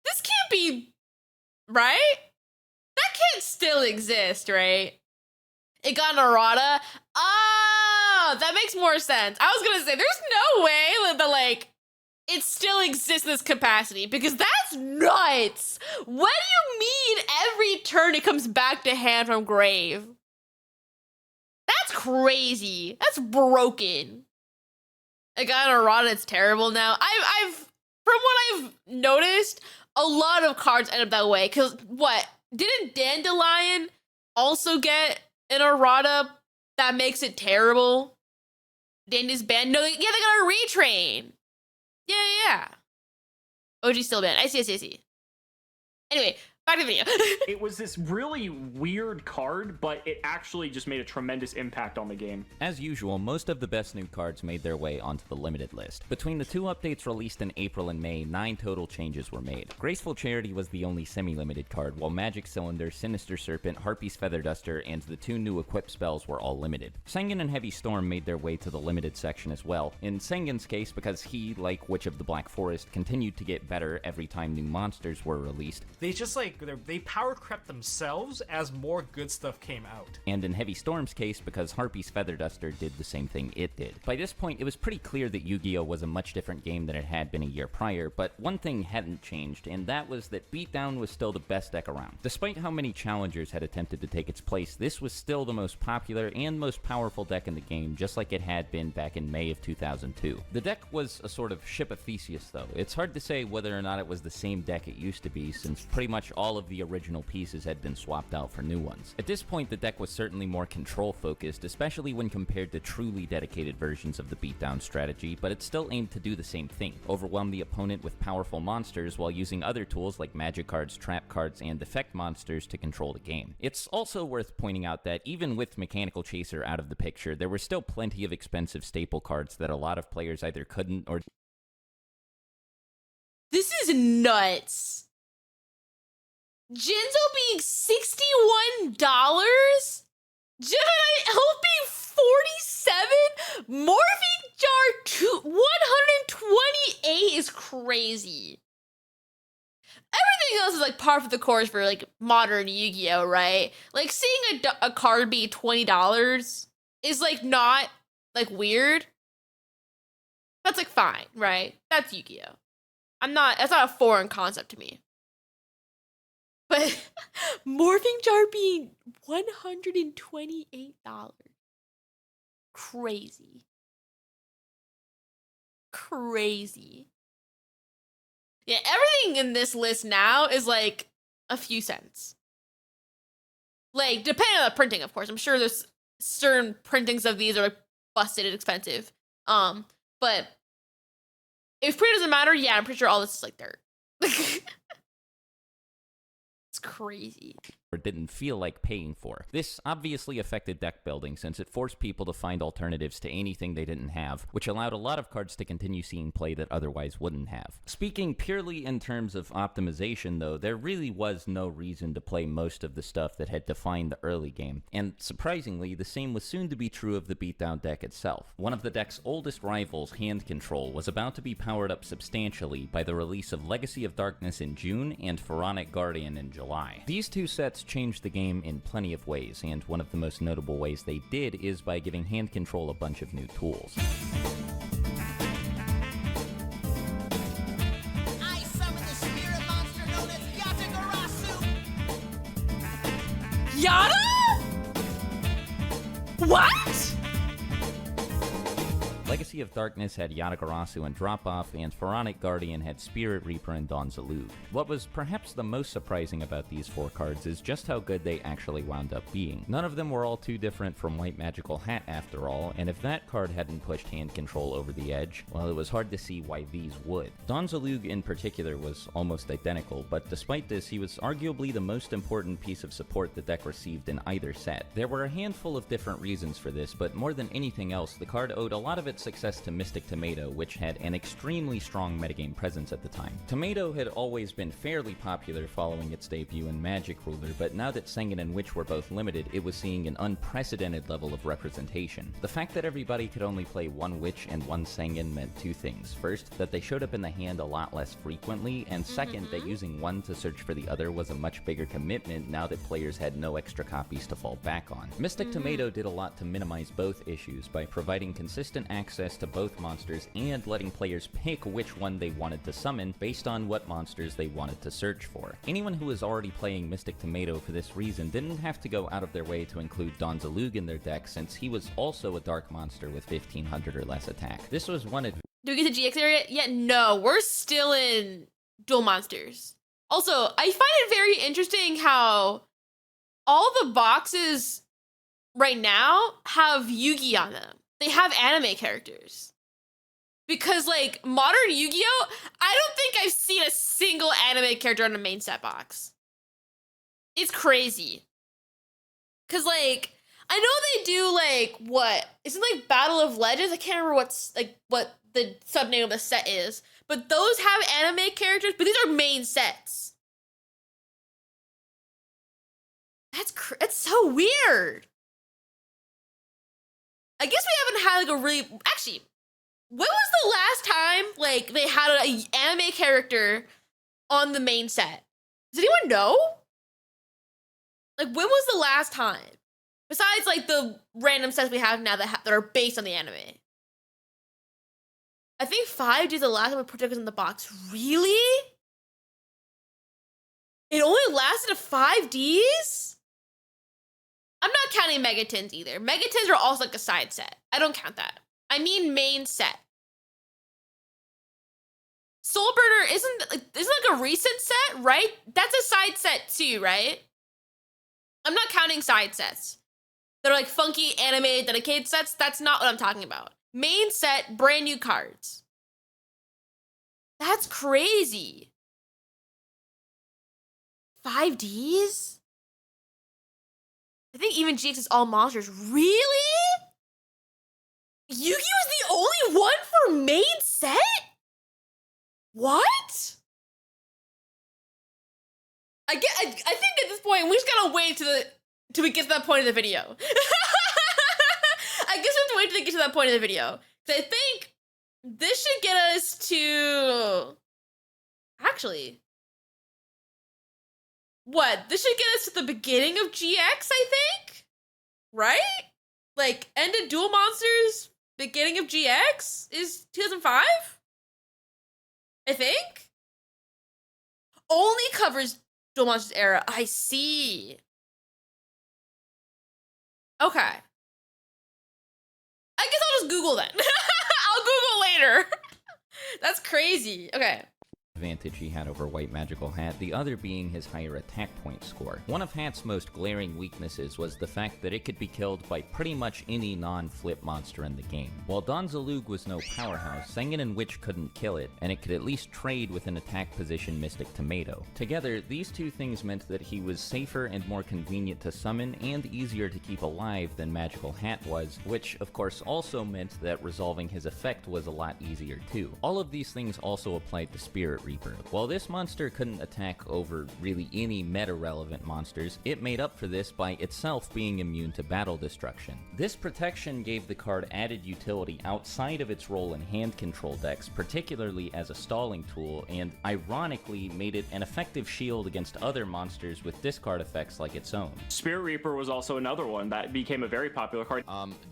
This can't be... right? That can't still exist, right? It got an errata? Ah, that makes more sense. I was gonna say, there's no way that it still exists in this capacity, because that's nuts! What do you mean every turn it comes back to hand from grave? That's crazy. That's broken. I got an errata, it's terrible now. I've from what I've noticed, a lot of cards end up that way. Cause what? Didn't Dandelion also get an errata that makes it terrible? Dandy's banned? No, yeah, they got a retrain. Yeah. OG still banned. I see. Anyway, back to the video. it was this really weird card, but it actually just made a tremendous impact on the game. As usual, most of the best new cards made their way onto the limited list. Between the two updates released in April and May, 9 total changes were made. Graceful Charity was the only semi-limited card, while Magic Cylinder, Sinister Serpent, Harpy's Feather Duster, and the 2 new equip spells were all limited. Sengen and Heavy Storm made their way to the limited section as well. In Sengen's case, because he, like Witch of the Black Forest, continued to get better every time new monsters were released. They just they power crept themselves as more good stuff came out. And in Heavy Storm's case, because Harpy's Feather Duster did the same thing it did. By this point, it was pretty clear that Yu-Gi-Oh! Was a much different game than it had been a year prior, but one thing hadn't changed, and that was that Beatdown was still the best deck around. Despite how many challengers had attempted to take its place, this was still the most popular and most powerful deck in the game, just like it had been back in May of 2002. The deck was a sort of Ship of Theseus, though. It's hard to say whether or not it was the same deck it used to be, since pretty much all of the original pieces had been swapped out for new ones. At this point, the deck was certainly more control-focused, especially when compared to truly dedicated versions of the beatdown strategy, but it still aimed to do the same thing, overwhelm the opponent with powerful monsters while using other tools like magic cards, trap cards, and effect monsters to control the game. It's also worth pointing out that even with Mechanical Chaser out of the picture, there were still plenty of expensive staple cards that a lot of players either couldn't or... This is nuts. Jinzo being $61? Gemini Elf being $47? Morphing Jar 128 is crazy. Everything else is like par for the course for like modern Yu-Gi-Oh, right? Like seeing a card be $20 is like not like weird. That's like fine, right? That's Yu-Gi-Oh. That's not a foreign concept to me. But Morphing Jar being $128. Crazy. Yeah, everything in this list now is like a few cents. Like, depending on the printing, of course. I'm sure there's certain printings of these are like busted and expensive. But if print doesn't matter, yeah, I'm pretty sure all this is like dirt. It's crazy. Or didn't feel like paying for. This obviously affected deck building since it forced people to find alternatives to anything they didn't have, which allowed a lot of cards to continue seeing play that otherwise wouldn't have. Speaking purely in terms of optimization though, there really was no reason to play most of the stuff that had defined the early game, and surprisingly, the same was soon to be true of the beatdown deck itself. One of the deck's oldest rivals, Hand Control, was about to be powered up substantially by the release of Legacy of Darkness in June and Pharaonic Guardian in July. These two sets changed the game in plenty of ways, and one of the most notable ways they did is by giving Hand Control a bunch of new tools. I summon the spirit monster known Yata? What? Legacy of Darkness had Yatagarasu and Drop-Off, and Pharaonic Guardian had Spirit Reaper and Donzalug. What was perhaps the most surprising about these 4 cards is just how good they actually wound up being. None of them were all too different from White Magical Hat after all, and if that card hadn't pushed hand control over the edge, well, it was hard to see why these would. Donzalug in particular was almost identical, but despite this, he was arguably the most important piece of support the deck received in either set. There were a handful of different reasons for this, but more than anything else, the card owed a lot of its success to Mystic Tomato, which had an extremely strong metagame presence at the time. Tomato had always been fairly popular following its debut in Magic Ruler, but now that Sengen and Witch were both limited, it was seeing an unprecedented level of representation. The fact that everybody could only play 1 Witch and 1 Sengen meant 2 things. First, that they showed up in the hand a lot less frequently, and second, that using one to search for the other was a much bigger commitment now that players had no extra copies to fall back on. Mystic Tomato did a lot to minimize both issues by providing consistent access to both monsters and letting players pick which one they wanted to summon based on what monsters they wanted to search for. Anyone who was already playing Mystic Tomato for this reason didn't have to go out of their way to include Donzalug in their deck, since he was also a dark monster with 1500 or less attack. This was one Do we get to GX area yet? No, we're still in dual monsters. Also, I find it very interesting how all the boxes right now have Yugi on them. They have anime characters. Because, like, modern Yu-Gi-Oh! I don't think I've seen a single anime character on a main set box. It's crazy. Because, like, I know they do, like, what? Is it, like, Battle of Legends? I can't remember what the subname of the set is. But those have anime characters, but these are main sets. That's so weird. I guess we haven't had, like, a really... Actually, when was the last time, like, they had an anime character on the main set? Does anyone know? Like, when was the last time? Besides, like, the random sets we have now that are based on the anime. I think 5D is the last time a project was in the box. Really? It only lasted to 5Ds? I'm not counting Megatins either. Megatins are also like a side set. I don't count that. I mean main set. Soulburner isn't like a recent set, right? That's a side set too, right? I'm not counting side sets. They're like funky anime dedicated sets. That's not what I'm talking about. Main set, brand new cards. That's crazy. 5Ds? I think even GX is all monsters. Really? Yugi was the only one for main set? What? I think at this point we just gotta wait till we get to that point of the video. I guess we have to wait till we get to that point of the video. Cause I think this should get us to actually. What? This should get us to the beginning of GX, I think? Right? Like, end of Duel Monsters, beginning of GX is 2005? I think? Only covers Duel Monsters era. I see. Okay. I guess I'll just Google then. I'll Google later. That's crazy. Okay. advantage he had over White Magical Hat, the other being his higher attack point score. One of Hat's most glaring weaknesses was the fact that it could be killed by pretty much any non-flip monster in the game. While Donzalug was no powerhouse, Sengen and Witch couldn't kill it, and it could at least trade with an attack position Mystic Tomato. Together, these two things meant that he was safer and more convenient to summon and easier to keep alive than Magical Hat was, which of course also meant that resolving his effect was a lot easier too. All of these things also applied to Spirit Reaper. While this monster couldn't attack over really any meta-relevant monsters, it made up for this by itself being immune to battle destruction. This protection gave the card added utility outside of its role in hand control decks, particularly as a stalling tool, and ironically made it an effective shield against other monsters with discard effects like its own. Spirit Reaper was also another one that became a very popular card.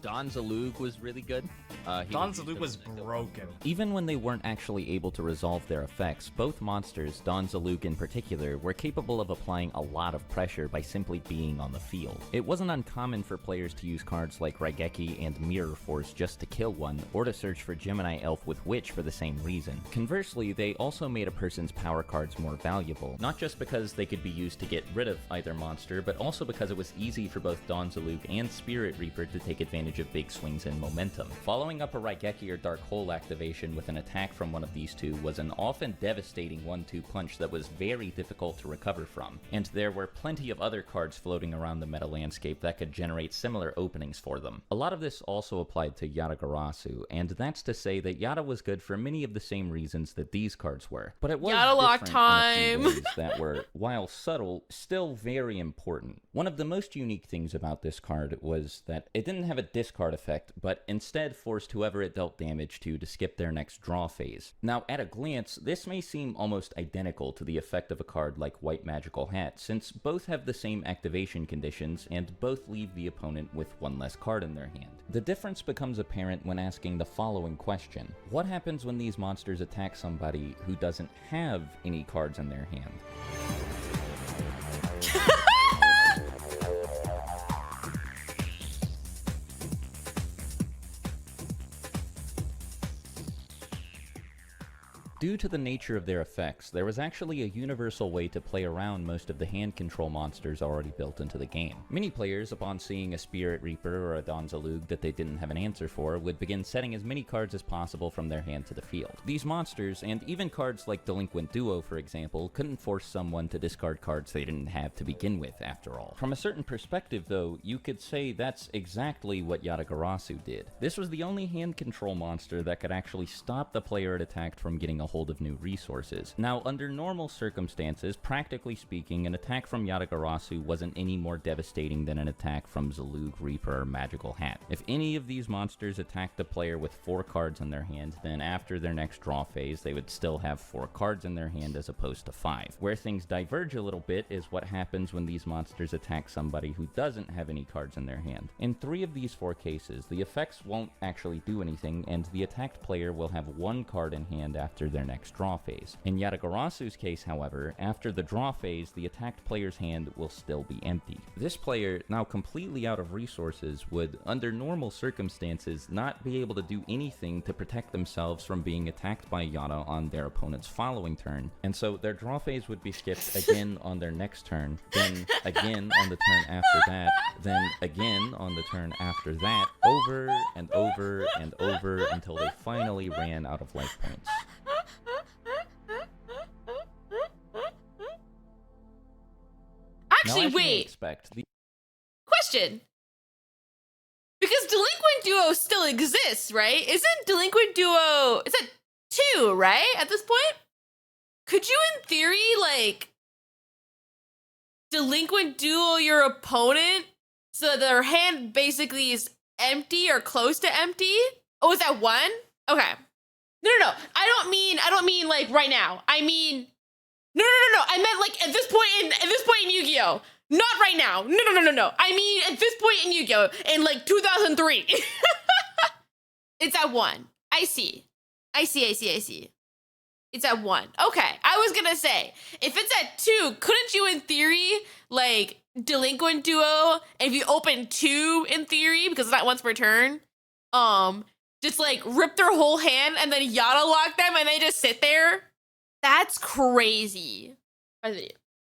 Donzalug was really good. Donzalug was broken. Even when they weren't actually able to resolve their effects, effects, both monsters, Donzalug in particular, were capable of applying a lot of pressure by simply being on the field. It wasn't uncommon for players to use cards like Raigeki and Mirror Force just to kill one, or to search for Gemini Elf with Witch for the same reason. Conversely, they also made a person's power cards more valuable, not just because they could be used to get rid of either monster, but also because it was easy for both Donzalug and Spirit Reaper to take advantage of big swings in momentum. Following up a Raigeki or Dark Hole activation with an attack from one of these two was an often devastating 1-2 punch that was very difficult to recover from, and there were plenty of other cards floating around the meta landscape that could generate similar openings for them. A lot of this also applied to Yata-Garasu, and that's to say that Yata was good for many of the same reasons that these cards were, but it was Yata-Lock different time! in a few ways that were, while subtle, still very important. One of the most unique things about this card was that it didn't have a discard effect, but instead forced whoever it dealt damage to skip their next draw phase. Now, at a glance, this may seem almost identical to the effect of a card like White Magical Hat, since both have the same activation conditions and both leave the opponent with one less card in their hand. The difference becomes apparent when asking the following question: what happens when these monsters attack somebody who doesn't have any cards in their hand? Due to the nature of their effects, there was actually a universal way to play around most of the hand control monsters already built into the game. Many players, upon seeing a Spirit Reaper or a Donzalug that they didn't have an answer for, would begin setting as many cards as possible from their hand to the field. These monsters, and even cards like Delinquent Duo for example, couldn't force someone to discard cards they didn't have to begin with, after all. From a certain perspective though, you could say that's exactly what Yata-Garasu did. This was the only hand control monster that could actually stop the player it attacked from getting a hold of new resources. Now, under normal circumstances, practically speaking, an attack from Yata-Garasu wasn't any more devastating than an attack from Zalug, Reaper, or Magical Hat. If any of these monsters attacked the player with 4 cards in their hand, then after their next draw phase, they would still have 4 cards in their hand as opposed to 5. Where things diverge a little bit is what happens when these monsters attack somebody who doesn't have any cards in their hand. In 3 of these 4 cases, the effects won't actually do anything, and the attacked player will have 1 card in hand after their next draw phase. In Yata-Garasu's case, however, after the draw phase, the attacked player's hand will still be empty. This player, now completely out of resources, would, under normal circumstances, not be able to do anything to protect themselves from being attacked by Yata on their opponent's following turn, and so their draw phase would be skipped again on their next turn, then again on the turn after that, then again on the turn after that, over and over and over until they finally ran out of life points. Actually, wait. Question. Because Delinquent Duo still exists, right? Isn't Delinquent Duo... Is that 2, right? At this point? Could you, in theory, like... Delinquent Duo your opponent so that their hand basically is empty or close to empty? Oh, is that 1? Okay. No. I don't mean like right now. I mean... No. I meant like at this point in Yu-Gi-Oh! Not right now. No. I mean at this point in Yu-Gi-Oh! In like 2003. It's at 1. I see. It's at 1. Okay. I was gonna say, if it's at 2, couldn't you in theory, like, Delinquent Duo, and if you open 2 in theory, because it's not once per turn, just like rip their whole hand and then Yata-Lock them and they just sit there? That's crazy.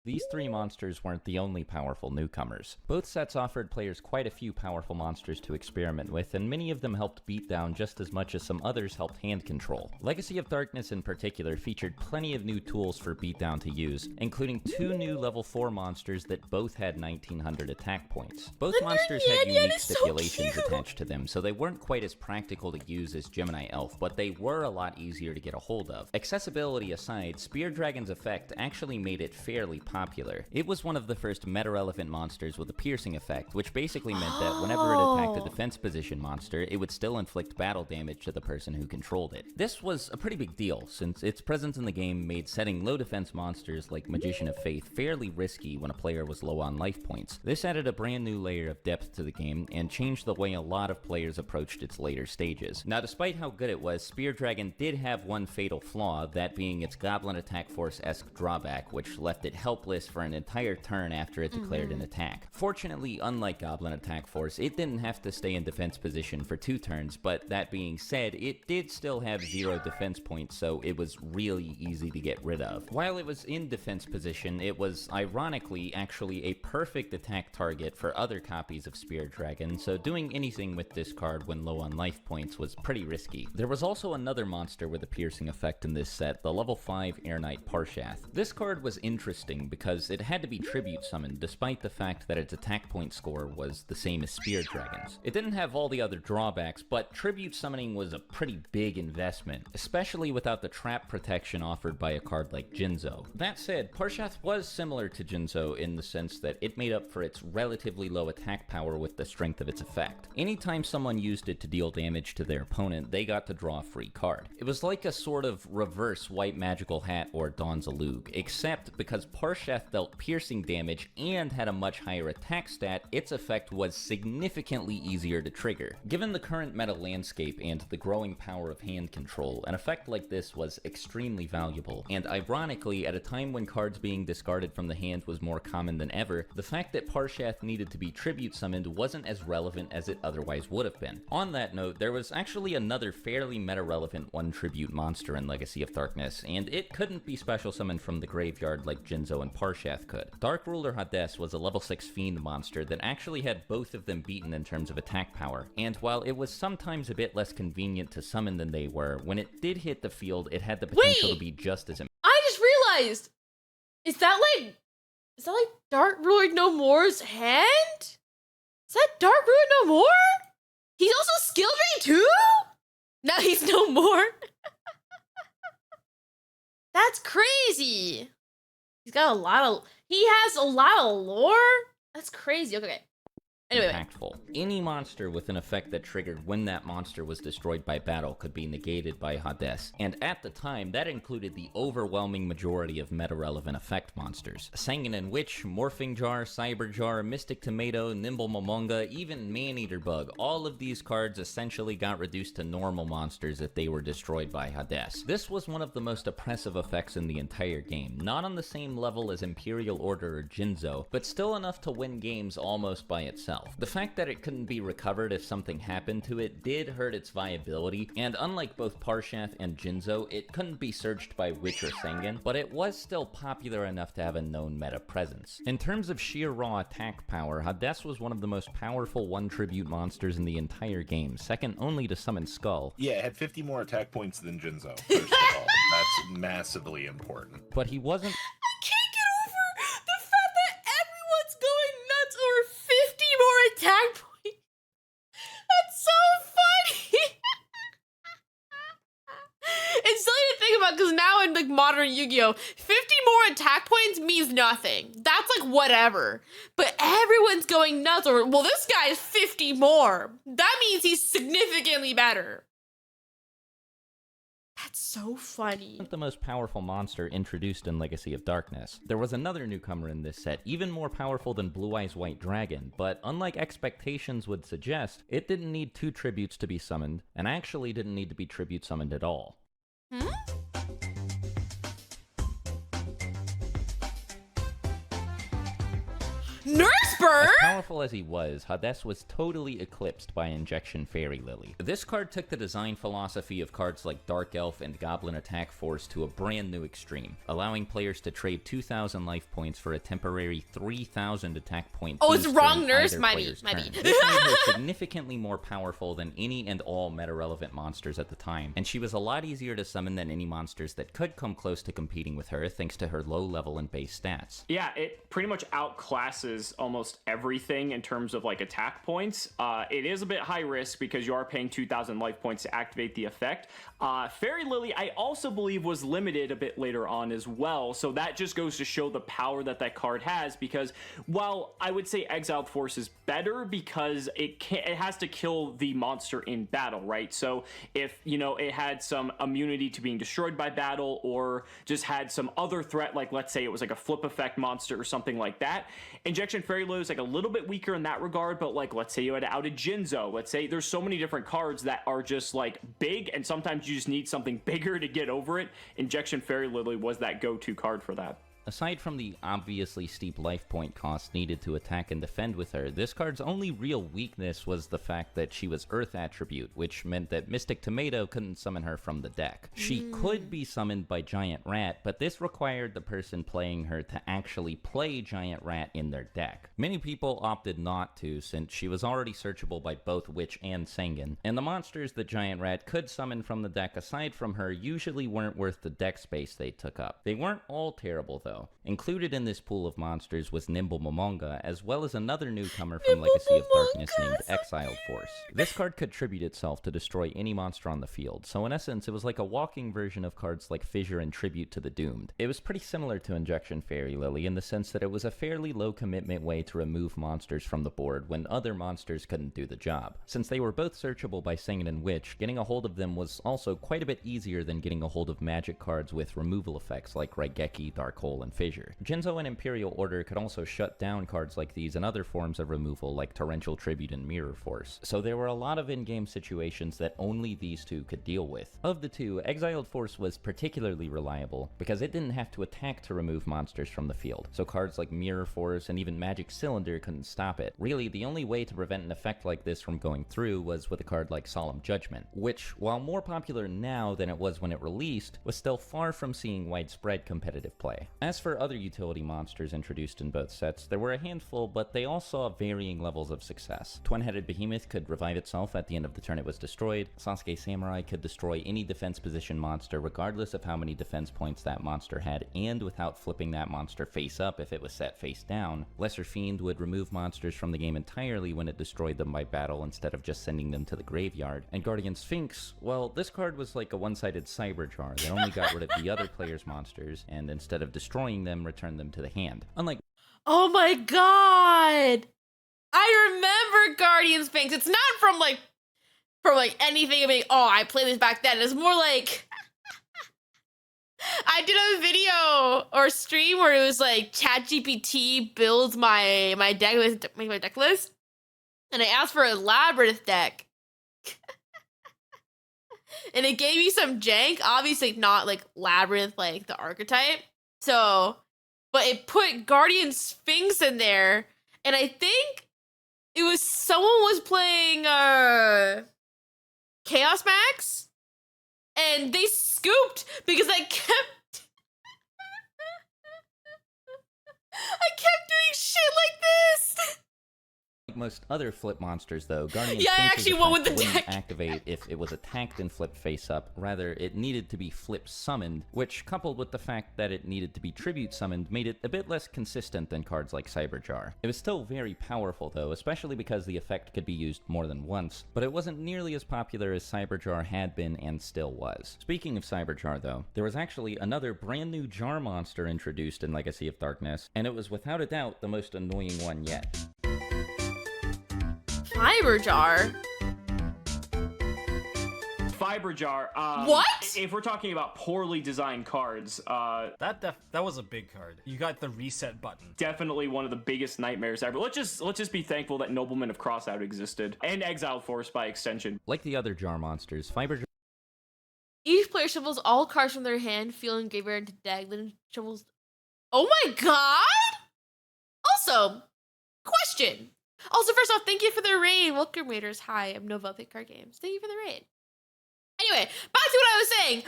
These 3 monsters weren't the only powerful newcomers. Both sets offered players quite a few powerful monsters to experiment with, and many of them helped beat down just as much as some others helped hand control. Legacy of Darkness in particular featured plenty of new tools for beatdown to use, including 2 new level 4 monsters that both had 1900 attack points. Both monsters had unique stipulations attached to them, so they weren't quite as practical to use as Gemini Elf, but they were a lot easier to get a hold of. Accessibility aside, Spear Dragon's effect actually made it fairly popular. It was one of the first meta-relevant monsters with a piercing effect, which basically meant that whenever it attacked a defense position monster, it would still inflict battle damage to the person who controlled it. This was a pretty big deal, since its presence in the game made setting low defense monsters like Magician of Faith fairly risky when a player was low on life points. This added a brand new layer of depth to the game and changed the way a lot of players approached its later stages. Now, despite how good it was, Spear Dragon did have one fatal flaw, that being its Goblin Attack Force-esque drawback, which left it helpless for an entire turn after it declared an attack. Fortunately, unlike Goblin Attack Force, it didn't have to stay in defense position for 2 turns, but that being said, it did still have 0 defense points, so it was really easy to get rid of. While it was in defense position, it was ironically actually a perfect attack target for other copies of Spear Dragon, so doing anything with this card when low on life points was pretty risky. There was also another monster with a piercing effect in this set, the level 5 Air Knight Parshath. This card was interesting because it had to be tribute summoned despite the fact that its attack point score was the same as Spear Dragon's. It didn't have all the other drawbacks, but tribute summoning was a pretty big investment, especially without the trap protection offered by a card like Jinzo. That said, Parshath was similar to Jinzo in the sense that it made up for its relatively low attack power with the strength of its effect. Anytime someone used it to deal damage to their opponent, they got to draw a free card. It was like a sort of reverse White Magical Hat or Dawn's Alug, except because Parshath dealt piercing damage and had a much higher attack stat, its effect was significantly easier to trigger. Given the current meta landscape and the growing power of hand control, an effect like this was extremely valuable, and ironically, at a time when cards being discarded from the hand was more common than ever, the fact that Parshath needed to be tribute summoned wasn't as relevant as it otherwise would have been. On that note, there was actually another fairly meta-relevant one tribute monster in Legacy of Darkness, and it couldn't be special summoned from the graveyard like Jinzo and Parshath could. Dark Ruler Hades was a level 6 Fiend monster that actually had both of them beaten in terms of attack power, and while it was sometimes a bit less convenient to summon than they were, when it did hit the field, it had the potential to be just as I just realized, is that like Dark Ruler No More's hand? Is that Dark Ruler No More? He's also skill drained too? Now he's no more. That's crazy. He has a lot of lore? That's crazy. Okay. Anyway. impactful. Any monster with an effect that triggered when that monster was destroyed by battle could be negated by Hades, and at the time, that included the overwhelming majority of meta-relevant effect monsters. Sanguine Witch, Morphing Jar, Cyber Jar, Mystic Tomato, Nimble Momonga, even Man-Eater Bug, all of these cards essentially got reduced to normal monsters if they were destroyed by Hades. This was one of the most oppressive effects in the entire game, not on the same level as Imperial Order or Jinzo, but still enough to win games almost by itself. The fact that it couldn't be recovered if something happened to it did hurt its viability, and unlike both Parshath and Jinzo, it couldn't be searched by Witch or Sanguine, but it was still popular enough to have a known meta presence. In terms of sheer raw attack power, Hades was one of the most powerful one-tribute monsters in the entire game, second only to Summon Skull. Yeah, it had 50 more attack points than Jinzo, first of all. That's massively important. But he wasn't... I can't get over the fact that everyone's going nuts over 50 more attack points. That's so funny. It's silly to think about because now in like modern Yu-Gi-Oh, 50 more attack points means nothing. That's like whatever. But everyone's going nuts over, well, this guy is 50 more. That means he's significantly better. That's so funny. The most powerful monster introduced in Legacy of Darkness. There was another newcomer in this set, even more powerful than Blue Eyes White Dragon, but unlike expectations would suggest, it didn't need 2 tributes to be summoned, and actually didn't need to be tribute summoned at all. Nurseburg? As powerful as he was, Hades was totally eclipsed by Injection Fairy Lily. This card took the design philosophy of cards like Dark Elf and Goblin Attack Force to a brand new extreme, allowing players to trade 2,000 life points for a temporary 3,000 attack point. Oh, it's wrong nurse? Might be. This made her significantly more powerful than any and all meta-relevant monsters at the time, and she was a lot easier to summon than any monsters that could come close to competing with her thanks to her low level and base stats. Yeah, it pretty much outclasses sacrifices almost everything in terms of like attack points. It is a bit high risk because you are paying 2,000 life points to activate the effect. Fairy Lily, I also believe, was limited a bit later on as well, so that just goes to show the power that that card has, because while I would say Exiled Force is better because it has to kill the monster in battle, right? So if, you know, it had some immunity to being destroyed by battle, or just had some other threat, like let's say it was like a flip effect monster or something like that, Injection Fairy Lily is like a little bit weaker in that regard. But like, let's say you had outed Jinzo, let's say there's so many different cards that are just like big, and sometimes you just need something bigger to get over it. Injection Fairy Lily was that go-to card for that. Aside from the obviously steep life point cost needed to attack and defend with her, this card's only real weakness was the fact that she was Earth attribute, which meant that Mystic Tomato couldn't summon her from the deck. She could be summoned by Giant Rat, but this required the person playing her to actually play Giant Rat in their deck. Many people opted not to, since she was already searchable by both Witch and Sengen, and the monsters that Giant Rat could summon from the deck aside from her usually weren't worth the deck space they took up. They weren't all terrible though. Included in this pool of monsters was Nimble Momonga, as well as another newcomer from Legacy of Darkness named Exiled Force. This card could tribute itself to destroy any monster on the field, so in essence it was like a walking version of cards like Fissure and Tribute to the Doomed. It was pretty similar to Injection Fairy Lily in the sense that it was a fairly low commitment way to remove monsters from the board when other monsters couldn't do the job. Since they were both searchable by Sengen and Witch, getting a hold of them was also quite a bit easier than getting a hold of magic cards with removal effects like Raigeki, Dark Hole, and Fissure. Jinzo and Imperial Order could also shut down cards like these and other forms of removal like Torrential Tribute and Mirror Force, so there were a lot of in-game situations that only these two could deal with. Of the two, Exiled Force was particularly reliable because it didn't have to attack to remove monsters from the field, so cards like Mirror Force and even Magic Cylinder couldn't stop it. Really, the only way to prevent an effect like this from going through was with a card like Solemn Judgment, which, while more popular now than it was when it released, was still far from seeing widespread competitive play. As for other utility monsters introduced in both sets, there were a handful, but they all saw varying levels of success. Twin-Headed Behemoth could revive itself at the end of the turn it was destroyed. Sasuke Samurai could destroy any defense position monster regardless of how many defense points that monster had, and without flipping that monster face up if it was set face down. Lesser Fiend would remove monsters from the game entirely when it destroyed them by battle instead of just sending them to the graveyard. And Guardian Sphinx, well, this card was like a one-sided Cyber Jar that only got rid of the other player's monsters, and instead of destroying them, returned them to the hand. Unlike Oh my god! I remember Guardian Sphinx. It's not from like anything of being, oh, I played this back then. It's more like I did a video or stream where it was like ChatGPT builds my deck list, make my deck list, and I asked for a Labyrinth deck. And it gave me some jank, obviously not like Labyrinth, like the archetype. So, but it put Guardian Sphinx in there, and I think it was someone was playing Chaos Max, and they scooped because I kept doing shit like this. most other flip monsters, though, Guardian Yeah, I Sphinx's actually went with effect the wouldn't deck. activate if it was attacked and flipped face up. Rather, it needed to be flip summoned, which, coupled with the fact that it needed to be tribute summoned, made it a bit less consistent than cards like Cyberjar. It was still very powerful, though, especially because the effect could be used more than once, but it wasn't nearly as popular as Cyberjar had been and still was. Speaking of Cyberjar, though, there was actually another brand new jar monster introduced in Legacy of Darkness, and it was without a doubt the most annoying one yet. Fiberjar? Fiberjar. What? If we're talking about poorly designed cards, That was a big card. You got the reset button. definitely one of the biggest nightmares ever. Let's just be thankful that Noblemen of Crossout existed, and Exiled Force by extension. Like the other jar monsters, Fiberjar Each player shuffles all cards from their hand, field graveyard into deck, then shuffles. Oh my god! Also, question. Also, first off, thank you for the raid. Welcome, Raiders. Hi, I'm Nova Pick Card Games. Thank you for the raid. Anyway, back to what I was saying.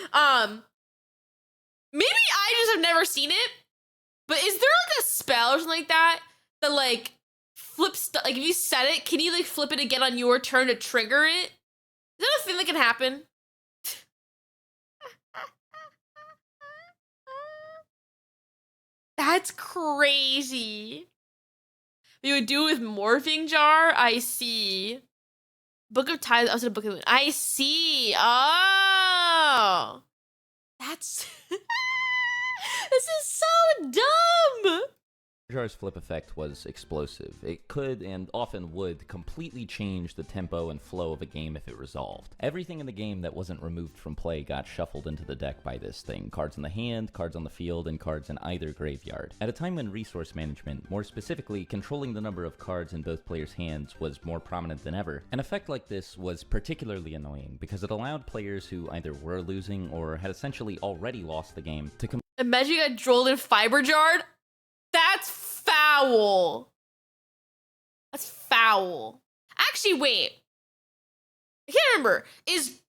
Maybe I just have never seen it, but is there like a spell or something like that that like flips? Like if you set it, can you like flip it again on your turn to trigger it? Is that a thing that can happen? That's crazy. You would do with morphing jar? I see. Book of Ties, also Book of Moon. I see. Oh. That's... This is so dumb! Jar's flip effect was explosive. It could, and often would, completely change the tempo and flow of a game if it resolved. Everything in the game that wasn't removed from play got shuffled into the deck by this thing. Cards in the hand, cards on the field, and cards in either graveyard. At a time when resource management, more specifically controlling the number of cards in both players' hands, was more prominent than ever, an effect like this was particularly annoying because it allowed players who either were losing or had essentially already lost the game to imagine you got drolled in fiber jarred? That's foul. That's foul. Actually, wait. I can't remember. Is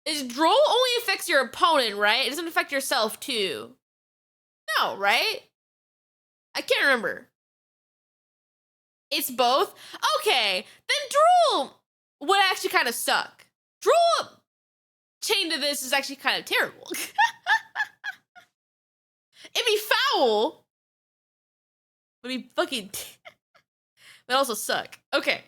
droll only affects your opponent, right? It doesn't affect yourself too. No, right? I can't remember. It's both? Okay, then droll would actually kind of suck. Droll chained to this is actually kind of terrible. It'd be foul. It'd be fucking... but also suck. Okay.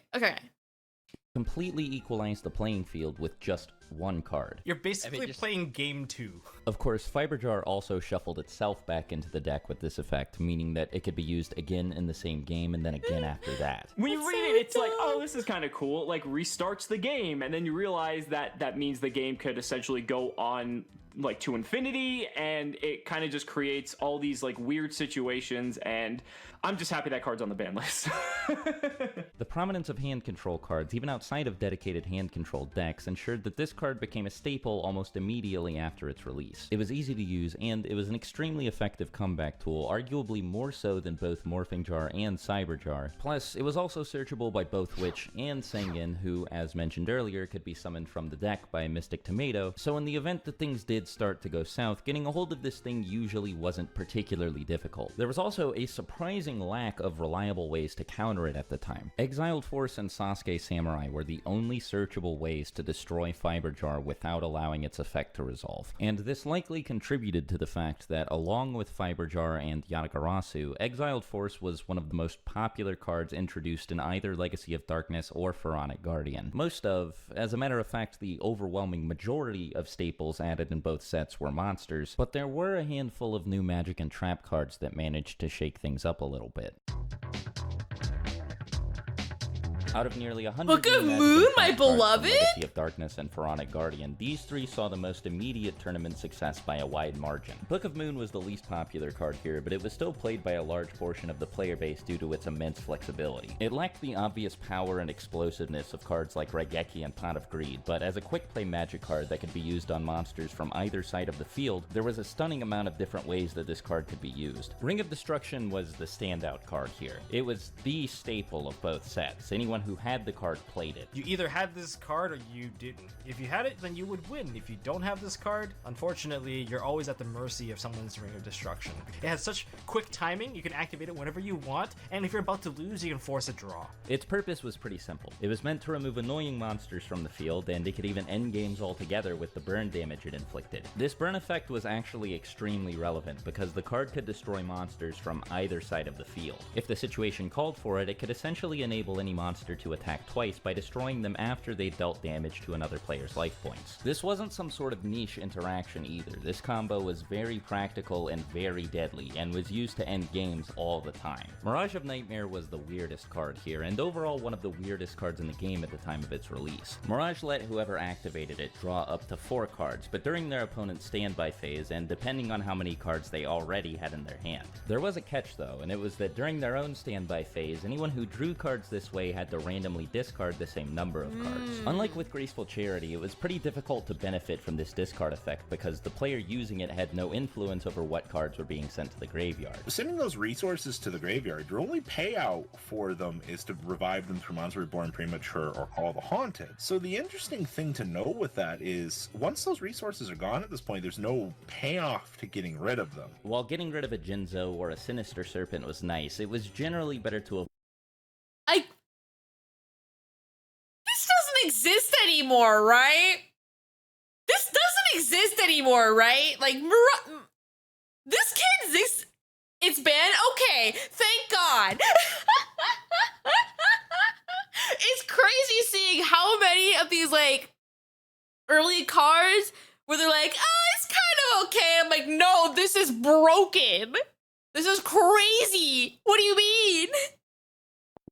completely equalize the playing field with just one card. You're basically playing game 2. Of course, Fiberjar also shuffled itself back into the deck with this effect, meaning that it could be used again in the same game and then again after that. When you read it, it's like, oh, this is kind of cool. Like, restarts the game, and then you realize that that means the game could essentially go on like to infinity, and it kind of just creates all these like weird situations, and I'm just happy that card's on the ban list. The prominence of hand control cards, even outside of dedicated hand control decks, ensured that this card became a staple almost immediately after its release. It was easy to use, and it was an extremely effective comeback tool, arguably more so than both Morphing Jar and Cyberjar. Plus, it was also searchable by both Witch and Sengen, who, as mentioned earlier, could be summoned from the deck by Mystic Tomato, so in the event that things did start to go south, getting a hold of this thing usually wasn't particularly difficult. There was also a surprising lack of reliable ways to counter it at the time. Exiled Force and Sasuke Samurai were the only searchable ways to destroy Fiberjar without allowing its effect to resolve, and this likely contributed to the fact that along with Fiberjar and Yatagarasu, Exiled Force was one of the most popular cards introduced in either Legacy of Darkness or Pharaonic Guardian. Most of, as a matter of fact, the overwhelming majority of staples added in both sets were monsters, but there were a handful of new magic and trap cards that managed to shake things up a little bit. Out of nearly 100 Book of Moon, my beloved? Legacy of Darkness and Pharaonic Guardian, these three saw the most immediate tournament success by a wide margin. Book of Moon was the least popular card here, but it was still played by a large portion of the player base due to its immense flexibility. It lacked the obvious power and explosiveness of cards like Raigeki and Pot of Greed, but as a quick play magic card that could be used on monsters from either side of the field, there was a stunning amount of different ways that this card could be used. Ring of Destruction was the standout card here. It was the staple of both sets. Anyone who had the card played it. You either had this card or you didn't. If you had it, then you would win. If you don't have this card, unfortunately, you're always at the mercy of someone's Ring of Destruction. It has such quick timing, you can activate it whenever you want, and if you're about to lose, you can force a draw. Its purpose was pretty simple. It was meant to remove annoying monsters from the field, and it could even end games altogether with the burn damage it inflicted. This burn effect was actually extremely relevant, because the card could destroy monsters from either side of the field. If the situation called for it, it could essentially enable any monster to attack twice by destroying them after they dealt damage to another player's life points. This wasn't some sort of niche interaction either. This combo was very practical and very deadly, and was used to end games all the time. Mirage of Nightmare was the weirdest card here, and overall one of the weirdest cards in the game at the time of its release. Mirage let whoever activated it draw up to 4 cards, but during their opponent's standby phase, and depending on how many cards they already had in their hand. There was a catch though, and it was that during their own standby phase, anyone who drew cards this way had to randomly discard the same number of cards. Unlike with Graceful Charity, it was pretty difficult to benefit from this discard effect because the player using it had no influence over what cards were being sent to the graveyard. Sending those resources to the graveyard, your only payout for them is to revive them through Monster Reborn, Premature, or Call the Haunted. So the interesting thing to know with that is, once those resources are gone at this point, there's no payoff to getting rid of them. While getting rid of a Jinzo or a Sinister Serpent was nice, it was generally better to This doesn't exist anymore, right? This doesn't exist anymore, right? Like, this can't exist It's banned? Okay, thank God. It's crazy seeing how many of these, like, early cards where they're like, oh, it's kind of okay. I'm like, no, this is broken. This is crazy. What do you mean?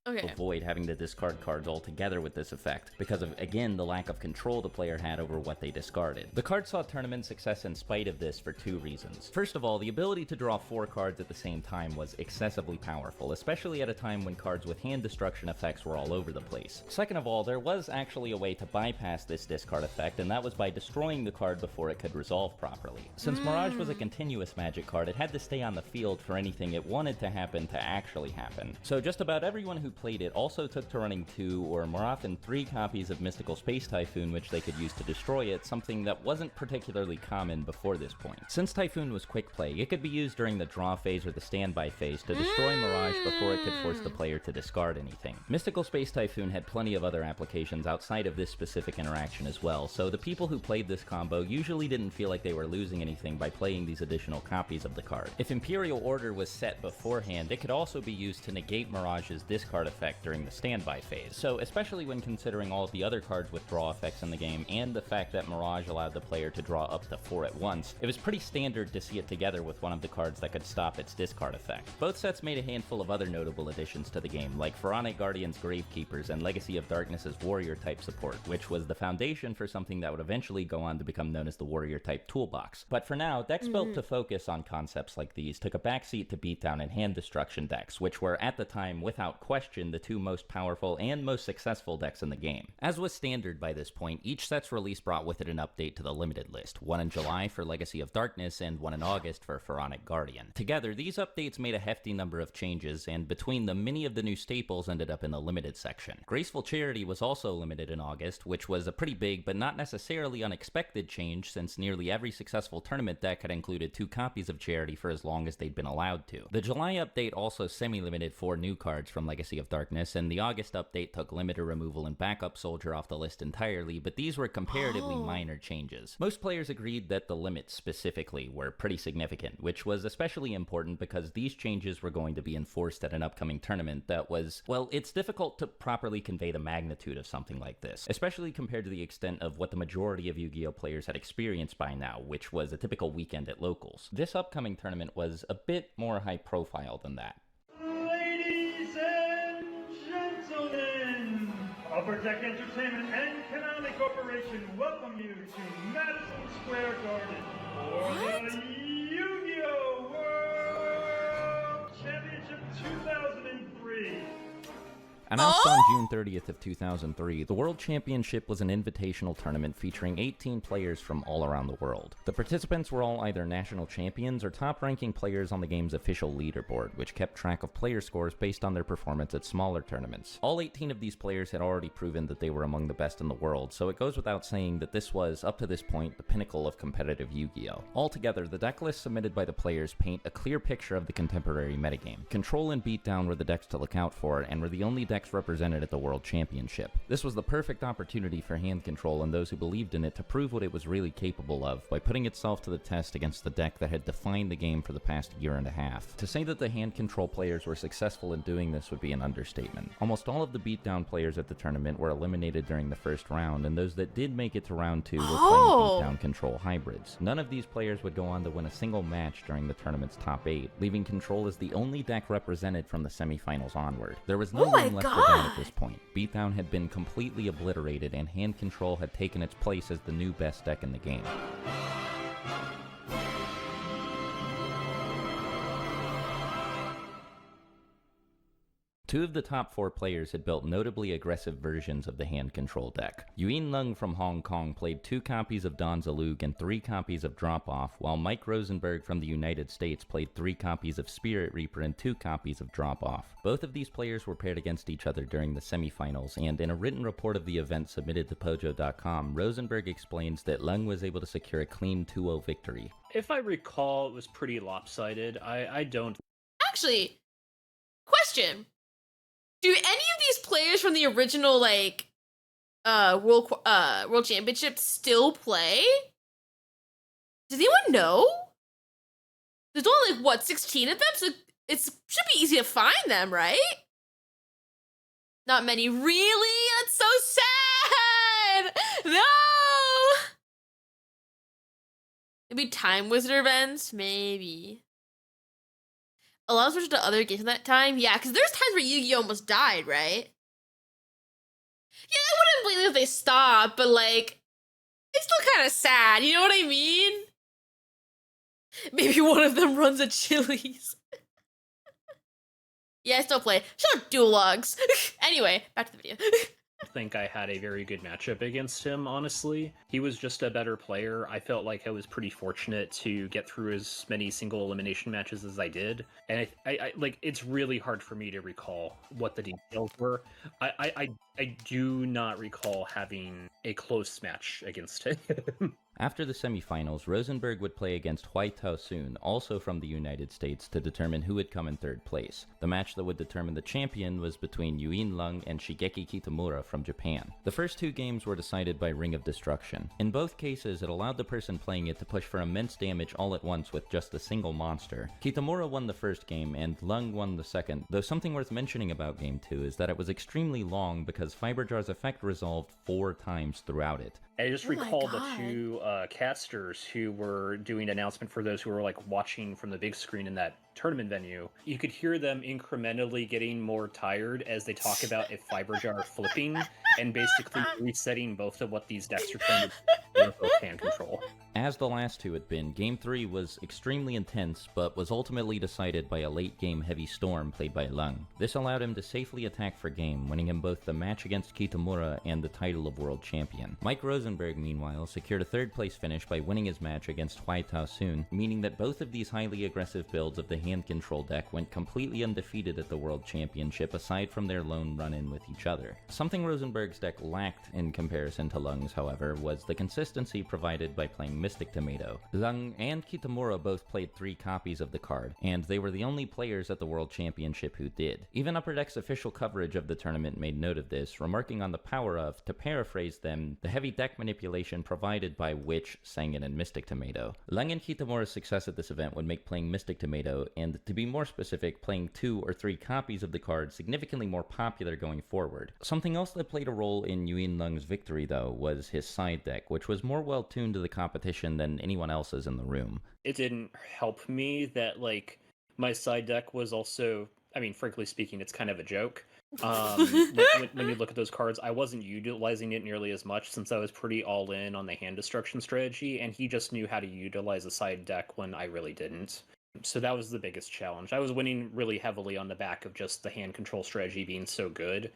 Okay. Avoid having to discard cards altogether with this effect, because of, again, the lack of control the player had over what they discarded. The card saw tournament success in spite of this for two reasons. First of all, the ability to draw 4 cards at the same time was excessively powerful, especially at a time when cards with hand destruction effects were all over the place. Second of all, there was actually a way to bypass this discard effect, and that was by destroying the card before it could resolve properly. Since Mirage was a continuous magic card, it had to stay on the field for anything it wanted to happen to actually happen. So just about everyone who played it also took to running 2 or more often 3 copies of Mystical Space Typhoon which they could use to destroy it, something that wasn't particularly common before this point. Since Typhoon was quick play, it could be used during the draw phase or the standby phase to destroy Mirage before it could force the player to discard anything. Mystical Space Typhoon had plenty of other applications outside of this specific interaction as well, so the people who played this combo usually didn't feel like they were losing anything by playing these additional copies of the card. If Imperial Order was set beforehand, it could also be used to negate Mirage's discard effect during the standby phase. So especially when considering all of the other cards with draw effects in the game and the fact that Mirage allowed the player to draw up to 4 at once, it was pretty standard to see it together with one of the cards that could stop its discard effect. Both sets made a handful of other notable additions to the game, like Pharaonic Guardian's Gravekeepers and Legacy of Darkness's Warrior type support, which was the foundation for something that would eventually go on to become known as the Warrior type toolbox. But for now, decks built to focus on concepts like these took a backseat to beatdown and hand destruction decks, which were at the time, without question, the 2 most powerful and most successful decks in the game. As was standard by this point, each set's release brought with it an update to the limited list, one in July for Legacy of Darkness and one in August for Pharaonic Guardian. Together, these updates made a hefty number of changes, and between them, many of the new staples ended up in the limited section. Graceful Charity was also limited in August, which was a pretty big but not necessarily unexpected change since nearly every successful tournament deck had included 2 copies of Charity for as long as they'd been allowed to. The July update also semi-limited 4 new cards from Legacy of Darkness, and the August update took Limiter Removal and Backup Soldier off the list entirely, but these were comparatively minor changes. Most players agreed that the limits specifically were pretty significant, which was especially important because these changes were going to be enforced at an upcoming tournament that was, well, it's difficult to properly convey the magnitude of something like this, especially compared to the extent of what the majority of Yu-Gi-Oh! Players had experienced by now, which was a typical weekend at locals. This upcoming tournament was a bit more high profile than that. Ladies and gentlemen, Upper Deck Entertainment and Konami Corporation welcome you to Madison Square Garden for the Yu-Gi-Oh! World Championship 2003. Announced on June 30th of 2003, the World Championship was an invitational tournament featuring 18 players from all around the world. The participants were all either national champions or top-ranking players on the game's official leaderboard, which kept track of player scores based on their performance at smaller tournaments. All 18 of these players had already proven that they were among the best in the world, so it goes without saying that this was, up to this point, the pinnacle of competitive Yu-Gi-Oh! Altogether, the deck lists submitted by the players paint a clear picture of the contemporary metagame. Control and Beatdown were the decks to look out for, and were the only decks represented at the World Championship. This was the perfect opportunity for Hand Control and those who believed in it to prove what it was really capable of by putting itself to the test against the deck that had defined the game for the past year and a half. To say that the Hand Control players were successful in doing this would be an understatement. Almost all of the Beatdown players at the tournament were eliminated during the first round, and those that did make it to round 2 were playing Beatdown Control hybrids. None of these players would go on to win a single match during the tournament's top 8, leaving Control as the only deck represented from the semifinals onward. There was no room left for doubt at this point. Beatdown had been completely obliterated, and Hand Control had taken its place as the new best deck in the game. Two of the top 4 players had built notably aggressive versions of the Hand Control deck. Yuin Lung from Hong Kong played 2 copies of Don Zalug and 3 copies of Drop Off, while Mike Rosenberg from the United States played 3 copies of Spirit Reaper and 2 copies of Drop Off. Both of these players were paired against each other during the semifinals, and in a written report of the event submitted to Pojo.com, Rosenberg explains that Lung was able to secure a clean 2-0 victory. If I recall, it was pretty lopsided. I don't... Actually, question. Do any of these players from the original, like, World Championship still play? Does anyone know? There's only like what 16 of them, so it should be easy to find them, right? Not many, really. That's so sad. No. Maybe Time Wizard events, maybe. Allow us to switch to other games in that time, yeah, because there's times where Yugi almost died, right? Yeah, I wouldn't blame them if they stopped, but like, it's still kind of sad. You know what I mean? Maybe one of them runs a Chili's. Yeah, I still play. Shut up, dual logs. Anyway, back to the video. I think I had a very good matchup against him, honestly. He was just a better player. I felt like I was pretty fortunate to get through as many single elimination matches as I did. And I like, it's really hard for me to recall what the details were. I do not recall having a close match against him. After the semifinals, Rosenberg would play against Huaitao Soon, also from the United States, to determine who would come in third place. The match that would determine the champion was between Yuin Lung and Shigeki Kitamura from Japan. The first two games were decided by Ring of Destruction. In both cases, it allowed the person playing it to push for immense damage all at once with just a single monster. Kitamura won the first game, and Lung won the second, though something worth mentioning about Game 2 is that it was extremely long because Fiberjar's effect resolved 4 times throughout it. I just recall the two casters who were doing an announcement for those who were like watching from the big screen in that tournament venue. You could hear them incrementally getting more tired as they talk about if Fiberjar flipping and basically resetting both of what these decks are trying to do both hand control. As the last two had been, Game 3 was extremely intense, but was ultimately decided by a late-game heavy storm played by Lung. This allowed him to safely attack for game, winning him both the match against Kitamura and the title of world champion. Mike Rosenberg, meanwhile, secured a third-place finish by winning his match against Huaitao Soon, meaning that both of these highly aggressive builds of the hand control deck went completely undefeated at the world championship aside from their lone run-in with each other. Something Rosenberg's deck lacked in comparison to Lung's, however, was the consistency provided by playing Mystic Tomato. Lung and Kitamura both played 3 copies of the card, and they were the only players at the World Championship who did. Even Upper Deck's official coverage of the tournament made note of this, remarking on the power of, to paraphrase them, the heavy deck manipulation provided by Witch, Sangan, and Mystic Tomato. Lung and Kitamura's success at this event would make playing Mystic Tomato, and to be more specific, playing 2 or 3 copies of the card significantly more popular going forward. Something else that played a role in Yuin Lung's victory, though, was his side deck, which was more well tuned to the competition than anyone else's in the room. It didn't help me that, like, my side deck was also, I mean, frankly speaking, it's kind of a joke. When you look at those cards, I wasn't utilizing it nearly as much since I was pretty all in on the hand destruction strategy, and he just knew how to utilize a side deck when I really didn't. So that was the biggest challenge. I was winning really heavily on the back of just the hand control strategy being so good,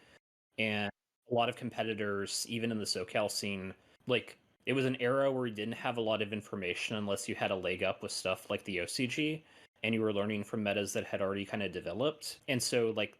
and a lot of competitors, even in the SoCal scene, like, it was an era where you didn't have a lot of information unless you had a leg up with stuff like the OCG, and you were learning from metas that had already kind of developed. And so, like,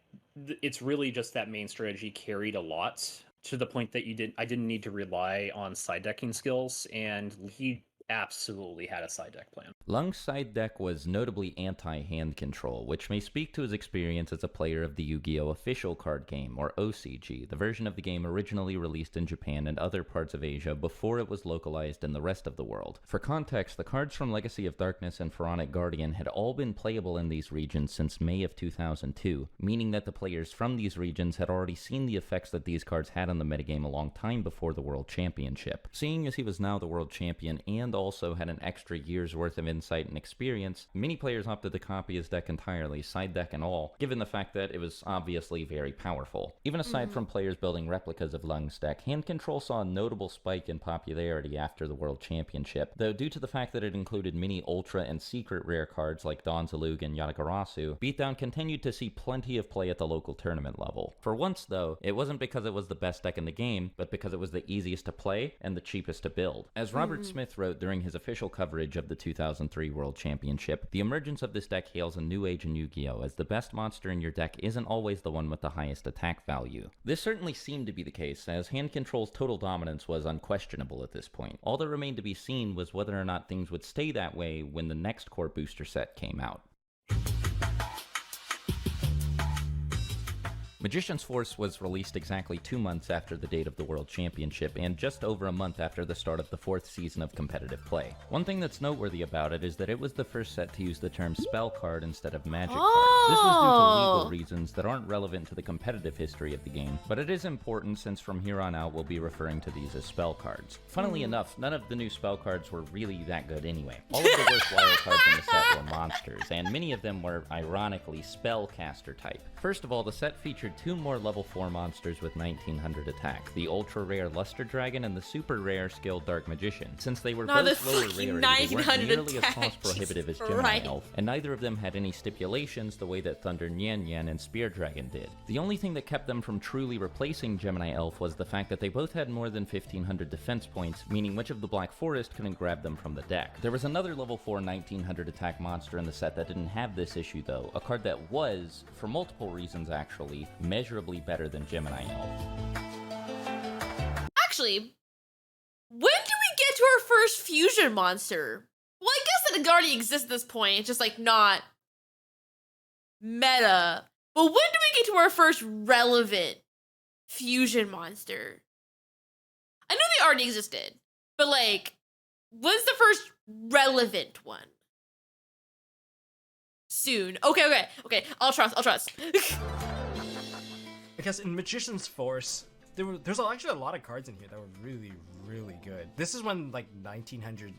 it's really just that main strategy carried a lot to the point that I didn't need to rely on side decking skills, and he absolutely had a side deck plan. Lung's side deck was notably anti-hand control, which may speak to his experience as a player of the Yu-Gi-Oh! Official card game, or OCG, the version of the game originally released in Japan and other parts of Asia before it was localized in the rest of the world. For context, the cards from Legacy of Darkness and Pharaonic Guardian had all been playable in these regions since May of 2002, meaning that the players from these regions had already seen the effects that these cards had on the metagame a long time before the World Championship. Seeing as he was now the World Champion and also had an extra year's worth of insight and experience, many players opted to copy his deck entirely, side deck and all, given the fact that it was obviously very powerful. Even aside from players building replicas of Lung's deck, hand control saw a notable spike in popularity after the World Championship, though due to the fact that it included many ultra and secret rare cards like Don Zalug and Yatagarasu, Beatdown continued to see plenty of play at the local tournament level. For once, though, it wasn't because it was the best deck in the game, but because it was the easiest to play and the cheapest to build. As Robert Smith wrote during his official coverage of the 2003 World Championship, the emergence of this deck hails a new age in Yu-Gi-Oh! As the best monster in your deck isn't always the one with the highest attack value. This certainly seemed to be the case, as hand control's total dominance was unquestionable at this point. All that remained to be seen was whether or not things would stay that way when the next core booster set came out. Magician's Force was released exactly 2 months after the date of the World Championship, and just over a month after the start of the 4th season of competitive play. One thing that's noteworthy about it is that it was the first set to use the term spell card instead of magic card. This was due to legal reasons that aren't relevant to the competitive history of the game, but it is important since from here on out we'll be referring to these as spell cards. Funnily enough, none of the new spell cards were really that good anyway. All of the worthwhile cards in the set were monsters, and many of them were ironically spellcaster type. First of all, the set featured 2 more level 4 monsters with 1900 attack, the ultra rare Luster Dragon and the super rare Skilled Dark Magician. Since they were both lower rarity, they weren't nearly as cost prohibitive as Gemini Elf, and neither of them had any stipulations the way that Thunder Nyan Nyan and Spear Dragon did. The only thing that kept them from truly replacing Gemini Elf was the fact that they both had more than 1500 defense points, meaning Witch of the Black Forest couldn't grab them from the deck. There was another level 4 1900 attack monster in the set that didn't have this issue though, a card that was, for multiple reasons actually, measurably better than Gemini Elf. Actually, when do we get to our first fusion monster? Well, I guess that it already exists at this point. It's just like not meta. But when do we get to our first relevant fusion monster? I know they already existed, but like, what's the first relevant one? Soon. Okay. I'll trust. Because in Magician's Force, there's actually a lot of cards in here that were really, really good. This is when like 1900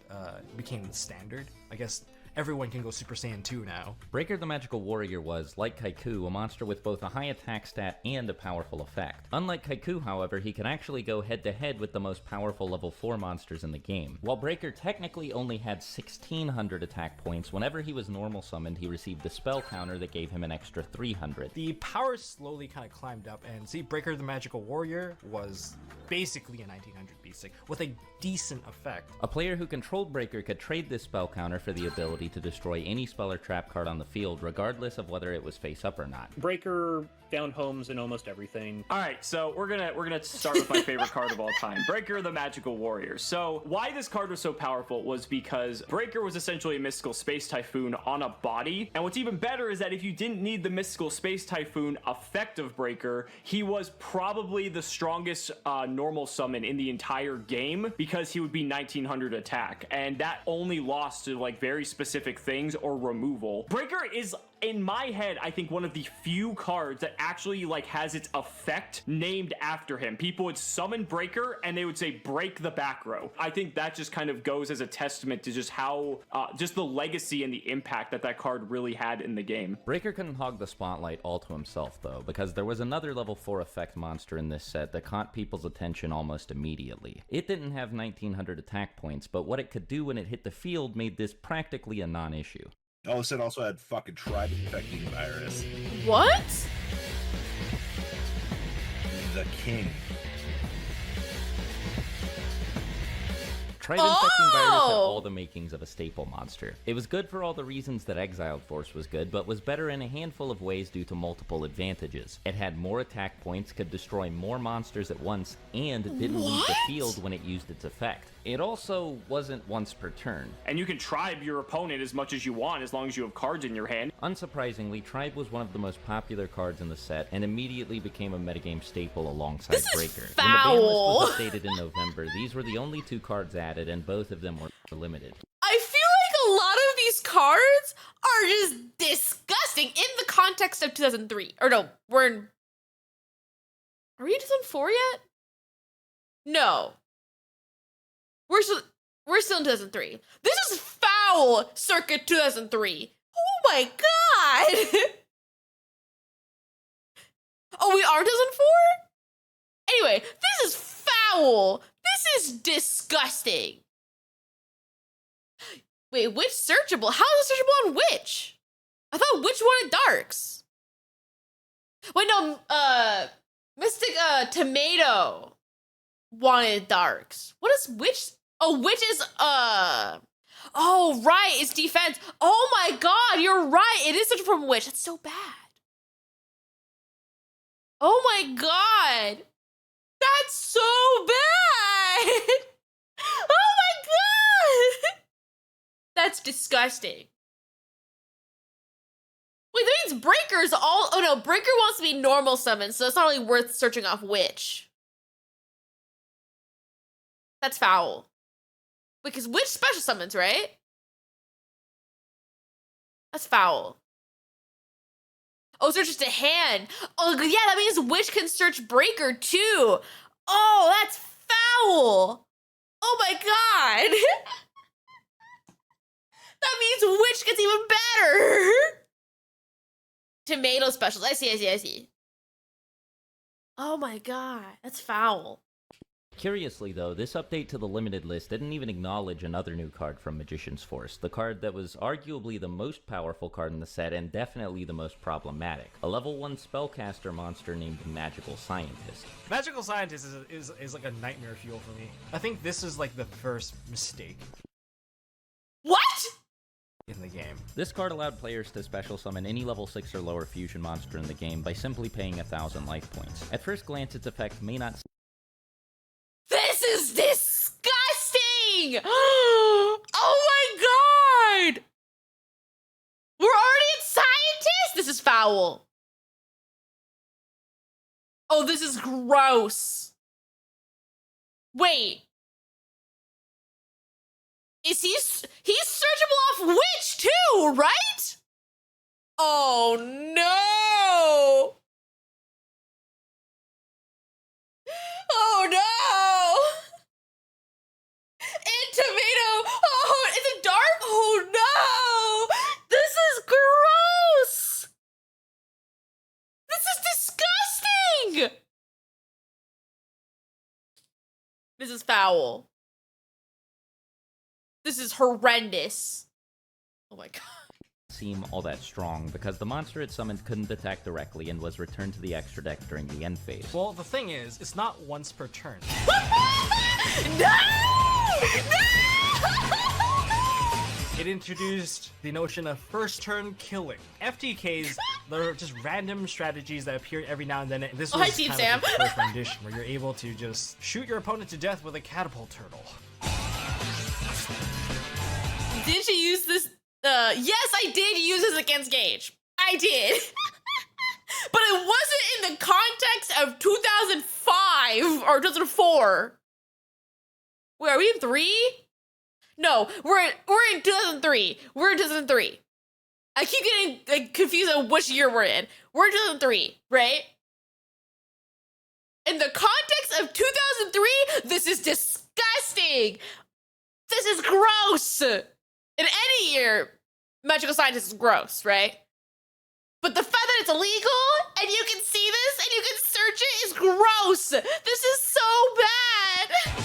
became standard. I guess everyone can go Super Saiyan 2 now. Breaker the Magical Warrior was, like Kaiku, a monster with both a high attack stat and a powerful effect. Unlike Kaiku, however, he could actually go head-to-head with the most powerful level 4 monsters in the game. While Breaker technically only had 1600 attack points, whenever he was normal summoned, he received a spell counter that gave him an extra 300. The power slowly kind of climbed up, and see, Breaker the Magical Warrior was basically a 1900 basic with a decent effect. A player who controlled Breaker could trade this spell counter for the ability to destroy any spell or trap card on the field, regardless of whether it was face up or not. Breaker found homes in almost everything. All right, so we're gonna start with my favorite card of all time, Breaker the Magical Warrior. So why this card was so powerful was because Breaker was essentially a mystical space typhoon on a body, and what's even better is that if you didn't need the mystical space typhoon effect of Breaker, he was probably the strongest normal summon in the entire game because he would be 1900 attack, and that only lost to like very specific things or removal. Breaker is, in my head, I think one of the few cards that actually like has its effect named after him. People would summon Breaker and they would say break the back row. I think that just kind of goes as a testament to just how just the legacy and the impact that card really had in the game. Breaker couldn't hog the spotlight all to himself though, because there was another level 4 effect monster in this set that caught people's attention almost immediately. It didn't have 1900 attack points, but what it could do when it hit the field made this practically a non-issue. Oh, this set also had fucking tribe infecting virus. What? The king. Tribe Infecting Virus had all the makings of a staple monster. It was good for all the reasons that Exiled Force was good, but was better in a handful of ways due to multiple advantages. It had more attack points, could destroy more monsters at once, and didn't leave the field when it used its effect. It also wasn't once per turn. And you can tribe your opponent as much as you want as long as you have cards in your hand. Unsurprisingly, Tribe was one of the most popular cards in the set and immediately became a metagame staple alongside Breaker. When the ban list was updated in November, these were the only 2 cards added, and both of them were limited. I feel like a lot of these cards are just disgusting in the context of 2003. Or no, are we in 2004 yet? No. We're still in 2003. This is foul circa 2003. Oh my god! Oh, we are 2004? Anyway, this is foul. This is disgusting. Wait, Witch searchable? How is it searchable on Witch? I thought Witch wanted darks. Wait, no, Mystic Tomato wanted darks. What is Witch? Oh, Witch is, oh, right, it's defense. Oh my god, you're right. It is searchable from Witch. That's so bad. Oh my god. That's so bad. Oh my god. That's disgusting. Wait, that means Breaker's all. Oh no, Breaker wants to be normal summon, so it's not really worth searching off Witch. That's foul. Because Witch special summons, right? That's foul. Oh, searches to hand. Oh, yeah, that means Witch can search Breaker too. Oh, that's foul. Oh my god. That means Witch gets even better. Tomato specials. I see. Oh my god, that's foul. Curiously, though, this update to the limited list didn't even acknowledge another new card from Magician's Force, the card that was arguably the most powerful card in the set and definitely the most problematic. A level 1 spellcaster monster named Magical Scientist. Magical Scientist is like a nightmare fuel for me. I think this is like the first mistake. What? In the game. This card allowed players to special summon any level 6 or lower fusion monster in the game by simply paying 1,000 life points. At first glance, its effect may not. This is disgusting! Oh my god! We're already at Scientist? This is foul. Oh, this is gross. Wait. Is he's searchable off Witch too, right? Oh no! Oh no! And tomato! Oh, it's a dark? Oh no! This is gross! This is disgusting! This is foul. This is horrendous. Oh my god. Seem all that strong because the monster it summoned couldn't attack directly and was returned to the extra deck during the end phase. Well, the thing is, it's not once per turn. No! It introduced the notion of first turn killing. FTKs, they're just random strategies that appear every now and then. This was hi, Team kind Sam. of the first rendition where you're able to just shoot your opponent to death with a catapult turtle. Did you use this? Yes, I did use this against Gage. I did. But it wasn't in the context of 2005 or 2004. Wait, are we in 3? No, we're in 2003. We're in 2003. I keep getting like confused on which year we're in. We're in 2003, right? In the context of 2003, this is disgusting. This is gross. In any year, Magical Scientist is gross, right? But the fact that it's illegal and you can see this and you can search it is gross. This is so bad.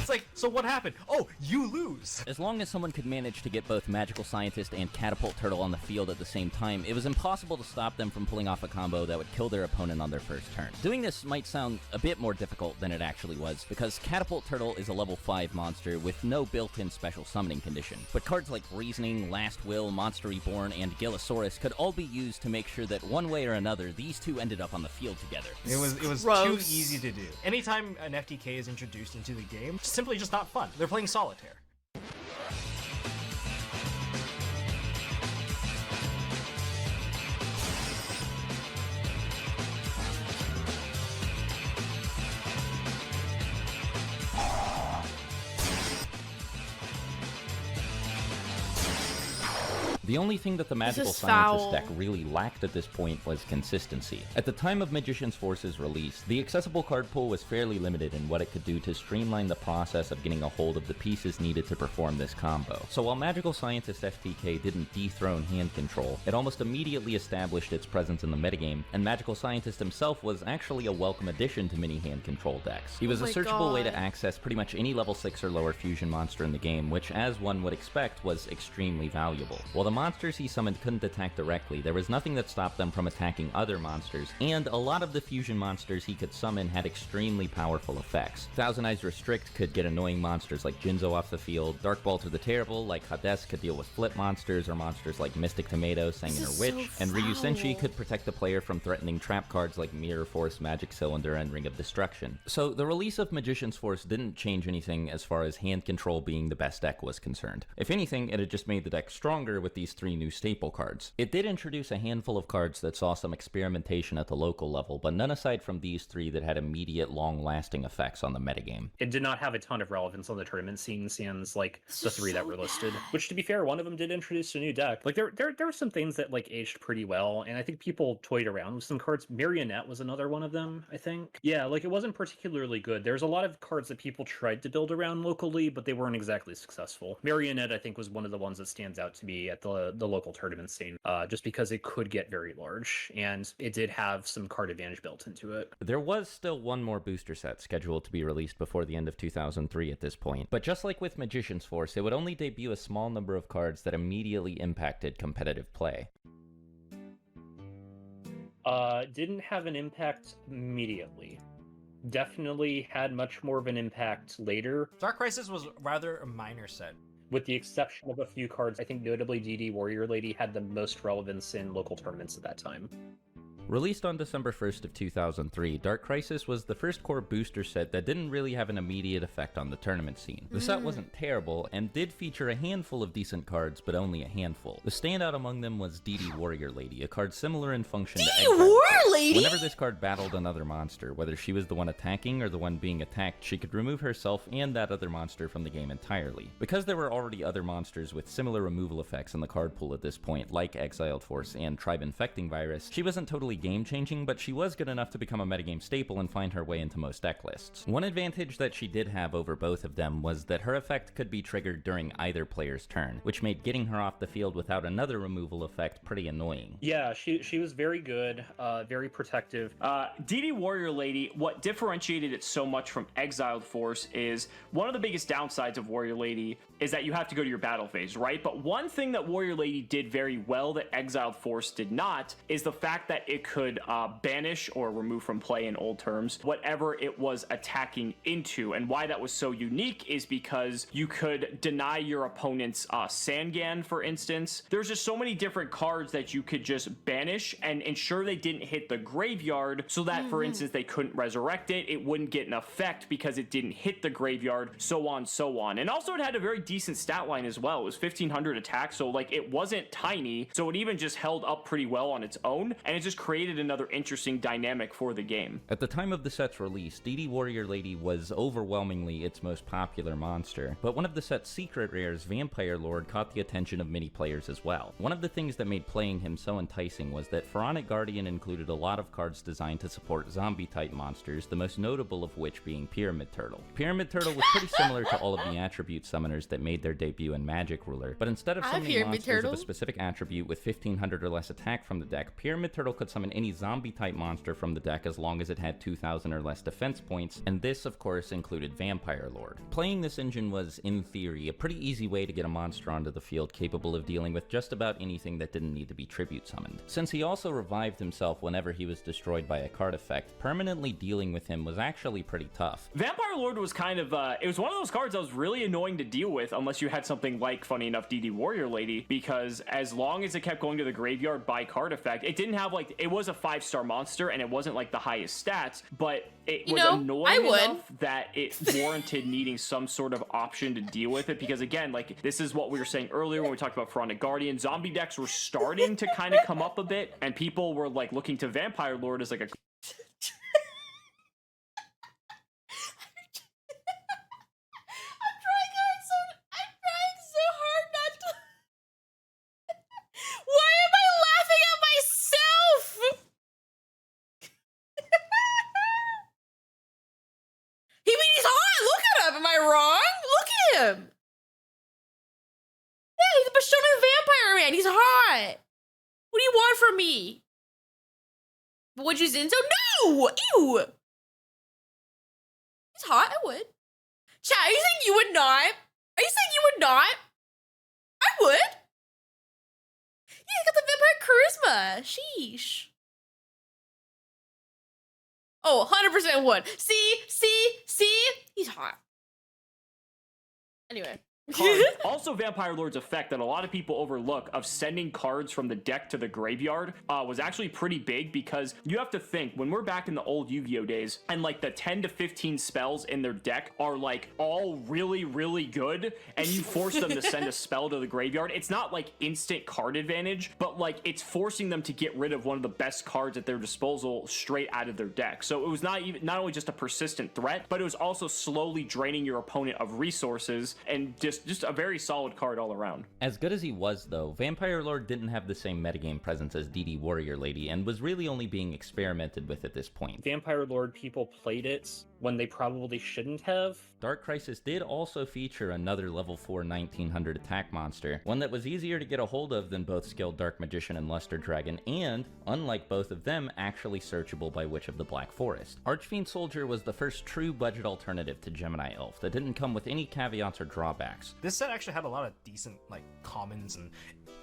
It's like, so what happened? Oh, you lose. As long as someone could manage to get both Magical Scientist and Catapult Turtle on the field at the same time, it was impossible to stop them from pulling off a combo that would kill their opponent on their first turn. Doing this might sound a bit more difficult than it actually was, because Catapult Turtle is a level 5 monster with no built-in special summoning condition. But cards like Reasoning, Last Will, Monster Reborn, and Gillosaurus could all be used to make sure that one way or another, these two ended up on the field together. It was Gross. too easy to do. Anytime an FTK is introduced into the game, it's simply just not fun. They're playing solitaire. The only thing that the Magical is Scientist foul. deck really lacked at this point was consistency. At the time of Magician's Force's release, the accessible card pool was fairly limited in what it could do to streamline the process of getting a hold of the pieces needed to perform this combo. So while Magical Scientist FTK didn't dethrone hand control, it almost immediately established its presence in the metagame, and Magical Scientist himself was actually a welcome addition to many hand control decks. He was Oh a my searchable way to God. access pretty much any level 6 or lower fusion monster in the game, which as one would expect was extremely valuable. While the monsters he summoned couldn't attack directly, there was nothing that stopped them from attacking other monsters, and a lot of the fusion monsters he could summon had extremely powerful effects. Thousand Eyes Restrict could get annoying monsters like Jinzo off the field, Dark Balter the Terrible, like Hades, could deal with flip monsters, or monsters like Mystic Tomato, Sanguinar Witch, and Ryu Senshi could protect the player from threatening trap cards like Mirror Force, Magic Cylinder, and Ring of Destruction. So the release of Magician's Force didn't change anything as far as hand control being the best deck was concerned. If anything, it had just made the deck stronger with these 3 new staple cards. It did introduce a handful of cards that saw some experimentation at the local level, but none aside from these 3 that had immediate, long-lasting effects on the metagame. It did not have a ton of relevance on the tournament scene, sans like the 3 that were listed. Which, to be fair, one of them did introduce a new deck. Like there were some things that like aged pretty well, and I think people toyed around with some cards. Marionette was another one of them, I think. Yeah, like it wasn't particularly good. There's a lot of cards that people tried to build around locally, but they weren't exactly successful. Marionette, I think, was one of the ones that stands out to me at the local tournament scene, just because it could get very large, and it did have some card advantage built into it. There was still one more booster set scheduled to be released before the end of 2003 at this point, but just like with Magician's Force, it would only debut a small number of cards that immediately impacted competitive play. Didn't have an impact immediately. Definitely had much more of an impact later. Dark Crisis was rather a minor set. With the exception of a few cards, I think notably DD Warrior Lady had the most relevance in local tournaments at that time. Released on December 1st of 2003, Dark Crisis was the first core booster set that didn't really have an immediate effect on the tournament scene. The set wasn't terrible, and did feature a handful of decent cards, but only a handful. The standout among them was DD Warrior Lady, a card similar in function to DD Warrior Lady? Whenever this card battled another monster, whether she was the one attacking or the one being attacked, she could remove herself and that other monster from the game entirely. Because there were already other monsters with similar removal effects in the card pool at this point, like Exiled Force and Tribe Infecting Virus, she wasn't totally game-changing, but she was good enough to become a metagame staple and find her way into most deck lists. One advantage that she did have over both of them was that her effect could be triggered during either player's turn, which made getting her off the field without another removal effect pretty annoying. Yeah, she was very good, very protective. DD Warrior Lady, what differentiated it so much from Exiled Force is one of the biggest downsides of Warrior Lady is that you have to go to your battle phase, right? But one thing that Warrior Lady did very well that Exiled Force did not is the fact that it could banish or remove from play in old terms whatever it was attacking into. And why that was so unique is because you could deny your opponent's Sangan, for instance. There's just so many different cards that you could just banish and ensure they didn't hit the graveyard so that, for instance, they couldn't resurrect it, it wouldn't get an effect because it didn't hit the graveyard, so on, so on. And also it had a very decent stat line as well. It was 1500 attack, so like it wasn't tiny, so it even just held up pretty well on its own, and it just created another interesting dynamic for the game. At the time of the set's release, DD Warrior Lady was overwhelmingly its most popular monster, but one of the set's secret rares, Vampire Lord, caught the attention of many players as well. One of the things that made playing him so enticing was that Pharaonic Guardian included a lot of cards designed to support zombie-type monsters, the most notable of which being Pyramid Turtle. Pyramid Turtle was pretty similar to all of the attribute summoners that made their debut in Magic Ruler, but instead of summoning monsters of a specific attribute with 1500 or less attack from the deck, Pyramid Turtle could summon any zombie-type monster from the deck as long as it had 2000 or less defense points, and this, of course, included Vampire Lord. Playing this engine was, in theory, a pretty easy way to get a monster onto the field capable of dealing with just about anything that didn't need to be tribute summoned. Since he also revived himself whenever he was destroyed by a card effect, permanently dealing with him was actually pretty tough. Vampire Lord was kind of, it was one of those cards that was really annoying to deal with unless you had something like, funny enough, DD Warrior Lady, because as long as it kept going to the graveyard by card effect, it didn't have like, it was a 5-star monster and it wasn't like the highest stats, but it was annoying enough that it warranted needing some sort of option to deal with it, because again, like, this is what we were saying earlier when we talked about Pharaonic Guardian. Zombie decks were starting to kind of come up a bit, and people were like looking to Vampire Lord as like a him. Yeah, he's a Bashonen vampire man. He's hot. What do you want from me? Would you Zinzo? No! Ew! He's hot. I would. Chat, are you saying you would not? Are you saying you would not? I would. charisma. Sheesh. Oh, 100% would. See? He's hot. Anyway. Also, Vampire Lord's effect that a lot of people overlook of sending cards from the deck to the graveyard was actually pretty big, because you have to think, when we're back in the old Yu-Gi-Oh days and like the 10 to 15 spells in their deck are like all really, really good, and you force them to send a spell to the graveyard, it's not like instant card advantage, but like it's forcing them to get rid of one of the best cards at their disposal straight out of their deck. So it was not only just a persistent threat, but it was also slowly draining your opponent of resources, and just a very solid card all around. As good as he was, though, Vampire Lord didn't have the same metagame presence as DD Warrior Lady, and was really only being experimented with at this point. Vampire Lord people played it when they probably shouldn't have. Dark Crisis did also feature another level 4 1900 attack monster, one that was easier to get a hold of than both Skilled Dark Magician and Luster Dragon, and, unlike both of them, actually searchable by Witch of the Black Forest. Archfiend Soldier was the first true budget alternative to Gemini Elf that didn't come with any caveats or drawbacks. This set actually had a lot of decent, like, commons and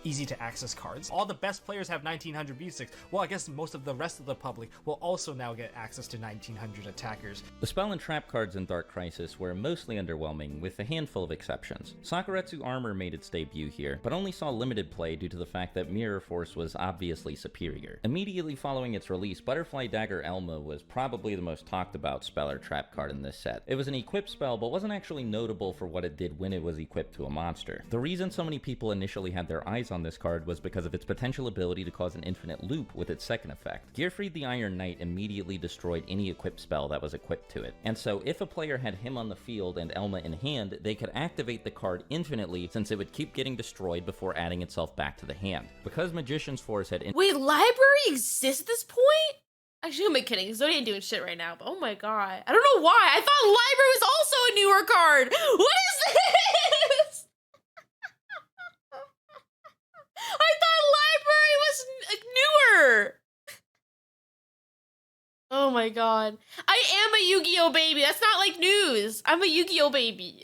easy to access cards. All the best players have 1900 B6. Well, I guess most of the rest of the public will also now get access to 1900 attackers. The spell and trap cards in Dark Crisis were mostly underwhelming, with a handful of exceptions. Sakuretsu Armor made its debut here, but only saw limited play due to the fact that Mirror Force was obviously superior. Immediately following its release, Butterfly Dagger Elma was probably the most talked about spell or trap card in this set. It was an equipped spell, but wasn't actually notable for what it did when it was equipped to a monster. The reason so many people initially had their eyes on this card was because of its potential ability to cause an infinite loop with its second effect. Gearfried the Iron Knight immediately destroyed any equipped spell that was equipped to it, and so if a player had him on the field and Elma in hand, they could activate the card infinitely, since it would keep getting destroyed before adding itself back to the hand. Because Magician's Force had Wait, library exists at this point? Actually, I'm kidding. Zodi ain't doing shit right now, but oh my god. I don't know why. I thought library was also a newer card. What is this? I thought library was newer. Oh my god. I am a Yu-Gi-Oh baby. That's not like news. I'm a Yu-Gi-Oh baby.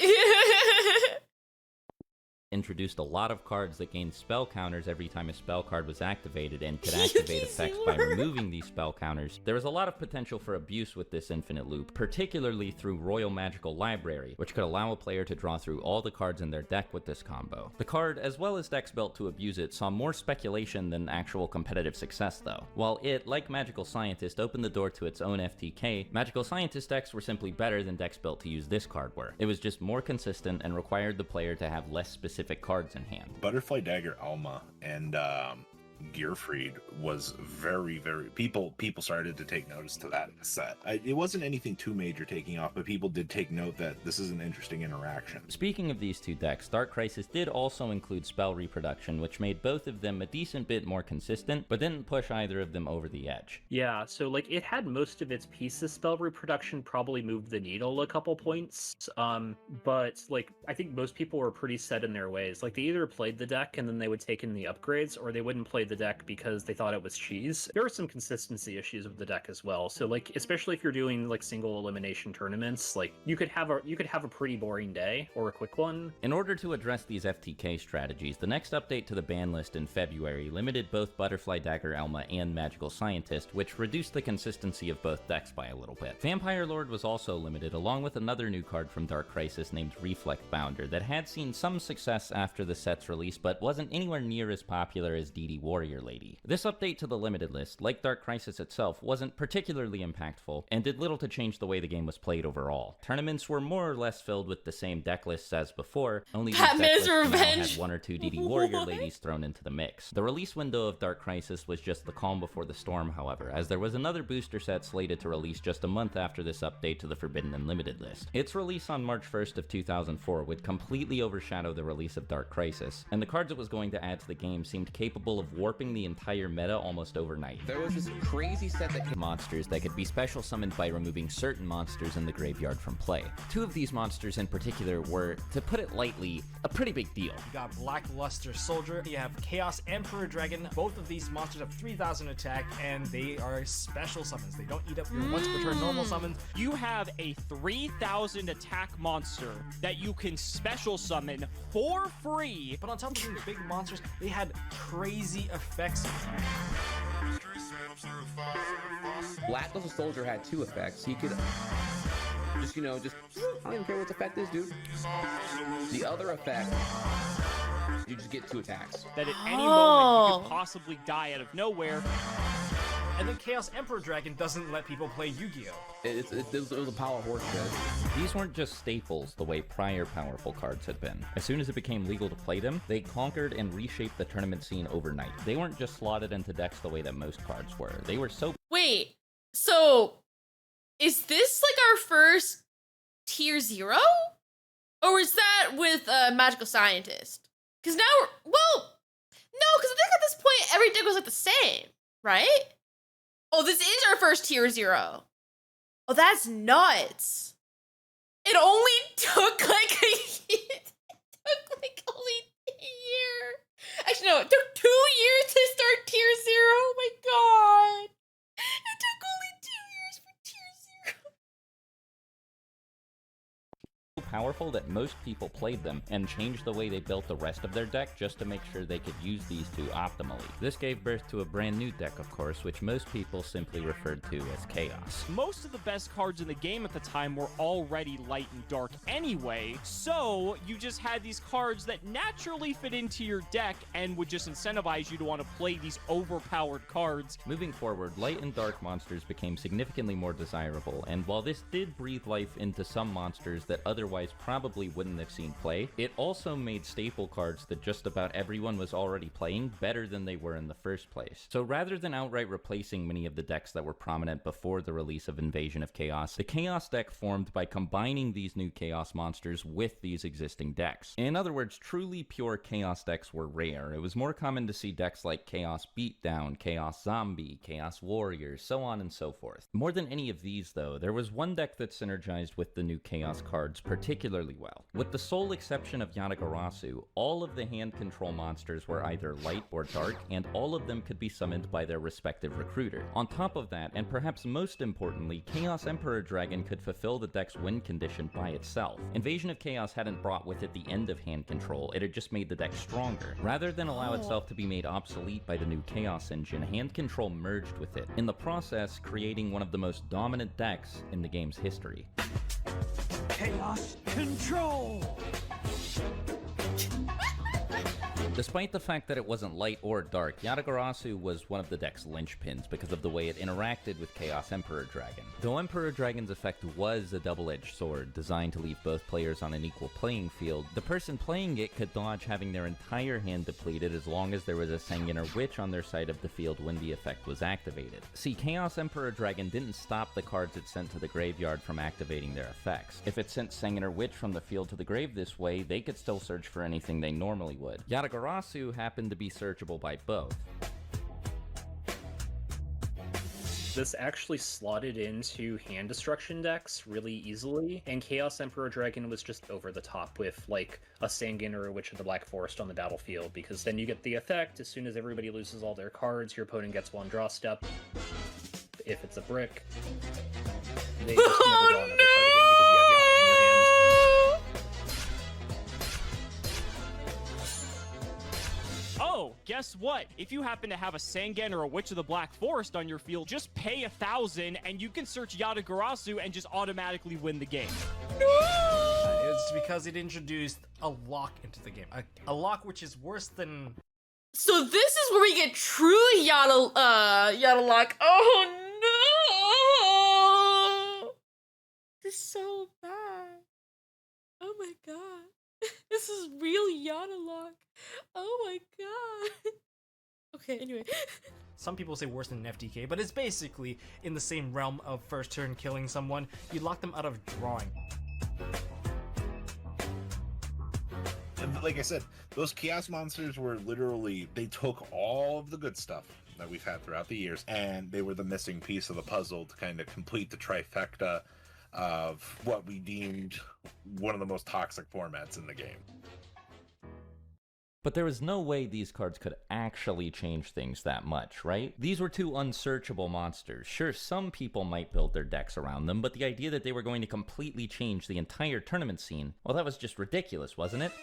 introduced a lot of cards that gained spell counters every time a spell card was activated and could activate effects by removing these spell counters. There was a lot of potential for abuse with this infinite loop, particularly through Royal Magical Library, which could allow a player to draw through all the cards in their deck with this combo. The card, as well as decks built to abuse it, saw more speculation than actual competitive success though. While it, like Magical Scientist, opened the door to its own FTK, Magical Scientist decks were simply better than decks built to use this card were. It was just more consistent and required the player to have less specific cards in hand. Butterfly Dagger Alma and Gearfried was very people started to take notice to that set. It wasn't anything too major taking off, but people did take note that this is an interesting interaction. Speaking of these two decks, Dark Crisis did also include spell reproduction, which made both of them a decent bit more consistent, but didn't push either of them over the edge. Yeah, so like it had most of its pieces. Spell reproduction probably moved the needle a couple points, but like I think most people were pretty set in their ways. Like they either played the deck and then they would take in the upgrades, or they wouldn't play the deck because they thought it was cheese. There were some consistency issues with the deck as well. So like especially if you're doing like single elimination tournaments, like you could have a pretty boring day or a quick one. In order to address these FTK strategies, the next update to the ban list in February limited both Butterfly Dagger Elma and Magical Scientist, which reduced the consistency of both decks by a little bit. Vampire Lord was also limited, along with another new card from Dark Crisis named Reflect Bounder that had seen some success after the set's release, but wasn't anywhere near as popular as DD Warrior Lady. This update to the limited list, like Dark Crisis itself, wasn't particularly impactful, and did little to change the way the game was played overall. Tournaments were more or less filled with the same deck lists as before, only these deck lists now had one or two DD Warrior Ladies thrown into the mix. The release window of Dark Crisis was just the calm before the storm, however, as there was another booster set slated to release just a month after this update to the Forbidden and Limited list. Its release on March 1st of 2004 would completely overshadow the release of Dark Crisis, and the cards it was going to add to the game seemed capable of warping the entire meta almost overnight. There was this crazy set that monsters that could be special summoned by removing certain monsters in the graveyard from play. Two of these monsters in particular were, to put it lightly, a pretty big deal. You got Black Luster Soldier, you have Chaos Emperor Dragon. Both of these monsters have 3,000 attack, and they are special summons. They don't eat up your once per turn normal summons. You have a 3,000 attack monster that you can special summon for free. But on top of being big monsters, they had crazy effects. Black Luster Soldier had 2 effects. He could just, I don't even care what the effect is, dude. The other effect, you just get 2 attacks. That at any moment you could possibly die out of nowhere. And then Chaos Emperor Dragon doesn't let people play Yu-Gi-Oh! It was a power horse shit. These weren't just staples the way prior powerful cards had been. As soon as it became legal to play them, they conquered and reshaped the tournament scene overnight. They weren't just slotted into decks the way that most cards were. They were so... Wait, so is this like our first tier 0? Or was that with Magical Scientist? Because now no, because I think at this point every deck was like the same, right? Oh, this is our first tier 0. Oh, that's nuts. It only took like a year. It took like only a year. Actually, no, it took 2 years to start tier 0. Oh my god. It took only 2 years for tier 0. powerful that most people played them and changed the way they built the rest of their deck just to make sure they could use these two optimally. This gave birth to a brand new deck, of course, which most people simply referred to as Chaos. Most of the best cards in the game at the time were already light and dark anyway, so you just had these cards that naturally fit into your deck and would just incentivize you to want to play these overpowered cards. Moving forward, light and dark monsters became significantly more desirable, and while this did breathe life into some monsters that otherwise probably wouldn't have seen play, it also made staple cards that just about everyone was already playing better than they were in the first place. So rather than outright replacing many of the decks that were prominent before the release of Invasion of Chaos, the Chaos deck formed by combining these new Chaos monsters with these existing decks. In other words, truly pure Chaos decks were rare. It was more common to see decks like Chaos Beatdown, Chaos Zombie, Chaos Warrior, so on and so forth. More than any of these, though, there was one deck that synergized with the new Chaos cards particularly well. With the sole exception of Yata-Lock, all of the hand control monsters were either light or dark, and all of them could be summoned by their respective recruiter. On top of that, and perhaps most importantly, Chaos Emperor Dragon could fulfill the deck's win condition by itself. Invasion of Chaos hadn't brought with it the end of hand control, it had just made the deck stronger. Rather than allow itself to be made obsolete by the new Chaos engine, hand control merged with it, in the process creating one of the most dominant decks in the game's history. Chaos Control! Despite the fact that it wasn't light or dark, Yata-Lock was one of the deck's linchpins because of the way it interacted with Chaos Emperor Dragon. Though Emperor Dragon's effect was a double-edged sword, designed to leave both players on an equal playing field, the person playing it could dodge having their entire hand depleted as long as there was a Sanguinar Witch on their side of the field when the effect was activated. See, Chaos Emperor Dragon didn't stop the cards it sent to the graveyard from activating their effects. If it sent Sanguinar Witch from the field to the grave this way, they could still search for anything they normally would. Yata-Lock happened to be searchable by both. This actually slotted into hand destruction decks really easily, and Chaos Emperor Dragon was just over the top with, like, a Sanguinar Witch of the Black Forest on the battlefield, because then you get the effect, as soon as everybody loses all their cards, your opponent gets one draw step. If it's a brick, they just never draw another card again because you have Yata in your hand. Oh, guess what? If you happen to have a Sangan or a Witch of the Black Forest on your field, just pay 1,000 and you can search Yata-Lock and just automatically win the game. It's because it introduced a lock into the game. A lock which is worse than... So this is where we get true Yata-Lock. Oh no! This is so bad. Oh my god. This is real Yata-Lock. Oh my god. Okay, anyway. Some people say worse than an FTK, but it's basically in the same realm of first turn killing someone. You lock them out of drawing. And like I said, those Chaos monsters were literally, they took all of the good stuff that we've had throughout the years, and they were the missing piece of the puzzle to kind of complete the trifecta of what we deemed one of the most toxic formats in the game. But there was no way these cards could actually change things that much, right? These were two unsearchable monsters. Sure, some people might build their decks around them, but the idea that they were going to completely change the entire tournament scene, well, that was just ridiculous, wasn't it?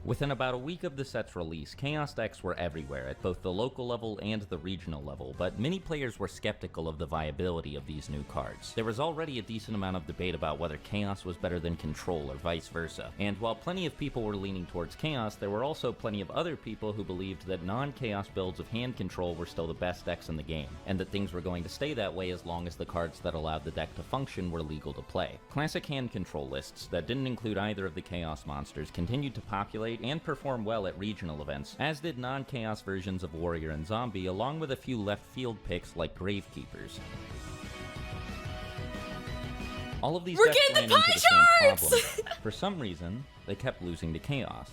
Within about a week of the set's release, Chaos decks were everywhere at both the local level and the regional level, but many players were skeptical of the viability of these new cards. There was already a decent amount of debate about whether Chaos was better than Control or vice versa, and while plenty of people were leaning towards Chaos, there were also plenty of other people who believed that non-Chaos builds of Hand Control were still the best decks in the game, and that things were going to stay that way as long as the cards that allowed the deck to function were legal to play. Classic Hand Control lists that didn't include either of the Chaos monsters continued to populate and perform well at regional events, as did non-Chaos versions of Warrior and Zombie, along with a few left field picks like Gravekeepers. All of these We're decks getting ran the into pie the same charts! problem. For some reason, they kept losing to Chaos.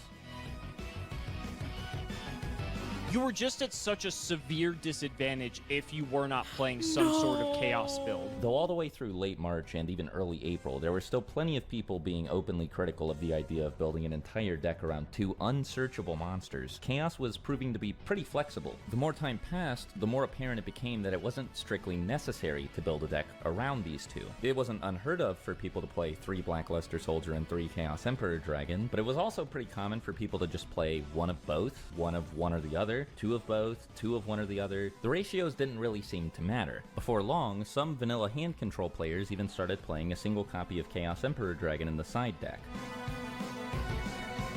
You were just at such a severe disadvantage if you were not playing some sort of Chaos build. Though all the way through late March and even early April, there were still plenty of people being openly critical of the idea of building an entire deck around two unsearchable monsters. Chaos was proving to be pretty flexible. The more time passed, the more apparent it became that it wasn't strictly necessary to build a deck around these two. It wasn't unheard of for people to play 3 Blackluster Soldier and 3 Chaos Emperor Dragon, but it was also pretty common for people to just play one of both, one of one or the other, 2 of both, 2 of one or the other. The ratios didn't really seem to matter. Before long, some vanilla hand control players even started playing a single copy of Chaos Emperor Dragon in the side deck.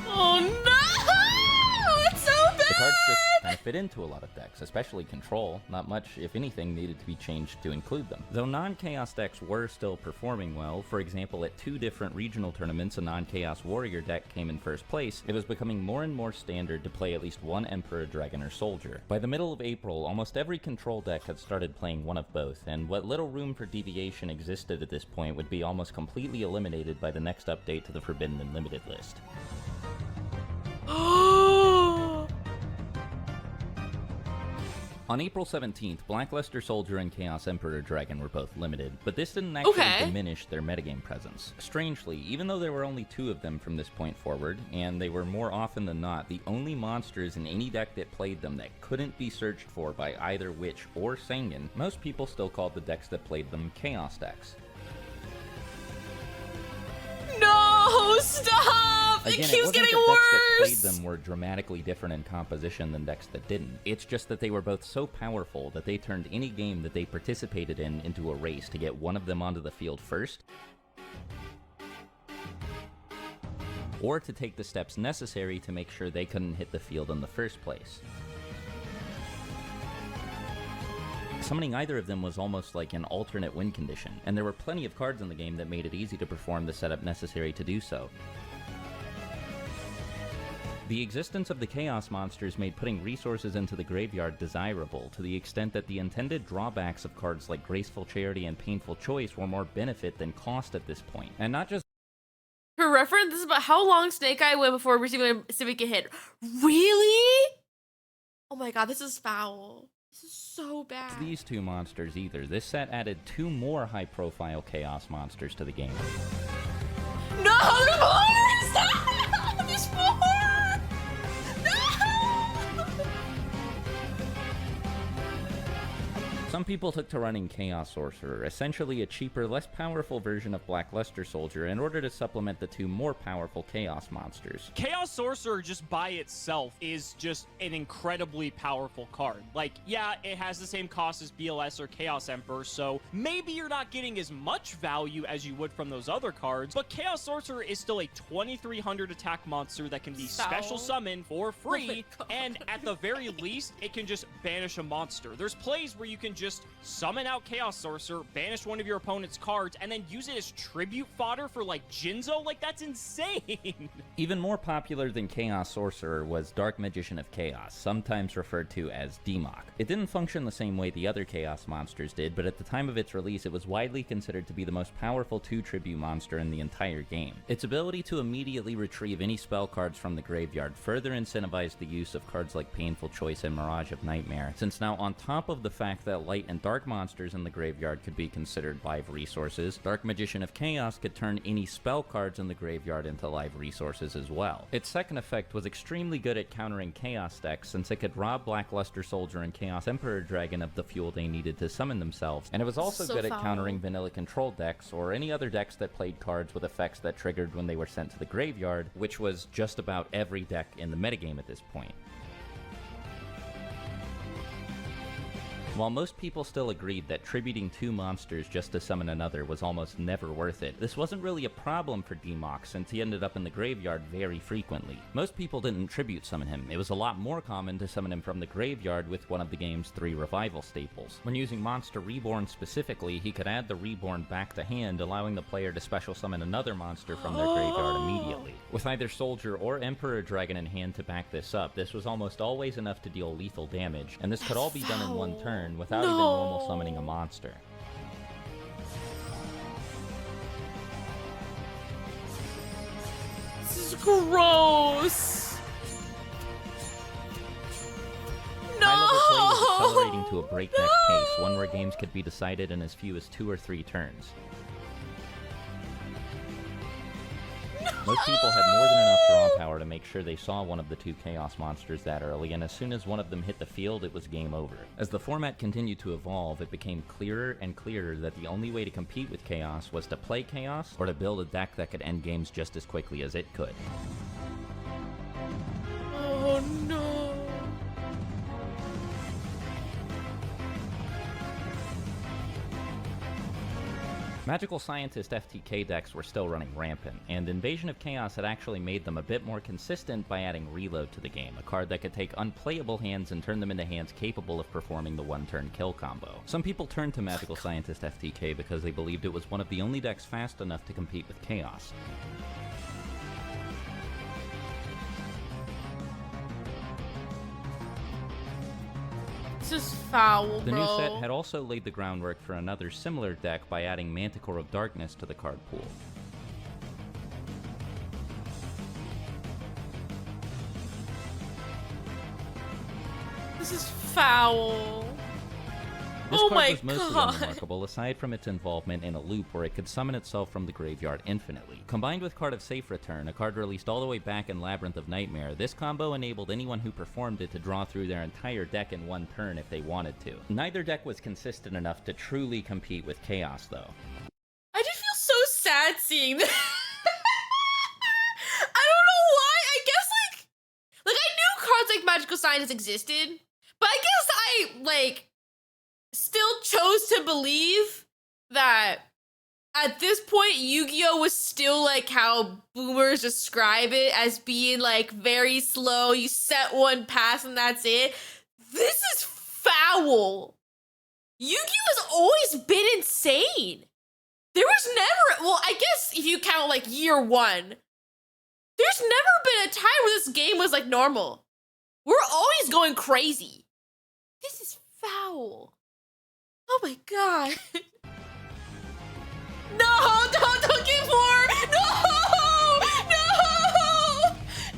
Oh no! It's so bad! The cards just kind of fit into a lot of decks, especially Control. Not much, if anything, needed to be changed to include them. Though non-Chaos decks were still performing well, for example, at 2 different regional tournaments a non-Chaos Warrior deck came in first place, it was becoming more and more standard to play at least one Emperor, Dragon, or Soldier. By the middle of April, almost every Control deck had started playing one of both, and what little room for deviation existed at this point would be almost completely eliminated by the next update to the Forbidden and Limited list. On April 17th, Blackluster Soldier and Chaos Emperor Dragon were both limited, but this didn't actually diminish their metagame presence. Strangely, even though there were only 2 of them from this point forward, and they were more often than not the only monsters in any deck that played them that couldn't be searched for by either Witch or Sangan, most people still called the decks that played them Chaos decks. No, stop! Again, it keeps wasn't getting that worse! decks that played them were dramatically different in composition than decks that didn't. It's just that they were both so powerful that they turned any game that they participated in into a race to get one of them onto the field first, or to take the steps necessary to make sure they couldn't hit the field in the first place. Summoning either of them was almost like an alternate win condition, and there were plenty of cards in the game that made it easy to perform the setup necessary to do so. The existence of the Chaos monsters made putting resources into the graveyard desirable, to the extent that the intended drawbacks of cards like Graceful Charity and Painful Choice were more benefit than cost at this point. And not just For reference, this is about how long Snake Eye went before receiving a significant hit. Really? Oh my god, this is foul. This is so bad. these 2 monsters either. This set added 2 more high-profile Chaos monsters to the game. No, more! Stop! There's more! Some people took to running Chaos Sorcerer, essentially a cheaper, less powerful version of Blackluster Soldier, in order to supplement the 2 more powerful Chaos monsters. Chaos Sorcerer just by itself is just an incredibly powerful card. Like, yeah, it has the same cost as BLS or Chaos Emperor, so maybe you're not getting as much value as you would from those other cards, but Chaos Sorcerer is still a 2300 attack monster that can be special summoned for free, and at the very least, it can just banish a monster. There's plays where you can just summon out Chaos Sorcerer, banish one of your opponent's cards, and then use it as tribute fodder for, like, Jinzo? Like, that's insane! Even more popular than Chaos Sorcerer was Dark Magician of Chaos, sometimes referred to as Demok. It didn't function the same way the other Chaos monsters did, but at the time of its release, it was widely considered to be the most powerful 2 tribute monster in the entire game. Its ability to immediately retrieve any spell cards from the graveyard further incentivized the use of cards like Painful Choice and Mirage of Nightmare, since now on top of the fact that light and dark monsters in the graveyard could be considered live resources, Dark Magician of Chaos could turn any spell cards in the graveyard into live resources as well. Its second effect was extremely good at countering Chaos decks, since it could rob Blackluster Soldier and Chaos Emperor Dragon of the fuel they needed to summon themselves, and it was also good at countering vanilla control decks, or any other decks that played cards with effects that triggered when they were sent to the graveyard, which was just about every deck in the metagame at this point. While most people still agreed that tributing 2 monsters just to summon another was almost never worth it, this wasn't really a problem for D-Mox since he ended up in the graveyard very frequently. Most people didn't tribute summon him. It was a lot more common to summon him from the graveyard with one of the game's 3 revival staples. When using Monster Reborn specifically, he could add the Reborn back to hand, allowing the player to special summon another monster from their graveyard immediately. With either Soldier or Emperor Dragon in hand to back this up, this was almost always enough to deal lethal damage, and this could all be done in one turn without even normal summoning a monster. This is gross. No. High-level play was accelerating to a breakneck pace, one where games could be decided in as few as 2 or 3 turns. Most people had more than enough draw power to make sure they saw one of the 2 Chaos monsters that early, and as soon as one of them hit the field, it was game over. As the format continued to evolve, it became clearer and clearer that the only way to compete with Chaos was to play Chaos, or to build a deck that could end games just as quickly as it could. Oh no. Magical Scientist FTK decks were still running rampant, and Invasion of Chaos had actually made them a bit more consistent by adding Reload to the game, a card that could take unplayable hands and turn them into hands capable of performing the one-turn kill combo. Some people turned to Magical Scientist FTK because they believed it was one of the only decks fast enough to compete with Chaos. This is foul, The bro. new set had also laid the groundwork for another similar deck by adding Manticore of Darkness to the card pool. This is foul. This Oh card my was mostly god. unremarkable, aside from its involvement in a loop where it could summon itself from the graveyard infinitely. Combined with Card of Safe Return, a card released all the way back in Labyrinth of Nightmare, this combo enabled anyone who performed it to draw through their entire deck in one turn if they wanted to. Neither deck was consistent enough to truly compete with Chaos, though. I just feel so sad seeing this. I don't know why. I guess like I knew cards like Magical Scientist existed, but I guess I still chose to believe that at this point Yu-Gi-Oh was still like how boomers describe it as being like very slow. You set one pass and that's it. This is foul. Yu-Gi-Oh has always been insane. There was never, well, I guess if you count like year 1, there's never been a time where this game was like normal. We're always going crazy. This is foul. Oh my god. No, don't give more.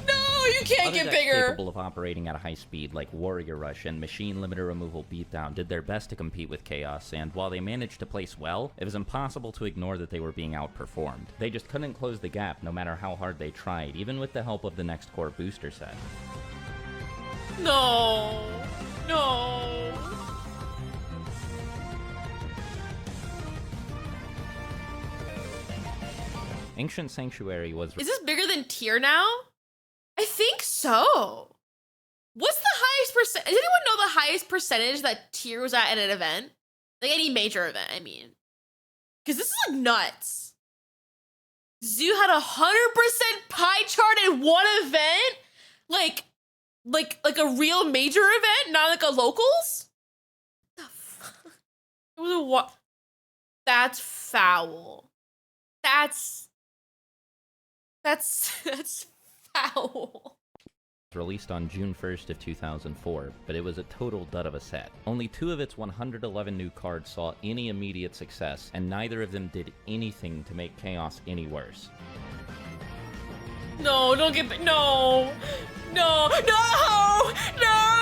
No, you can't Other get decks bigger. capable of operating at a high speed like Warrior Rush and Machine Limiter Removal Beatdown did their best to compete with Chaos, and while they managed to place well, it was impossible to ignore that they were being outperformed. They just couldn't close the gap no matter how hard they tried, even with the help of the next core booster set. No. Ancient Sanctuary was... Is this bigger than tier now? I think so. What's the highest percent? Does anyone know the highest percentage that tier was at an event? Like any major event, I mean. Because this is like nuts. Zoo had 100% pie chart in one event? Like a real major event, not like a locals? What the fuck? It was a what? That's foul. That's foul. Released on June 1st of 2004, but it was a total dud of a set. Only 2 of its 111 new cards saw any immediate success, and neither of them did anything to make Chaos any worse. No, don't get no.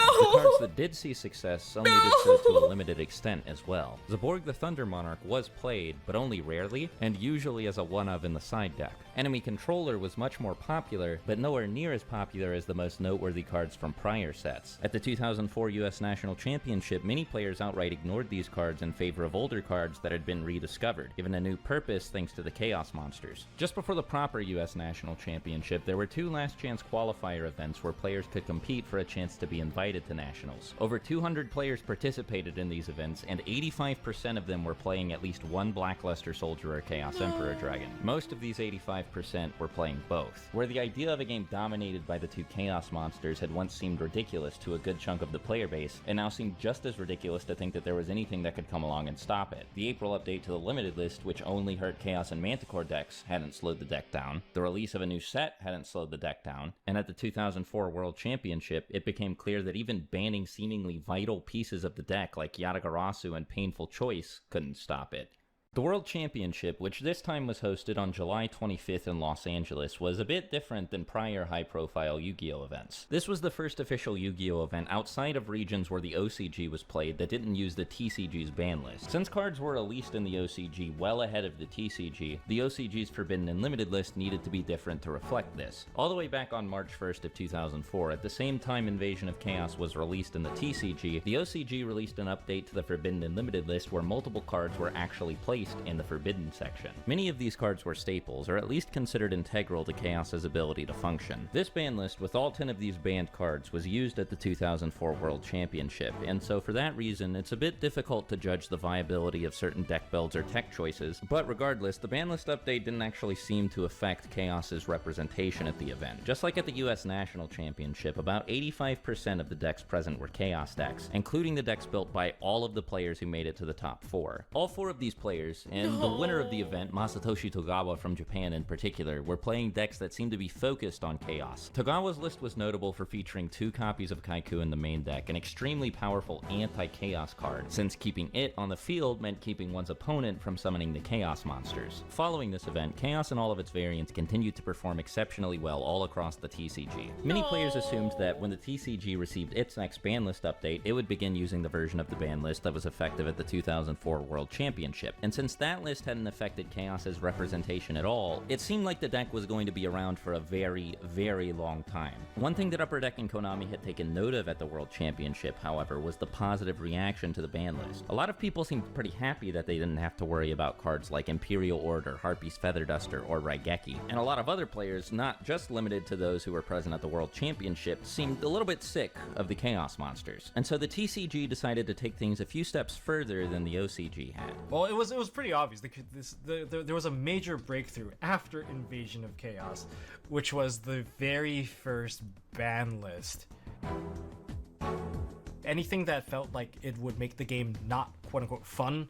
The cards that did see success only did so to a limited extent as well. Zaborg the Thunder Monarch was played, but only rarely, and usually as a one-of in the side deck. Enemy Controller was much more popular, but nowhere near as popular as the most noteworthy cards from prior sets. At the 2004 US National Championship, many players outright ignored these cards in favor of older cards that had been rediscovered, given a new purpose thanks to the Chaos Monsters. Just before the proper US National Championship, there were 2 last chance qualifier events where players could compete for a chance to be invited to Nationals. Over 200 players participated in these events, and 85% of them were playing at least one Blackluster Soldier or Chaos Emperor Dragon. Most of these 85% were playing both. Where the idea of a game dominated by the 2 Chaos Monsters had once seemed ridiculous to a good chunk of the player base, it now seemed just as ridiculous to think that there was anything that could come along and stop it. The April update to the limited list, which only hurt Chaos and Manticore decks, hadn't slowed the deck down. The release of a new set hadn't slowed the deck down. And at the 2004 World Championship, it became clear that even banning seemingly vital pieces of the deck like Yata-Lock and Painful Choice couldn't stop it. The World Championship, which this time was hosted on July 25th in Los Angeles, was a bit different than prior high-profile Yu-Gi-Oh! Events. This was the first official Yu-Gi-Oh! Event outside of regions where the OCG was played that didn't use the TCG's ban list. Since cards were released in the OCG well ahead of the TCG, the OCG's Forbidden and Limited list needed to be different to reflect this. All the way back on March 1st of 2004, at the same time Invasion of Chaos was released in the TCG, the OCG released an update to the Forbidden and Limited list where multiple cards were actually placed in the Forbidden section. Many of these cards were staples, or at least considered integral to Chaos's ability to function. This ban list, with all 10 of these banned cards, was used at the 2004 World Championship, and so for that reason, it's a bit difficult to judge the viability of certain deck builds or tech choices, but regardless, the ban list update didn't actually seem to affect Chaos's representation at the event. Just like at the US National Championship, about 85% of the decks present were Chaos decks, including the decks built by all of the players who made it to the top 4. All 4 of these players, and the winner of the event, Masatoshi Togawa from Japan in particular, were playing decks that seemed to be focused on Chaos. Togawa's list was notable for featuring 2 copies of Kaiku in the main deck, an extremely powerful anti-Chaos card, since keeping it on the field meant keeping one's opponent from summoning the Chaos Monsters. Following this event, Chaos and all of its variants continued to perform exceptionally well all across the TCG. Many players assumed that when the TCG received its next ban list update, it would begin using the version of the ban list that was effective at the 2004 World Championship, and since that list hadn't affected Chaos's representation at all, it seemed like the deck was going to be around for a very, very long time. One thing that Upper Deck and Konami had taken note of at the World Championship, however, was the positive reaction to the ban list. A lot of people seemed pretty happy that they didn't have to worry about cards like Imperial Order, Harpy's Feather Duster, or Raigeki, and a lot of other players, not just limited to those who were present at the World Championship, seemed a little bit sick of the Chaos Monsters. And so the TCG decided to take things a few steps further than the OCG had. Well, it was pretty obvious. There was a major breakthrough after Invasion of Chaos, which was the very first ban list. Anything that felt like it would make the game not quote-unquote fun,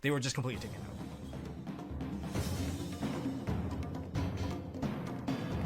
they were just completely taken out.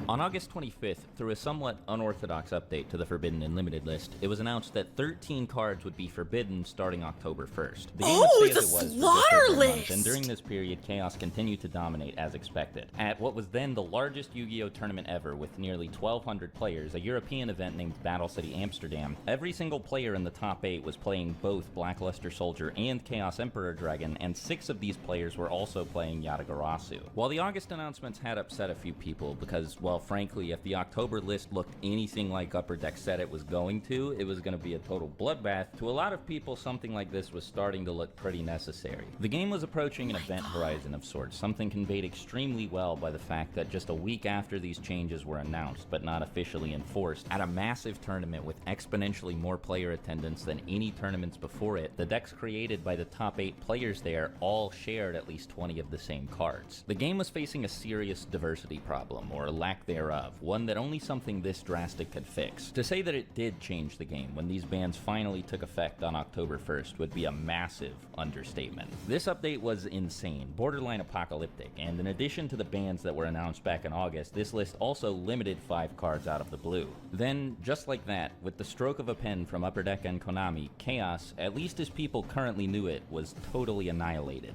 On August 25th, through a somewhat unorthodox update to the Forbidden and Limited list, it was announced that 13 cards would be forbidden starting October 1st. The game would stay as it was for just over a month, and during this period, Chaos continued to dominate as expected. At what was then the largest Yu-Gi-Oh! Tournament ever, with nearly 1,200 players, a European event named Battle City Amsterdam, every single player in the top 8 was playing both Blackluster Soldier and Chaos Emperor Dragon, and 6 of these players were also playing Yata-Lock. While the August announcements had upset a few people because, well, frankly, if the October list looked anything like Upper Deck said it was going to be a total bloodbath. To a lot of people, something like this was starting to look pretty necessary. The game was approaching an event horizon of sorts, something conveyed extremely well by the fact that just a week after these changes were announced, but not officially enforced, at a massive tournament with exponentially more player attendance than any tournaments before it, the decks created by the top 8 players there all shared at least 20 of the same cards. The game was facing a serious diversity problem, or lack thereof, one that only something this drastic could fix. To say that it did change the game when these bans finally took effect on October 1st would be a massive understatement. This update was insane, borderline apocalyptic, and in addition to the bans that were announced back in August, this list also limited 5 cards out of the blue. Then, just like that, with the stroke of a pen from Upper Deck and Konami, Chaos, at least as people currently knew it, was totally annihilated.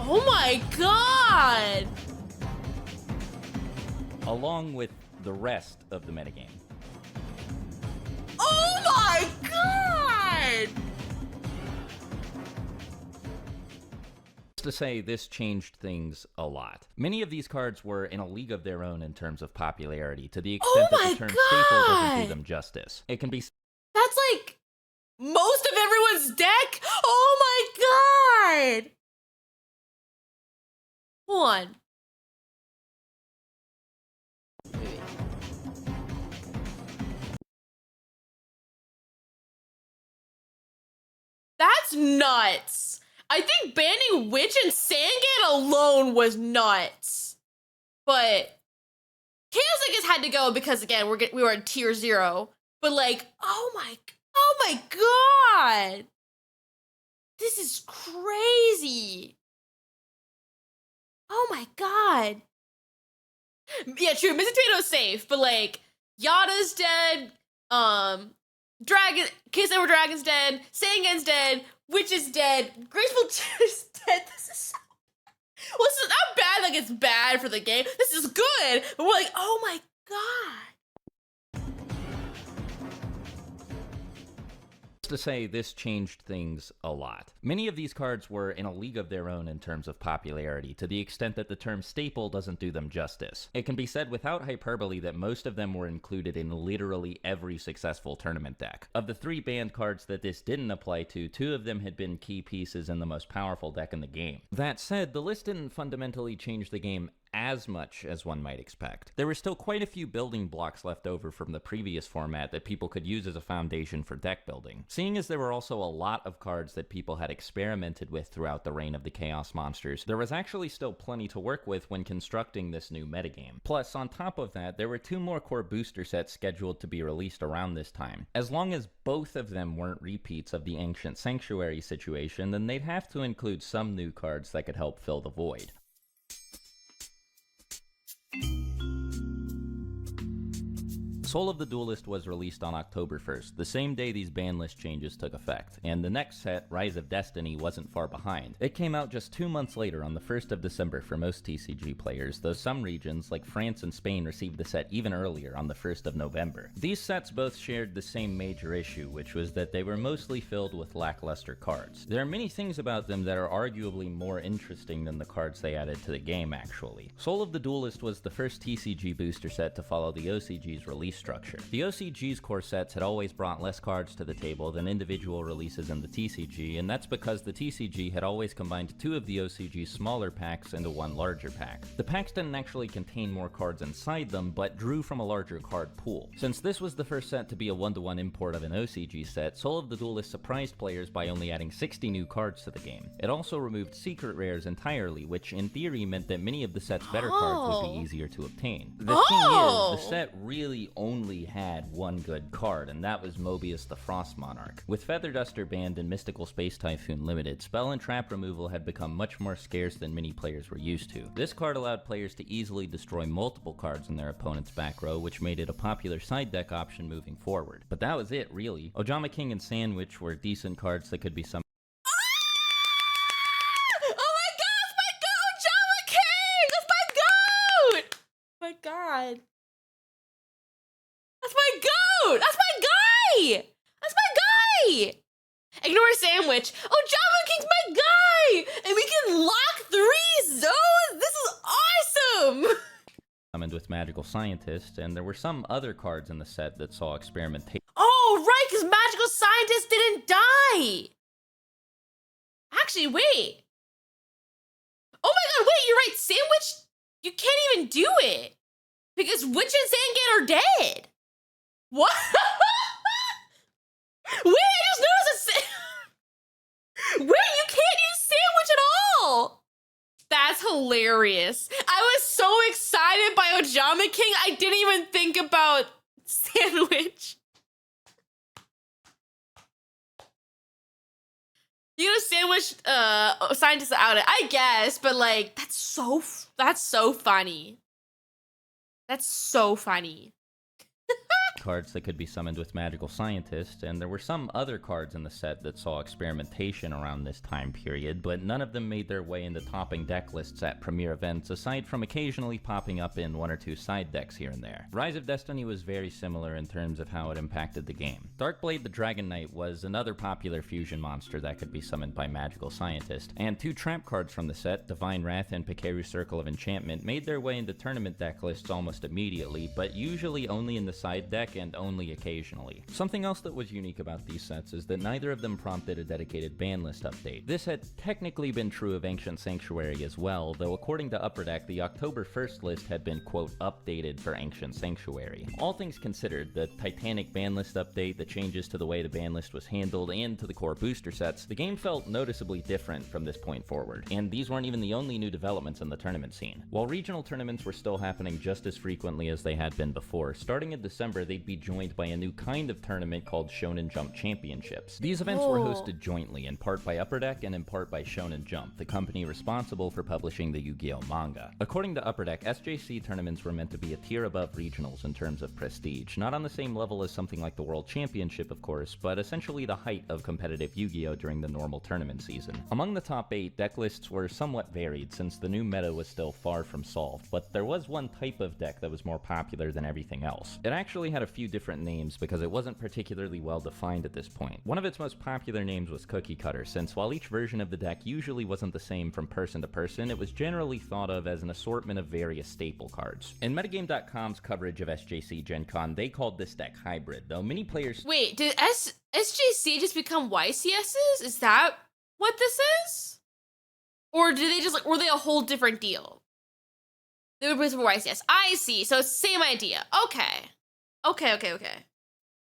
Oh my god! along with the rest of the metagame. Oh my god! To say this changed things a lot. Many of these cards were in a league of their own in terms of popularity, to the extent that the term staple doesn't do them justice. It can be... That's like most of everyone's deck? Oh my god! Hold on. That's nuts. I think banning Witch and Sangan alone was nuts. But Chaos, I guess, had to go because, again, we were at tier 0. But, like, oh my god. This is crazy. Oh my god. Yeah, true. Missing Tomato's safe, but, like, Yata's dead. Kiss Ever Dragon's dead. Sangan's dead. Witch is dead. Graceful is dead. This is so... Well, this is not bad, like it's bad for the game. This is good, but we're like, oh my god. To say this changed things a lot. Many of these cards were in a league of their own in terms of popularity, to the extent that the term staple doesn't do them justice. It can be said without hyperbole that most of them were included in literally every successful tournament deck. Of the 3 banned cards that this didn't apply to, 2 of them had been key pieces in the most powerful deck in the game. That said, the list didn't fundamentally change the game as much as one might expect. There were still quite a few building blocks left over from the previous format that people could use as a foundation for deck building. Seeing as there were also a lot of cards that people had experimented with throughout the reign of the Chaos Monsters, there was actually still plenty to work with when constructing this new metagame. Plus, on top of that, there were 2 more core booster sets scheduled to be released around this time. As long as both of them weren't repeats of the Ancient Sanctuary situation, then they'd have to include some new cards that could help fill the void. Soul of the Duelist was released on October 1st, the same day these ban list changes took effect, and the next set, Rise of Destiny, wasn't far behind. It came out just 2 months later on the 1st of December for most TCG players, though some regions, like France and Spain, received the set even earlier on the 1st of November. These sets both shared the same major issue, which was that they were mostly filled with lackluster cards. There are many things about them that are arguably more interesting than the cards they added to the game, actually. Soul of the Duelist was the first TCG booster set to follow the OCG's release structure. The OCG's core sets had always brought less cards to the table than individual releases in the TCG, and that's because the TCG had always combined 2 of the OCG's smaller packs into 1 larger pack. The packs didn't actually contain more cards inside them, but drew from a larger card pool. Since this was the first set to be a 1-to-1 import of an OCG set, Soul of the Duelist surprised players by only adding 60 new cards to the game. It also removed secret rares entirely, which in theory meant that many of the set's better cards would be easier to obtain. The thing is, the set really only had 1 good card, and that was Mobius the Frost Monarch. With Feather Duster banned and Mystical Space Typhoon limited, spell and trap removal had become much more scarce than many players were used to. This card allowed players to easily destroy multiple cards in their opponent's back row, which made it a popular side deck option moving forward. But that was it, really. Ojama King and Sandwich were decent cards that could be some. My god. That's my goat! That's my guy! That's my guy! Ignore Sandwich. Oh, Java King's my guy! And we can lock 3 zones! This is awesome! Summoned with Magical Scientist, and there were some other cards in the set that saw experimentation. Oh, right, because Magical Scientist didn't die! Actually, wait. Oh my god, wait, you're right. Sandwich, you can't even do it. Because Witch and Sangan are dead. What? Wait, I just noticed wait, you can't use Sandwich at all. That's hilarious. I was so excited by Ojama King, I didn't even think about Sandwich. You know, Sandwich scientists out it, I guess, but like that's so funny. That's so funny. cards that could be summoned with Magical Scientist, and there were some other cards in the set that saw experimentation around this time period, but none of them made their way into topping deck lists at premier events, aside from occasionally popping up in one or two side decks here and there. Rise of Destiny was very similar in terms of how it impacted the game. Darkblade the Dragon Knight was another popular fusion monster that could be summoned by Magical Scientist, and two trap cards from the set, Divine Wrath and Pikeru's Circle of Enchantment, made their way into tournament deck lists almost immediately, but usually only in the side deck and only occasionally. Something else that was unique about these sets is that neither of them prompted a dedicated ban list update. This had technically been true of Ancient Sanctuary as well, though according to Upper Deck, the October 1st list had been, quote, updated for Ancient Sanctuary. All things considered, the Titanic ban list update, the changes to the way the ban list was handled, and to the core booster sets, the game felt noticeably different from this point forward, and these weren't even the only new developments in the tournament scene. While regional tournaments were still happening just as frequently as they had been before, starting in December they'd be joined by a new kind of tournament called Shonen Jump Championships. These events were hosted jointly, in part by Upper Deck and in part by Shonen Jump, the company responsible for publishing the Yu-Gi-Oh manga. According to Upper Deck, SJC tournaments were meant to be a tier above regionals in terms of prestige, not on the same level as something like the World Championship of course, but essentially the height of competitive Yu-Gi-Oh during the normal tournament season. Among the top 8, deck lists were somewhat varied since the new meta was still far from solved, but there was one type of deck that was more popular than everything else. It actually had a few different names because it wasn't particularly well defined at this point. One of its most popular names was Cookie Cutter, since while each version of the deck usually wasn't the same from person to person, it was generally thought of as an assortment of various staple cards. In Metagame.com's coverage of SJC Gen Con, they called this deck hybrid, though many players— Wait, did SJC just become YCSs? Is that what this is? Or did they just, like, were they a whole different deal? They were for YCS. I see, so it's the same idea. Okay. Okay.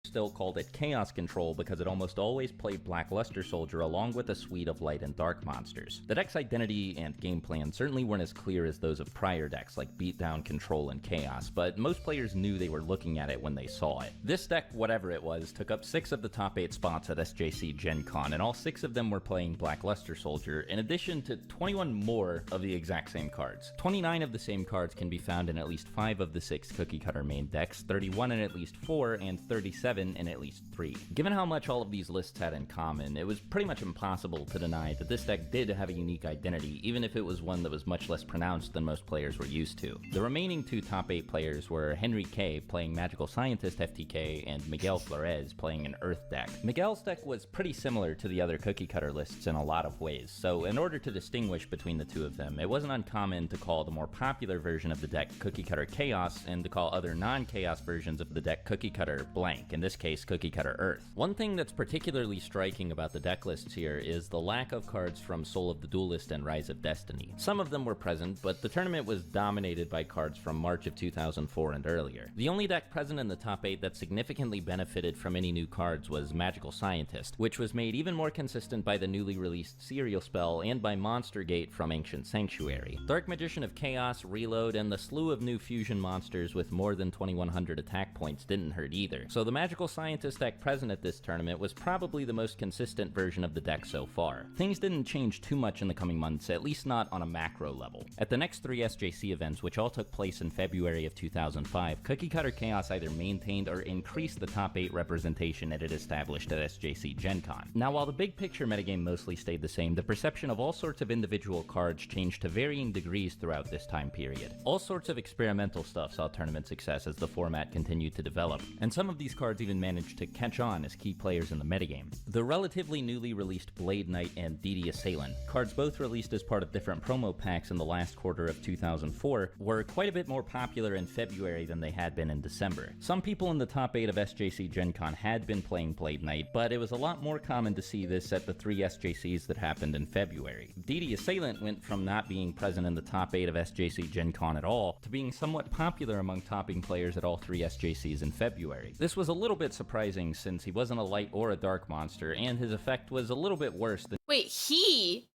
still called it Chaos Control because it almost always played Black Luster Soldier along with a suite of light and dark monsters. The deck's identity and game plan certainly weren't as clear as those of prior decks like Beatdown, Control, and Chaos, but most players knew they were looking at it when they saw it. This deck, whatever it was, took up 6 of the top 8 spots at SJC Gen Con, and all 6 of them were playing Black Luster Soldier, in addition to 21 more of the exact same cards. 29 of the same cards can be found in at least 5 of the 6 Cookie Cutter main decks, 31 in at least 4, and 37 in at least 3. Given how much all of these lists had in common, it was pretty much impossible to deny that this deck did have a unique identity, even if it was one that was much less pronounced than most players were used to. The remaining 2 top 8 players were Henry K playing Magical Scientist FTK and Miguel Flores playing an Earth deck. Miguel's deck was pretty similar to the other Cookie Cutter lists in a lot of ways, so in order to distinguish between the 2 of them, it wasn't uncommon to call the more popular version of the deck Cookie Cutter Chaos and to call other non-Chaos versions of the deck Cookie Cutter Blank, in this case Cookie Cutter Earth. One thing that's particularly striking about the deck lists here is the lack of cards from Soul of the Duelist and Rise of Destiny. Some of them were present, but the tournament was dominated by cards from March of 2004 and earlier. The only deck present in the top 8 that significantly benefited from any new cards was Magical Scientist, which was made even more consistent by the newly released Serial Spell and by Monster Gate from Ancient Sanctuary. Dark Magician of Chaos, Reload, and the slew of new fusion monsters with more than 2100 attack points didn't hurt either, so the Magical Scientist deck present at this tournament was probably the most consistent version of the deck so far. Things didn't change too much in the coming months, at least not on a macro level. At the next 3 SJC events, which all took place in February of 2005, Cookie Cutter Chaos either maintained or increased the top 8 representation it had established at SJC Gen Con. Now, while the big picture metagame mostly stayed the same, the perception of all sorts of individual cards changed to varying degrees throughout this time period. All sorts of experimental stuff saw tournament success as the format continued to develop, and some of these cards even managed to catch on as key players in the metagame. The relatively newly released Blade Knight and DD Assailant, cards both released as part of different promo packs in the last quarter of 2004, were quite a bit more popular in February than they had been in December. Some people in the top 8 of SJC Gen Con had been playing Blade Knight, but it was a lot more common to see this at the 3 SJCs that happened in February. DD Assailant went from not being present in the top 8 of SJC Gen Con at all to being somewhat popular among topping players at all 3 SJCs in February. This was a little bit surprising since he wasn't a light or a dark monster, and his effect was a little bit worse than— Wait, he?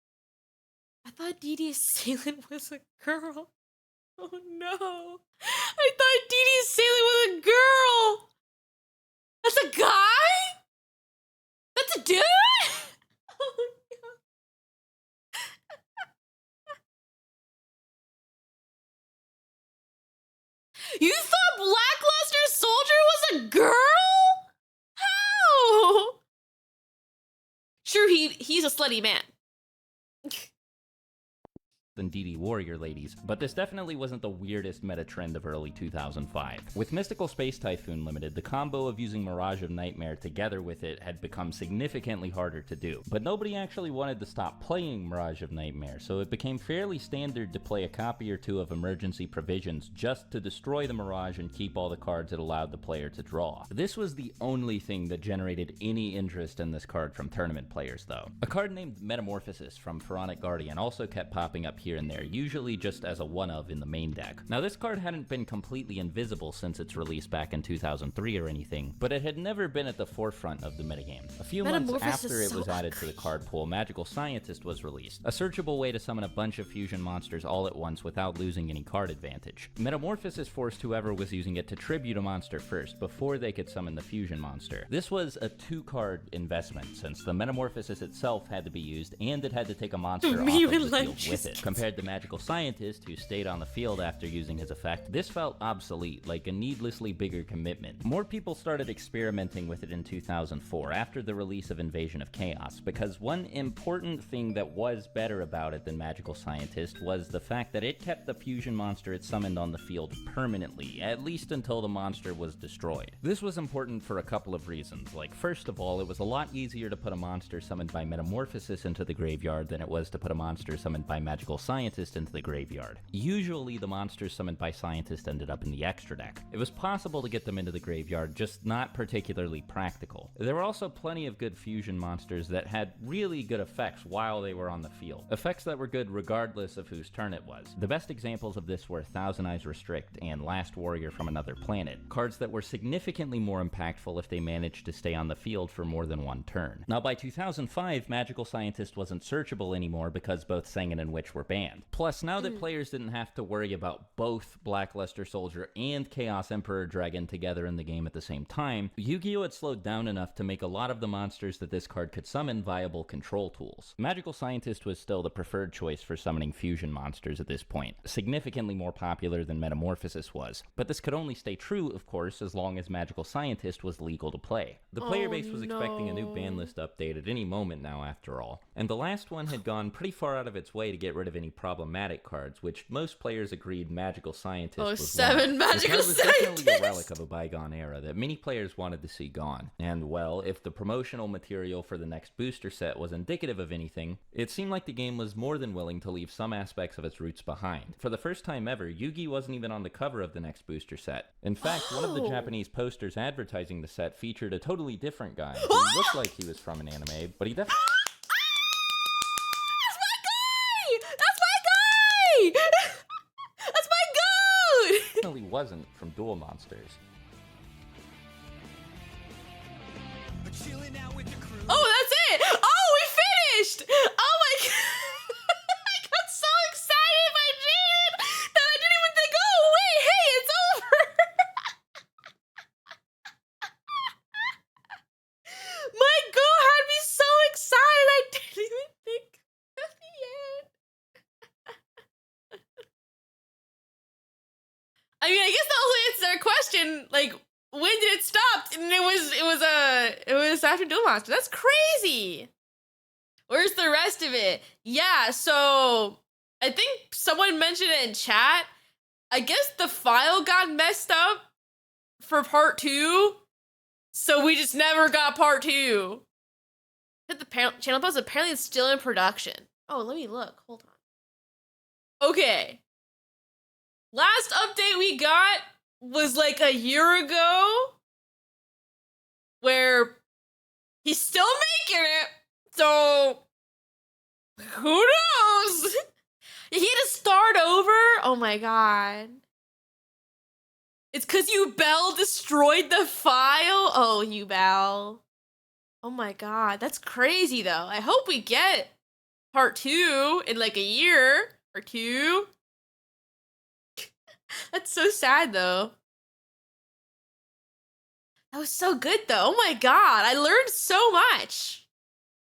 I thought DD Assailant was a girl. Oh no. I thought DD Assailant was a girl. That's a guy? That's a dude? Oh no. You thought Blackluster Soldier was a girl? How? Sure, he's a slutty man. Than DD Warrior ladies, but this definitely wasn't the weirdest meta trend of early 2005. With Mystical Space Typhoon Limited, the combo of using Mirage of Nightmare together with it had become significantly harder to do, but nobody actually wanted to stop playing Mirage of Nightmare, so it became fairly standard to play a copy or two of Emergency Provisions just to destroy the Mirage and keep all the cards it allowed the player to draw. This was the only thing that generated any interest in this card from tournament players, though. A card named Metamorphosis from Pharaonic Guardian also kept popping up here and there, usually just as a one-of in the main deck. Now, this card hadn't been completely invisible since its release back in 2003 or anything, but it had never been at the forefront of the metagame. A few months after it was added to the card pool, Magical Scientist was released, a searchable way to summon a bunch of fusion monsters all at once without losing any card advantage. Metamorphosis forced whoever was using it to tribute a monster first, before they could summon the fusion monster. This was a 2-card investment, since the Metamorphosis itself had to be used, and it had to take a monster off of the field with it. Compared to Magical Scientist, who stayed on the field after using his effect, this felt obsolete, like a needlessly bigger commitment. More people started experimenting with it in 2004, after the release of Invasion of Chaos, because one important thing that was better about it than Magical Scientist was the fact that it kept the fusion monster it summoned on the field permanently, at least until the monster was destroyed. This was important for a couple of reasons. Like, first of all, it was a lot easier to put a monster summoned by Metamorphosis into the graveyard than it was to put a monster summoned by Magical Scientist into the graveyard. Usually, the monsters summoned by Scientist ended up in the extra deck. It was possible to get them into the graveyard, just not particularly practical. There were also plenty of good fusion monsters that had really good effects while they were on the field. Effects that were good regardless of whose turn it was. The best examples of this were Thousand Eyes Restrict and Last Warrior from Another Planet, cards that were significantly more impactful if they managed to stay on the field for more than one turn. Now, by 2005, Magical Scientist wasn't searchable anymore because both Sengen and Witch were banned. Plus, now that players didn't have to worry about both Black Luster Soldier and Chaos Emperor Dragon together in the game at the same time, Yu-Gi-Oh! Had slowed down enough to make a lot of the monsters that this card could summon viable control tools. Magical Scientist was still the preferred choice for summoning fusion monsters at this point, significantly more popular than Metamorphosis was, but this could only stay true, of course, as long as Magical Scientist was legal to play. The player base was expecting a new ban list update at any moment now, after all, and the last one had gone pretty far out of its way to get rid of any problematic cards, which most players agreed Magical Scientist was one. Magical was definitely a relic of a bygone era that many players wanted to see gone. And well, if the promotional material for the next booster set was indicative of anything, it seemed like the game was more than willing to leave some aspects of its roots behind. For the first time ever, Yugi wasn't even on the cover of the next booster set. In fact, one of the Japanese posters advertising the set featured a totally different guy who looked like he was from an anime, but he definitely wasn't from Duel Monsters. Oh, that's it! Oh, we finished! Oh my god! I got so excited by Jaden that I didn't even think, oh wait, hey, it's over! My god had me so excited I didn't even think of the end. I mean, I guess that also answers our question, like, when did it stop? And it was after Duel Monster. That's crazy. Where's the rest of it? Yeah, so I think someone mentioned it in chat. I guess the file got messed up for part 2. So we just never got part 2. Hit the channel post, apparently it's still in production. Oh, let me look. Hold on. Okay. Last update we got was like a year ago, where he's still making it, so who knows? He had to start over? Oh my god. It's because Yubel destroyed the file? Oh, Yubel. Oh my god, that's crazy though. I hope we get part 2 in like a year or 2. That's so sad though. That was so good though. Oh my god, I learned so much.